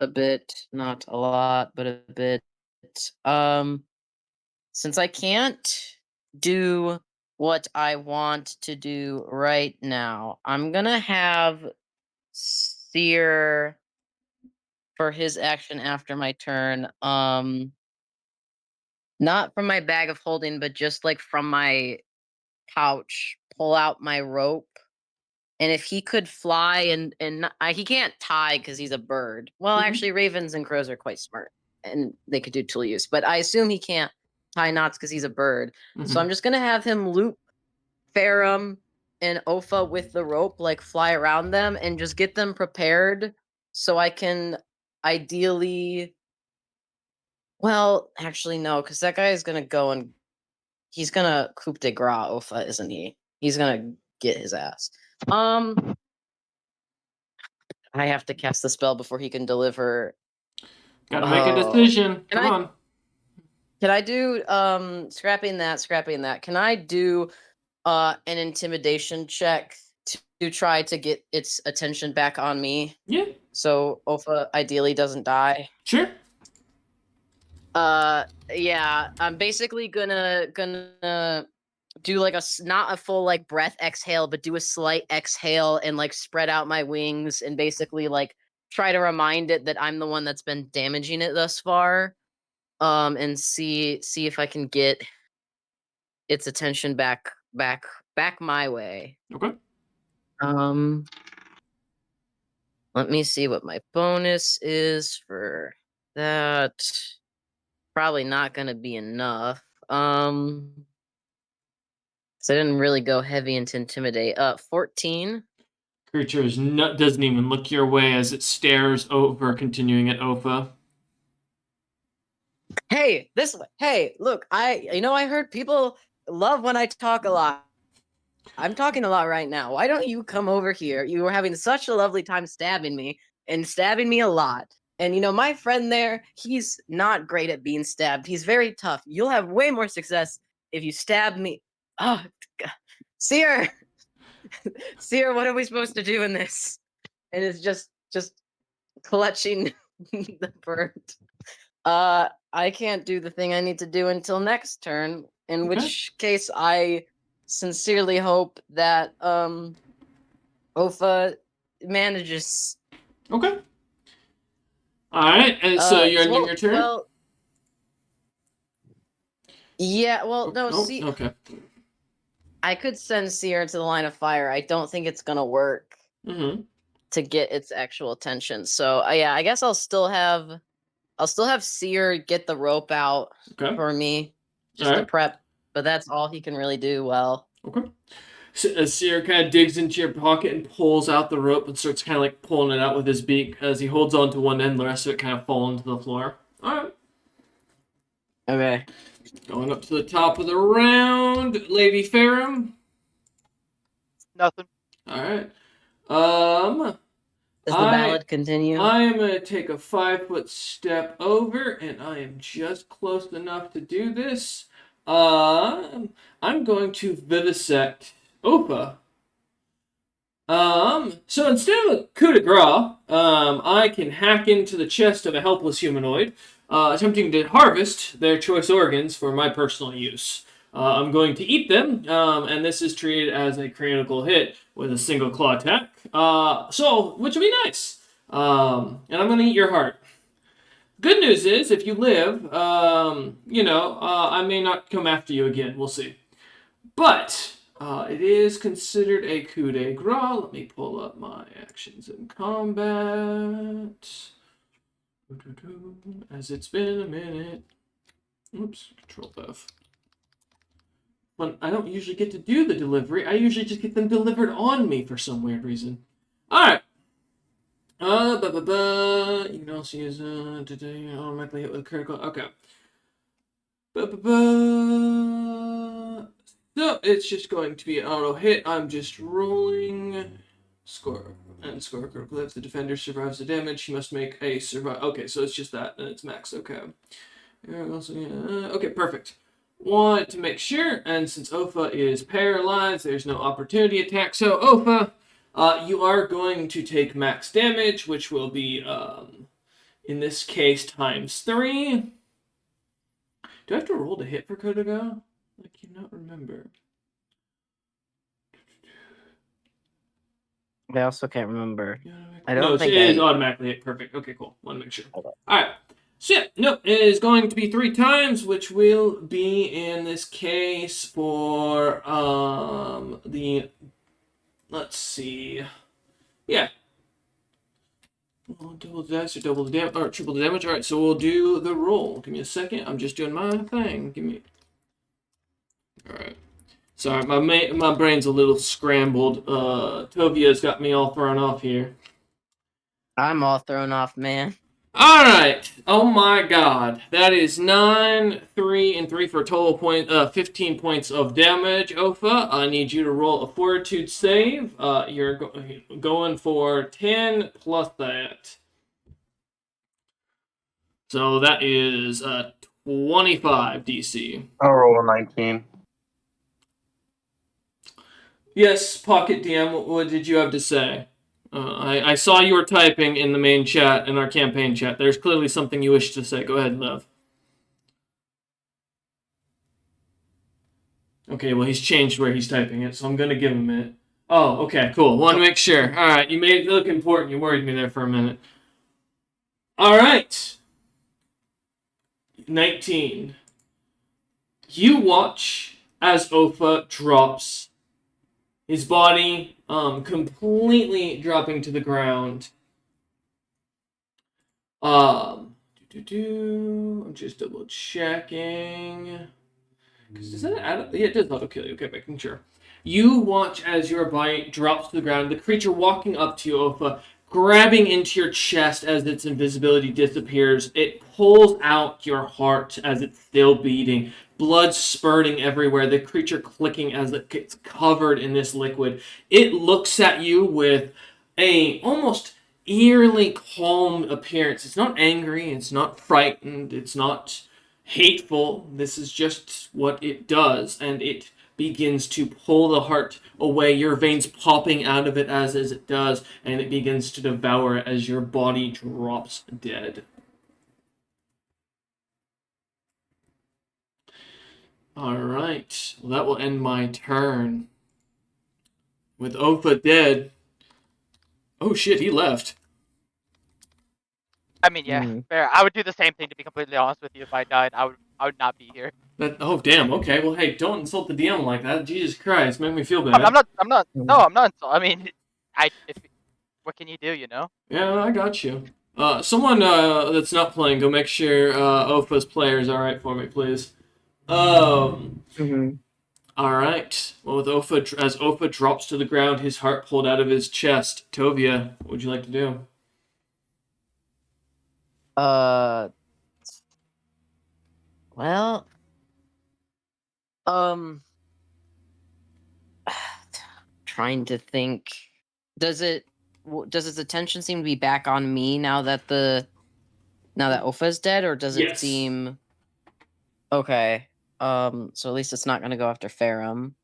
a bit, not a lot, but a bit. Since I can't do what I want to do right now, I'm gonna have Seer for his action after my turn. Not from my bag of holding, but just like from my pouch, pull out my rope. And if he could fly he can't tie because he's a bird. Well, Mhm. actually, ravens and crows are quite smart, and they could do tool use. But I assume he can't tie knots because he's a bird. So Mhm. I'm just gonna have him loop Farum and Ofa with the rope, like fly around them, and just get them prepared so I can ideally. Well, actually, no, because that guy is gonna go and he's gonna coup de grace Ofa, isn't he? He's gonna get his ass. I have to cast the spell before he can deliver. Got to make a Oh, decision. Come on. can I do scrapping that? Can I do an intimidation check to try to get its attention back on me? Yeah. So Ofa ideally doesn't die. Sure. Yeah, I'm basically gonna do like not a full like breath exhale, but do a slight exhale and like spread out my wings and basically like try to remind it that I'm the one that's been damaging it thus far. And see if I can get its attention back my way. Okay. Let me see what my bonus is for that. Probably not gonna be enough. So I didn't really go heavy into intimidate. 14. Creature doesn't even look your way as it stares over, continuing at Ofa. Hey, this way. Hey, look, I heard people love when I talk a lot. I'm talking a lot right now. Why don't you come over here? You were having such a lovely time stabbing me a lot. And my friend there, he's not great at being stabbed. He's very tough. You'll have way more success if you stab me. Oh, Seer, Seer, what are we supposed to do in this? And it's just clutching the bird. I can't do the thing I need to do until next turn. In Okay. which case, I sincerely hope that Ofa manages. Okay. All right, and so you're ending well, your turn. Well, yeah. Well, no. Oh, See, okay. I could send Seer into the line of fire. I don't think it's gonna work Mm-hmm. to get its actual attention. So yeah, I guess I'll still have Seer get the rope out Okay. for me just All to right. prep. But that's all he can really do well. Okay. So, Seer kind of digs into your pocket and pulls out the rope and starts kind of like pulling it out with his beak as he holds on to one end, the rest of it kind of falling to the floor. All right. Okay. Going up to the top of the round, Lady Ferrum. Nothing. All right. Does the ballad continue? I am going to take a 5-foot step over, and I am just close enough to do this. I'm going to vivisect Opa. So instead of a coup de grace, I can hack into the chest of a helpless humanoid, attempting to harvest their choice organs for my personal use. I'm going to eat them, and this is treated as a critical hit with a single claw attack. Which would be nice. And I'm going to eat your heart. Good news is, if you live, I may not come after you again. We'll see. But it is considered a coup de grace. Let me pull up my actions in combat. As it's been a minute. Oops, Control F. When I don't usually get to do the delivery, I usually just get them delivered on me for some weird reason. Alright. You can also use today automatically hit with critical. Okay. So it's just going to be an auto hit. I'm just rolling. Score critical. If the defender survives the damage, he must make a survive. Okay, so it's just that, and it's max. Okay. Okay, perfect. Want to make sure, and since Ofa is paralyzed, there's no opportunity attack. So Ofa, you are going to take max damage, which will be, in this case, times 3. Do I have to roll to hit for Kodoga? I cannot remember. I also can't remember. I No, don't think it is automatically hit. Perfect. Okay, cool. Want to make sure. Okay. Alright. So, yeah, no, it is going to be 3 times, which will be, in this case, for, let's see. Yeah. Double the dice or double the damage, or triple the damage. Alright, so we'll do the roll. Give me a second. I'm just doing my thing. Alright. Sorry, my brain's a little scrambled. Tovia's got me all thrown off here. I'm all thrown off, man. Alright. Oh my god. That is 9, 3, and 3 for a total point, 15 points of damage, Ofa. I need you to roll a fortitude save. You're going for 10 plus that. So that is 25 DC. I'll roll a 19. Yes, Pocket DM, what did you have to say? I saw you were typing in the main chat, in our campaign chat. There's clearly something you wish to say. Go ahead, Lev. Okay, well, he's changed where he's typing it, so I'm going to give him a minute. Oh, okay, cool. Want to make sure. All right, you made it look important. You worried me there for a minute. All right. 19. You watch as Ofa drops, his body completely dropping to the ground. I'm just double checking. Does that add up? Yeah, it does auto kill you. Okay, making sure. You watch as your body drops to the ground. The creature walking up to you, Ofa, grabbing into your chest as its invisibility disappears. It pulls out your heart as it's still beating. Blood spurting everywhere. The creature clicking as it gets covered in this liquid. It looks at you with a almost eerily calm appearance. It's not angry. It's not frightened. It's not hateful. This is just what it does, and it begins to pull the heart away, your veins popping out of it as it does, and it begins to devour it as your body drops dead. Alright, well, that will end my turn. With Opa dead. Oh shit, he left. I mean, yeah, Hmm. fair. I would do the same thing, to be completely honest with you. If I died, I would not be here. Oh damn, okay, well hey, don't insult the DM like that. Jesus Christ, make me feel I'm bad. not. No, I'm not. I mean, what can you do? Yeah, I got you. Someone that's not playing, go make sure Opa's player is alright for me, please. Mm-hmm. Alright. Well, with as Opa drops to the ground, his heart pulled out of his chest. Tovia, what would you like to do? Well, trying to think. Does its attention seem to be back on me now that Ofa's dead, or does it Yes. seem okay? So at least it's not gonna go after Ferrum.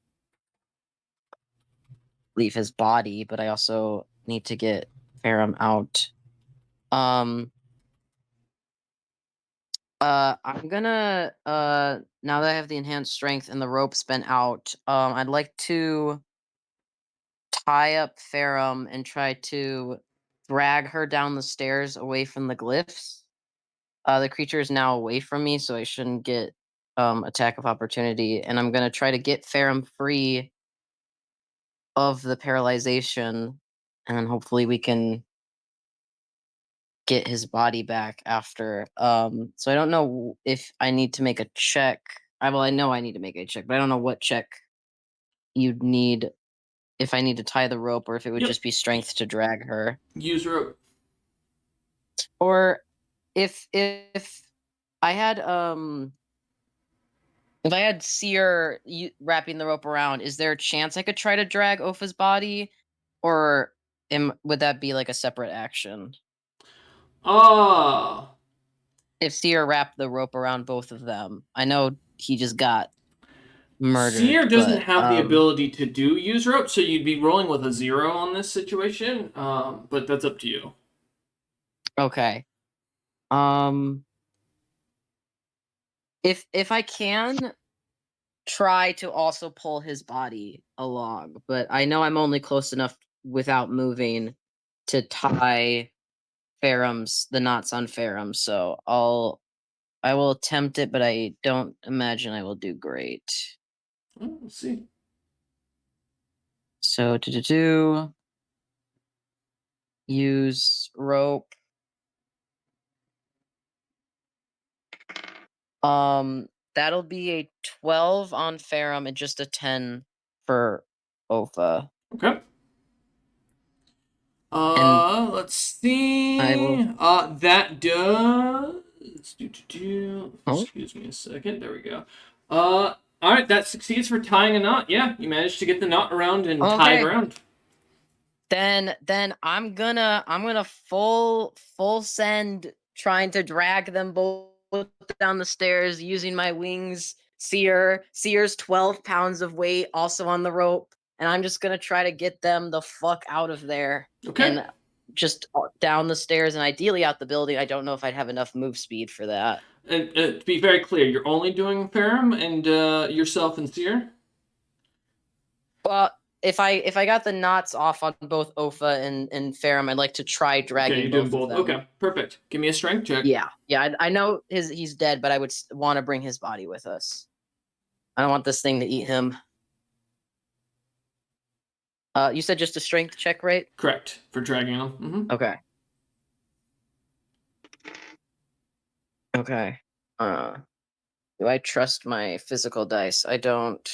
Leave his body, but I also need to get Ferrum out. I'm gonna now that I have the enhanced strength and the rope's been out, I'd like to tie up Ferrum and try to drag her down the stairs away from the glyphs. The creature is now away from me, so I shouldn't get attack of opportunity, and I'm gonna try to get Ferrum free of the paralyzation, and then hopefully we can get his body back after. So I don't know if I need to make a check. I know I need to make a check, but I don't know what check you'd need if I need to tie the rope, or if it would Yep. just be strength to drag her. Use rope. Or if I had Seer wrapping the rope around, is there a chance I could try to drag Ofa's body, or would that be like a separate action? Ah. If Seer wrapped the rope around both of them, I know he just got murdered. Seer doesn't but, have the ability to do use rope, so you'd be rolling with a 0 on this situation. But that's up to you. Okay. If I can try to also pull his body along, but I know I'm only close enough without moving to tie the knots on Ferrum, so I will attempt it, but I don't imagine I will do great. Well, we'll see. So to use rope. That'll be a 12 on Ferrum and just a 10 for Ofa. Okay. Let's see. I will. That does. Oh. Excuse me a second. There we go. All right. That succeeds for tying a knot. Yeah, you managed to get the knot around and tie it Okay. around. Then I'm gonna full send trying to drag them both down the stairs using my wings. Seer's 12 pounds of weight also on the rope, and I'm just gonna try to get them the fuck out of there. Okay. And just down the stairs and ideally out the building. I don't know if I'd have enough move speed for that. And to be very clear, you're only doing Ferrum and yourself and Seer? Well, if I got the knots off on both Ofa and Ferrum, I'd like to try dragging you're both doing of them. Okay, perfect. Give me a strength check. Yeah. I know he's dead, but I would want to bring his body with us. I don't want this thing to eat him. You said just a strength check, right? Correct, for dragging him. Mm-hmm. Okay. Okay. Do I trust my physical dice? I don't.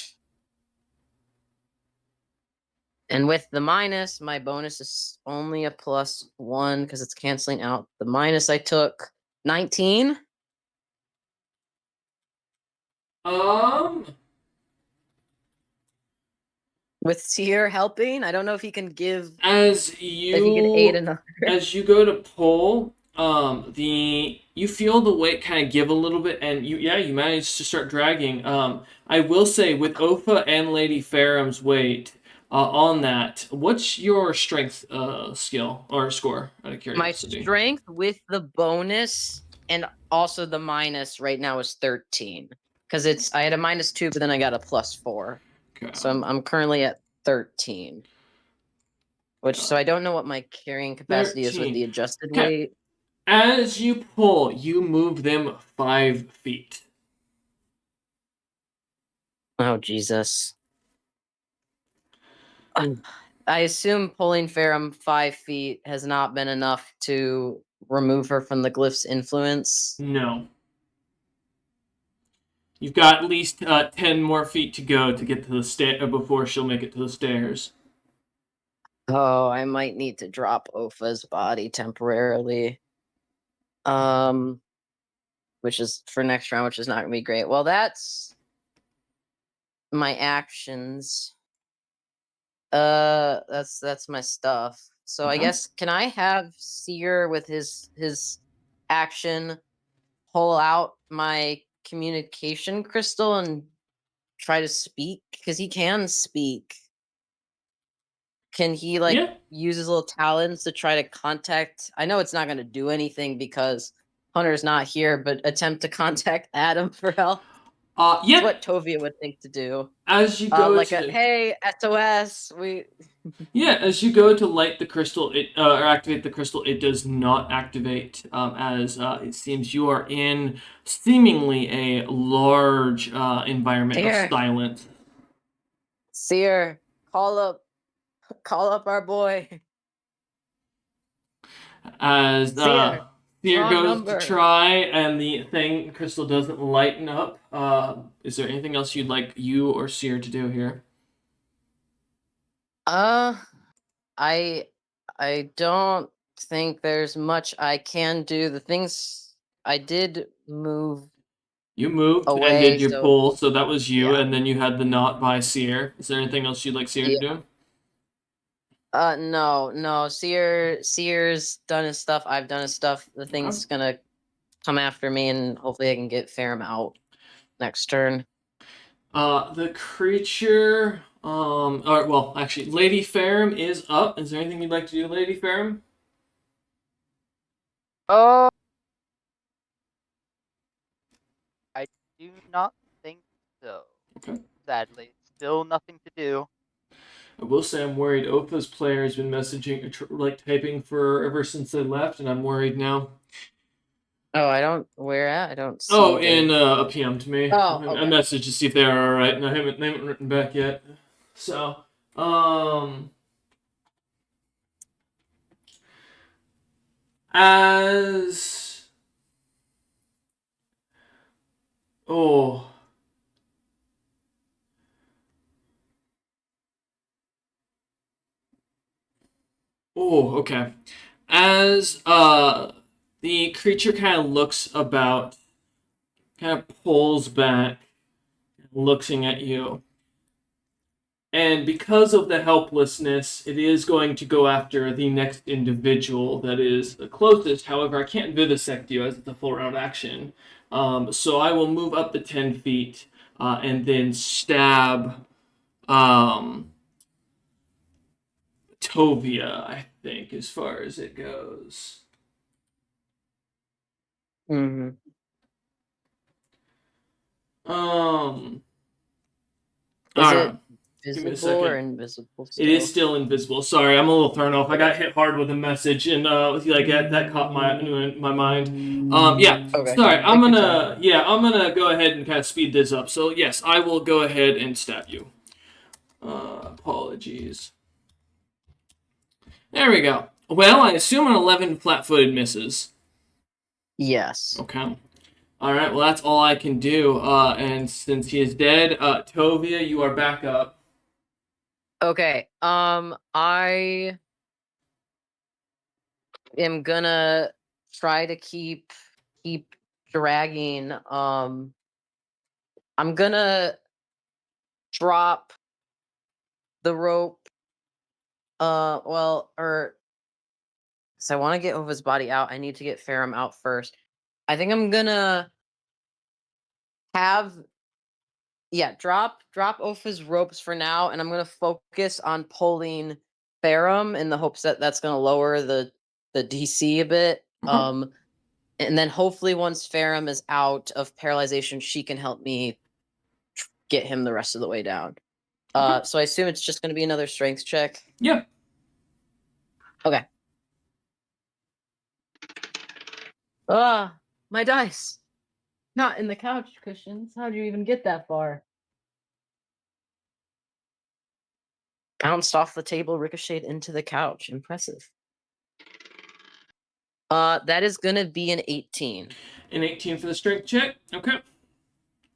And with the minus, my bonus is only a +1 because it's canceling out the minus I took. 19. With Seer helping, I don't know if he can as if he can aid you another. as you go to pull, the You feel the weight kind of give a little bit, and you manage to start dragging. I will say with Ofa and Lady Faram's weight on that, what's your strength skill or score? Out of My curiosity. strength with the bonus and also the minus right now is 13. Because I had a -2, but then I got a +4. Okay. So I'm currently at 13. So I don't know what my carrying capacity is with 13. the adjusted Okay. weight. As you pull, you move them 5 feet. Oh Jesus. I assume pulling Ferrum 5 feet has not been enough to remove her from the glyph's influence. No. You've got at least 10 more feet to go to get to the stair before she'll make it to the stairs. Oh, I might need to drop Ofa's body temporarily. Which is for next round, which is not gonna be great. Well, that's my actions. That's my stuff. So I Okay. guess can I have Seer with his action pull out my communication crystal and try to speak? Because he can speak. Can he Yeah. use his little talons to try to contact? I know it's not going to do anything because Hunter's not here, but attempt to contact Adam for help. It's Yeah. what Tovia would think to do. As you go Like to hey, SOS, we. as you go to light the crystal, or activate the crystal, it does not activate. As it seems you are in seemingly a large environment of Seer, silence. Seer, call up our boy. As Seer, Seer wrong goes to number. try, and the crystal doesn't lighten up. Is there anything else you'd like you or Seer to do here? I don't think there's much I can do. The things I did move You moved and away, did your so pull, so that was you, yeah. and then you had the knot by Seer. Is there anything else you'd like Seer to do? No. Seer's done his stuff. I've done his stuff. The thing's gonna come after me, and hopefully I can get Ferrum out next turn. The creature, or well, actually, Lady Ferrum is up. Is there anything you'd like to do, Lady Ferrum? I do not think so. Okay. Sadly, still nothing to do. I will say I'm worried. Opa's player has been messaging, typing for ever since they left, and I'm worried now. Oh, I don't. Where at? I don't see. Oh, in a PM to me. Oh, I okay. messaged to see if they are all right, and they haven't written back yet. So, as oh. Oh, okay. As the creature kind of looks about, kind of pulls back, looking at you. And because of the helplessness, it is going to go after the next individual that is the closest. However, I can't vivisect you as it's a full round action. So I will move up to 10 feet and then stab Tovia, I think, as far as it goes. Mm-hmm. Is it Give me a visible or second. invisible still? It is still invisible. Sorry, I'm a little thrown off. I got hit hard with a message, and that caught my mind. Yeah. Okay. Sorry, Take your time. I'm gonna go ahead and kind of speed this up. So yes, I will go ahead and stab you. Apologies. There we go. Well, I assume an 11 flat-footed misses. Yes. Okay. All right. Well, that's all I can do. And since he is dead, Tovia, you are back up. Okay. I am gonna try to keep dragging. I'm gonna drop the rope. So I want to get Ova's body out. I need to get Ferrum out first. I think I'm gonna have drop Opha's ropes for now, and I'm gonna focus on pulling Ferrum in the hopes that that's gonna lower the DC a bit. Okay. And then hopefully once Ferrum is out of paralyzation, she can help me get him the rest of the way down. Okay. So I assume it's just gonna be another strength check. Yeah. Okay. Ah, my dice. Not in the couch cushions. How'd you even get that far? Bounced off the table, ricocheted into the couch. Impressive. That is gonna be an 18. An 18 for the strength check. Okay.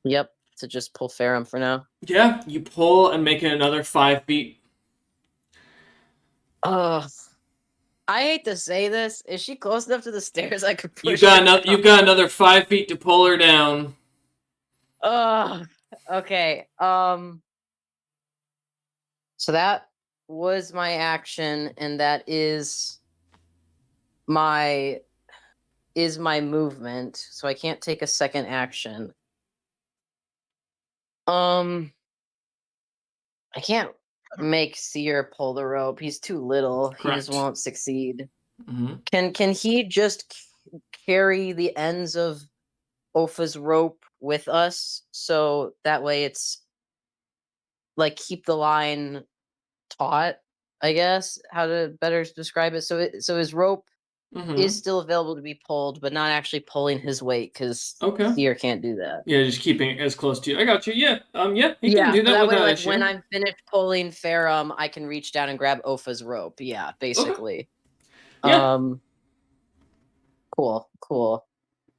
Yep. To just pull Ferrum for now. Yeah, you pull and make it another 5 feet. Ugh. I hate to say this. Is she close enough to the stairs I could push You've got her another. down? You've got another 5 feet to pull her down. Ugh. Okay. So that was my action, and that is my movement. So I can't take a second action. I can't make Seer pull the rope. He's too little. He just Correct. won't succeed. Mm-hmm. Can he just carry the ends of Opha's rope with us, so that way it's like keep the line taut? I guess how to better describe it. So his rope Mm-hmm. is still available to be pulled, but not actually pulling his weight because Okay. Seer can't do that. Yeah, just keeping it as close to you. I got you. Yeah. Yeah. He can Yeah, do so that that way, without like issue. when I'm finished pulling Ferrum, I can reach down and grab Opha's rope. Yeah, basically. Yeah. Cool.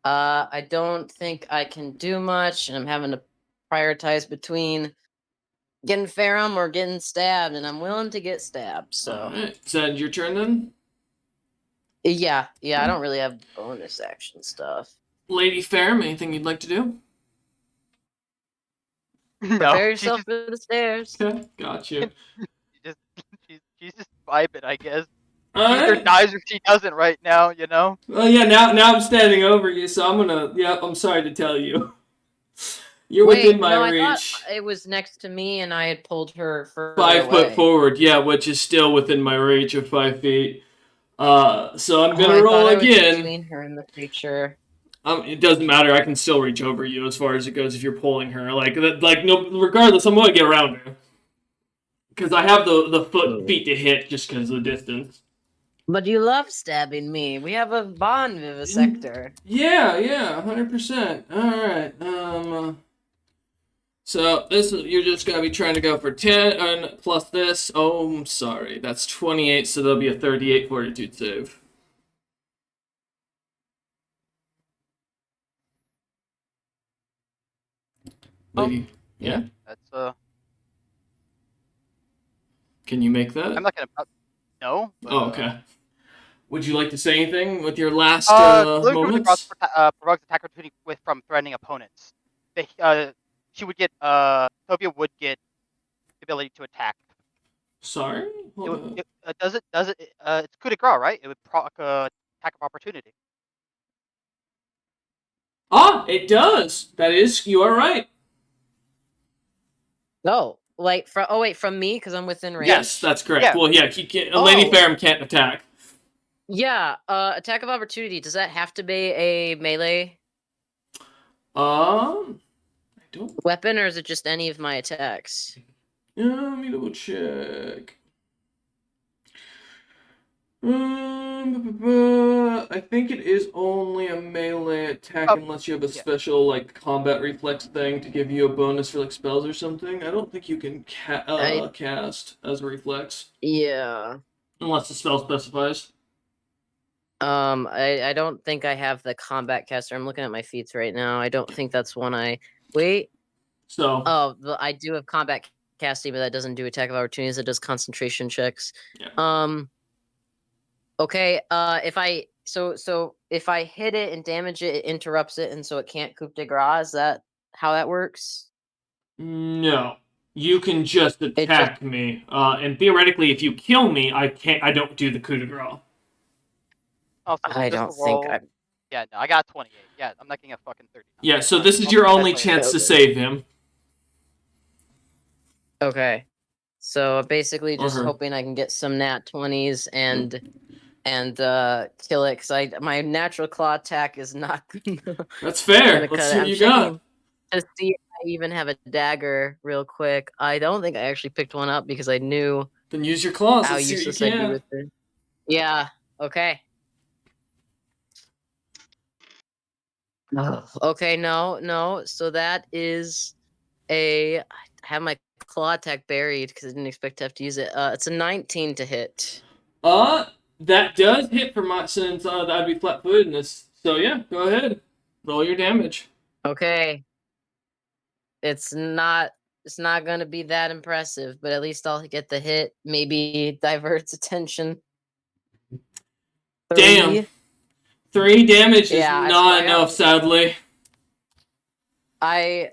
I don't think I can do much, and I'm having to prioritize between getting Ferrum or getting stabbed, and I'm willing to get stabbed. So All right. Is that your turn then? yeah, I don't really have bonus action stuff. Lady Ferrum, anything you'd like to do? No, Prepare yourself for the stairs. Okay. Got you. she's just vibing, I guess. All She either right. dies or she doesn't right now, you know? Well, yeah. Now I'm standing over you, so I'm gonna. Yeah. I'm sorry to tell you. You're within my I thought reach. it was next to me, and I had pulled her further 5 away. foot forward. Yeah, which is still within my reach of 5 feet. So I'm gonna I roll thought I was again. between her in the future. It doesn't matter. I can still reach over you as far as it goes if you're pulling her. No. Regardless, I'm gonna get around her because I have the feet to hit just because of the distance. But you love stabbing me. We have a bond, Vivisector. Yeah, 100%. All right. So you're just gonna be trying to go for 10 and plus this. Oh, I'm sorry. That's 28. So there'll be a 38 fortitude save. Lady. Yeah. That's Can you make that? I'm not gonna no. But, Oh, okay. Would you like to say anything with your last moments? Provoks attack opportunity from threatening opponents. She would get Tobia would get the ability to attack. Sorry? Does it it's coup de grace, right? It would proc attack of opportunity. Ah, it does. You are right. No, like from me because I'm within range. Yes, that's correct. Yeah. Well, yeah, Lady Ferrum can't attack. Yeah, attack of opportunity. Does that have to be a melee I don't. weapon, or is it just any of my attacks? Let me double check. I think it is only a melee attack unless you have a special combat reflex thing to give you a bonus for spells or something. I don't think you can cast as a reflex. Yeah. Unless the spell specifies. I don't think I have the combat caster. I'm looking at my feats right now. I don't think that's one I wait. So. Oh, I do have combat casting, but that doesn't do attack of opportunities. It does concentration checks. Yeah. Okay. If I hit it and damage it, it interrupts it, and so it can't coup de grace. Is that how that works? No. You can just attack me. And theoretically, if you kill me, I don't do the coup de grace. Also, I don't think Yeah, no, I got 28. Yeah, I'm not getting a fucking 39. Yeah, so Fine, this is I'll your do that only later. chance to Okay. save him. Okay. So basically Or just her. hoping I can get some nat 20s and kill it, because my natural claw attack is not That's fair. gonna Let's cut see it. what I'm you got. checking to see if I even have a dagger real quick. I don't think I actually picked one up because I knew Then use your claws. how Let's see what you useless I'd be can. with it. Yeah, okay. Okay, no. So that is I have my claw attack buried because I didn't expect to have to use it. It's a 19 to hit. That does hit for my since that'd be flat-footedness. So yeah, go ahead. Roll your damage. Okay. It's not gonna be that impressive, but at least I'll get the hit. Maybe diverts attention. 3. Damn. 3 damage is Yeah, not enough, sadly. I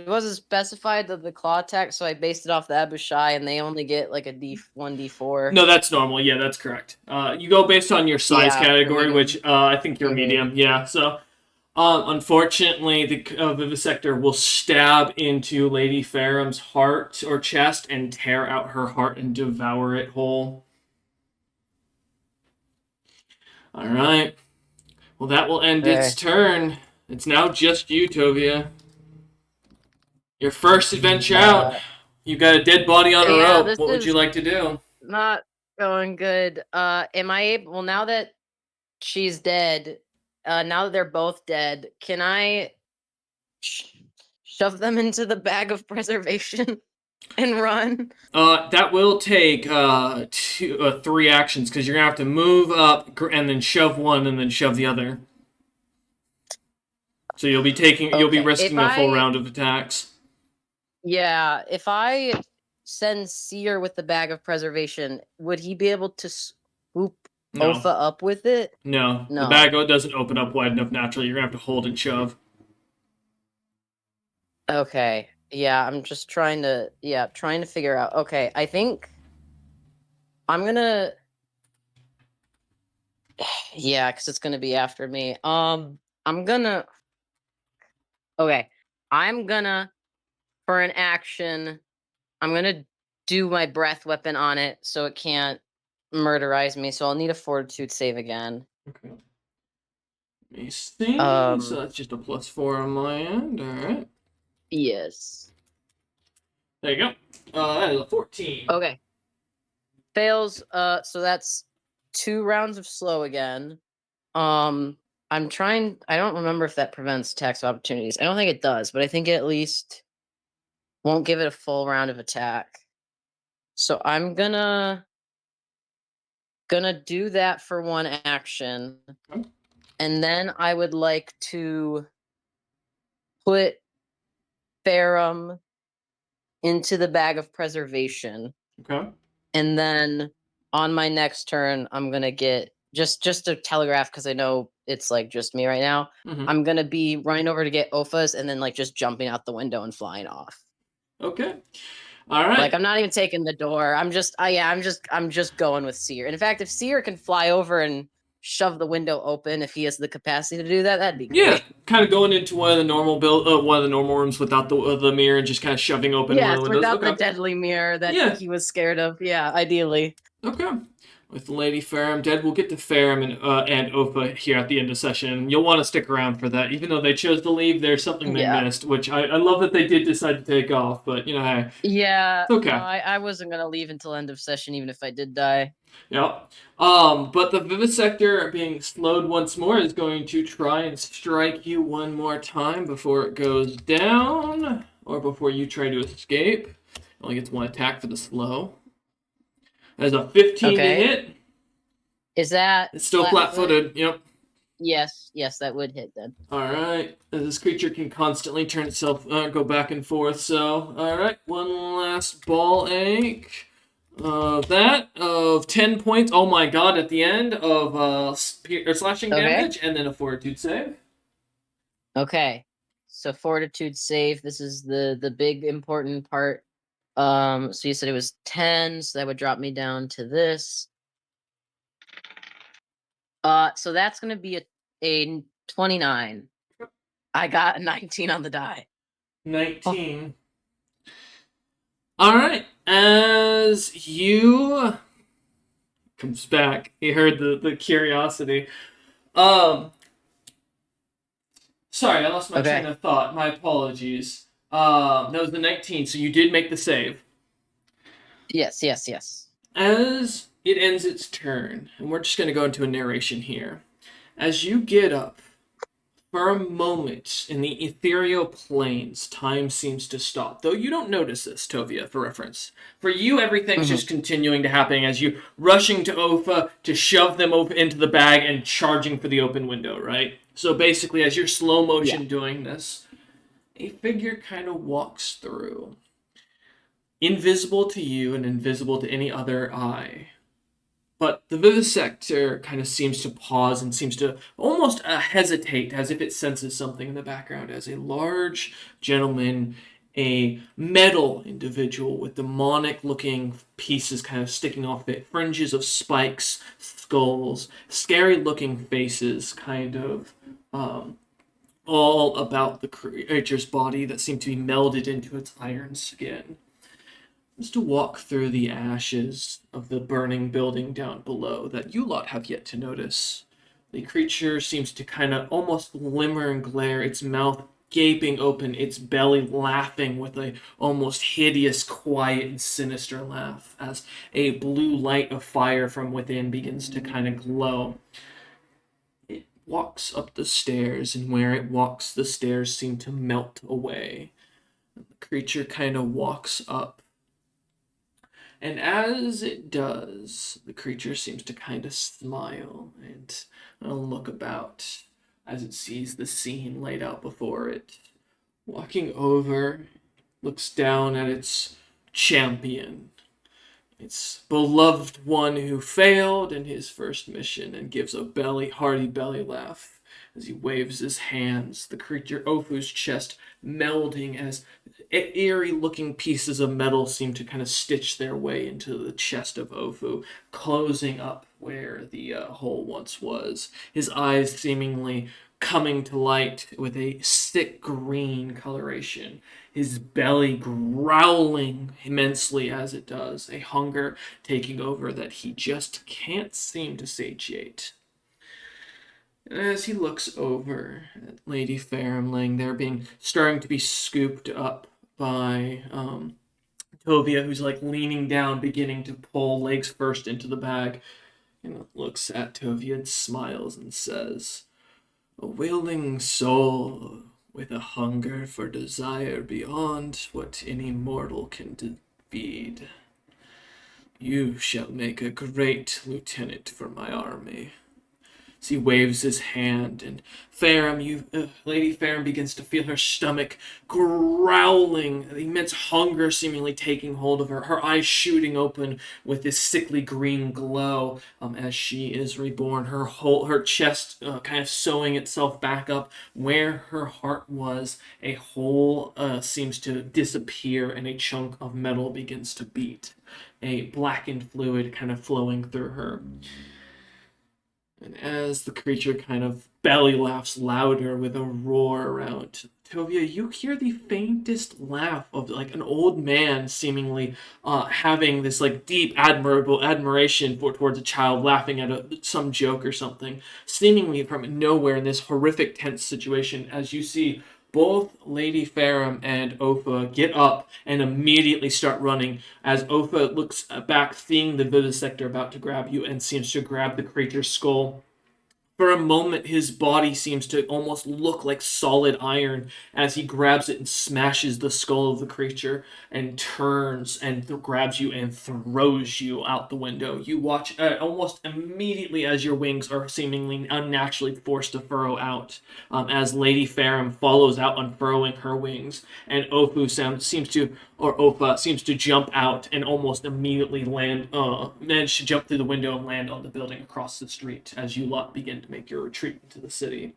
wasn't specified the claw attack, so I based it off the Abushai, and they only get like a D1d4. No, that's normal. Yeah, that's correct. You go based on your size Yeah, category, medium. which I think you're Mhm. medium. Yeah, so unfortunately, the vivisector will stab into Lady Faram's heart or chest and tear out her heart and devour it whole. All right. Well, that will end its turn. It's now just you, Tovia. Your first adventure out. You got a dead body on a Yeah, rope. this What would you is like to do? not going good. Am I able? Well, now that she's dead, now that they're both dead, can I shove them into the bag of preservation and run? That will take 3 actions because you're gonna have to move up and then shove one and then shove the other. So you'll be risking a full round of attacks. Yeah, if I send Seer with the bag of preservation, would he be able to swoop No. Ofa up with it? No, No. the bag doesn't open up wide enough naturally. You're gonna have to hold and shove. Okay. Yeah, I'm just trying to figure out. Okay, I think I'm gonna yeah, because it's gonna be after me. I'm gonna okay. I'm gonna for an action, I'm gonna do my breath weapon on it so it can't murderize me. So I'll need a fortitude save again. Okay. Let me see. So that's just a +4 on my end. All right. Yes. There you go. That is a 14. Okay. Fails. So that's 2 rounds of slow again. I'm trying. I don't remember if that prevents attacks of opportunities. I don't think it does, but I think it at least won't give it a full round of attack. So I'm gonna do that for one action, Okay. and then I would like to put Farum into the bag of preservation. Okay. And then on my next turn, I'm gonna get just to telegraph because I know it's like just me right now. Mm-hmm. I'm gonna be running over to get Ofas and then like just jumping out the window and flying off. Okay. All right. Like I'm not even taking the door. I'm just going with Seer. In fact, if Seer can fly over and shove the window open, if he has the capacity to do that, that'd be great. Yeah, kind of going into one of the normal rooms without the mirror and just kind of shoving open one of the windows. Without the deadly mirror that he was scared of. Yeah, ideally. Okay. With Lady Farum dead, we'll get to Farum and Opa here at the end of session. You'll want to stick around for that. Even though they chose to leave, there's something they missed, which I love that they did decide to take off, but, hey. Yeah, it's okay. No, I wasn't going to leave until end of session, even if I did die. Yep. But the Vivisector, being slowed once more, is going to try and strike you one more time before it goes down, or before you try to escape. It only gets 1 attack for the slow. As a 15 to hit. Is that... It's still flat-footed, yep. Yes, that would hit then. Alright, this creature can constantly turn itself, go back and forth, so... Alright, one last ball ache. Of 10 points, oh my god, at the end of slashing damage, and then a fortitude save. Okay, so fortitude save, this is the big important part. So you said it was 10, so that would drop me down to this. So that's going to be a 29. I got a 19 on the die. 19. All right. As you comes back, he heard the curiosity. Sorry, I lost my train Okay. of thought. My apologies. That was the 19, so you did make the save. Yes. As it ends its turn, and we're just going to go into a narration here. As you get up, for a moment in the ethereal planes, time seems to stop. Though you don't notice this, Tovia, for reference. For you, everything's just continuing to happen as you rushing to Ofa to shove them into the bag and charging for the open window, right? So basically, as you're slow motion doing this, a figure kind of walks through. Invisible to you and invisible to any other eye. But the vivisector kind of seems to pause and seems to almost hesitate as if it senses something in the background as a large gentleman, a metal individual with demonic looking pieces kind of sticking off it, fringes of spikes, skulls, scary looking faces kind of all about the creature's body that seem to be melded into its iron skin. Just to walk through the ashes of the burning building down below that you lot have yet to notice. The creature seems to kind of almost glimmer and glare, its mouth gaping open, its belly laughing with a almost hideous, quiet, and sinister laugh as a blue light of fire from within begins to kind of glow. It walks up the stairs, and where it walks, the stairs seem to melt away. The creature kind of walks up. And as it does, the creature seems to kind of smile and look about as it sees the scene laid out before it. Walking over, looks down at its champion, its beloved one who failed in his first mission, and gives a hearty belly laugh as he waves his hands, the creature Ofu's chest melding as eerie-looking pieces of metal seem to kind of stitch their way into the chest of Ofu, closing up where the hole once was. His eyes seemingly coming to light with a sick green coloration. His belly growling immensely as it does, a hunger taking over that he just can't seem to satiate. And as he looks over at Lady Ferrum laying there, starting to be scooped up by Tovia, who's like leaning down, beginning to pull legs first into the bag, and looks at Tovia and smiles and says, "A willing soul with a hunger for desire beyond what any mortal can feed. You shall make a great lieutenant for my army." As he waves his hand, and Lady Ferrum begins to feel her stomach growling, immense hunger seemingly taking hold of her eyes shooting open with this sickly green glow as she is reborn, her chest kind of sewing itself back up where her heart was. A hole seems to disappear, and a chunk of metal begins to beat, a blackened fluid kind of flowing through her. And as the creature kind of belly laughs louder with a roar around Tovia, you hear the faintest laugh of like an old man seemingly having this like deep admiration towards a child, laughing at some joke or something, seemingly from nowhere in this horrific tense situation, as you see both Lady Ferrum and Ofa get up and immediately start running as Ofa looks back, seeing the vivisector about to grab you, and seems to grab the creature's skull. For a moment, his body seems to almost look like solid iron as he grabs it and smashes the skull of the creature and turns and grabs you and throws you out the window. You watch almost immediately as your wings are seemingly unnaturally forced to furrow out as Lady Ferrum follows out unfurrowing her wings, and Ofa seems to jump out and almost immediately manage to jump through the window and land on the building across the street as you lot begin to make your retreat into the city.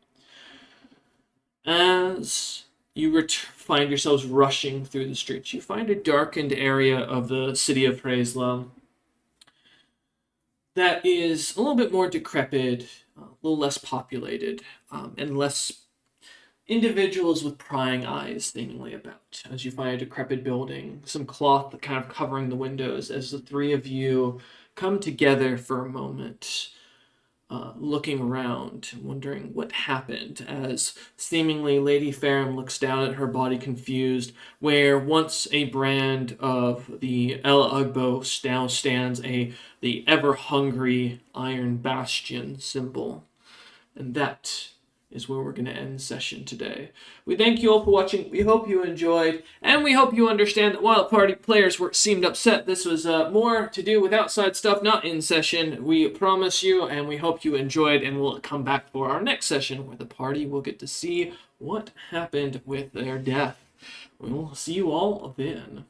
As you find yourselves rushing through the streets, you find a darkened area of the city of Hraesla that is a little bit more decrepit, little less populated, and less individuals with prying eyes seemingly about. As you find a decrepit building, some cloth kind of covering the windows, as the three of you come together for a moment, looking around, wondering what happened, as seemingly Lady Farron looks down at her body confused, where once a brand of the El Ugbo now stands the ever-hungry Iron Bastion symbol. And that is where we're going to end session today. We thank you all for watching. We hope you enjoyed, and we hope you understand that while party players seemed upset, this was more to do with outside stuff, not in session. We promise you, and we hope you enjoyed, and we'll come back for our next session where the party will get to see what happened with their death. We'll see you all then.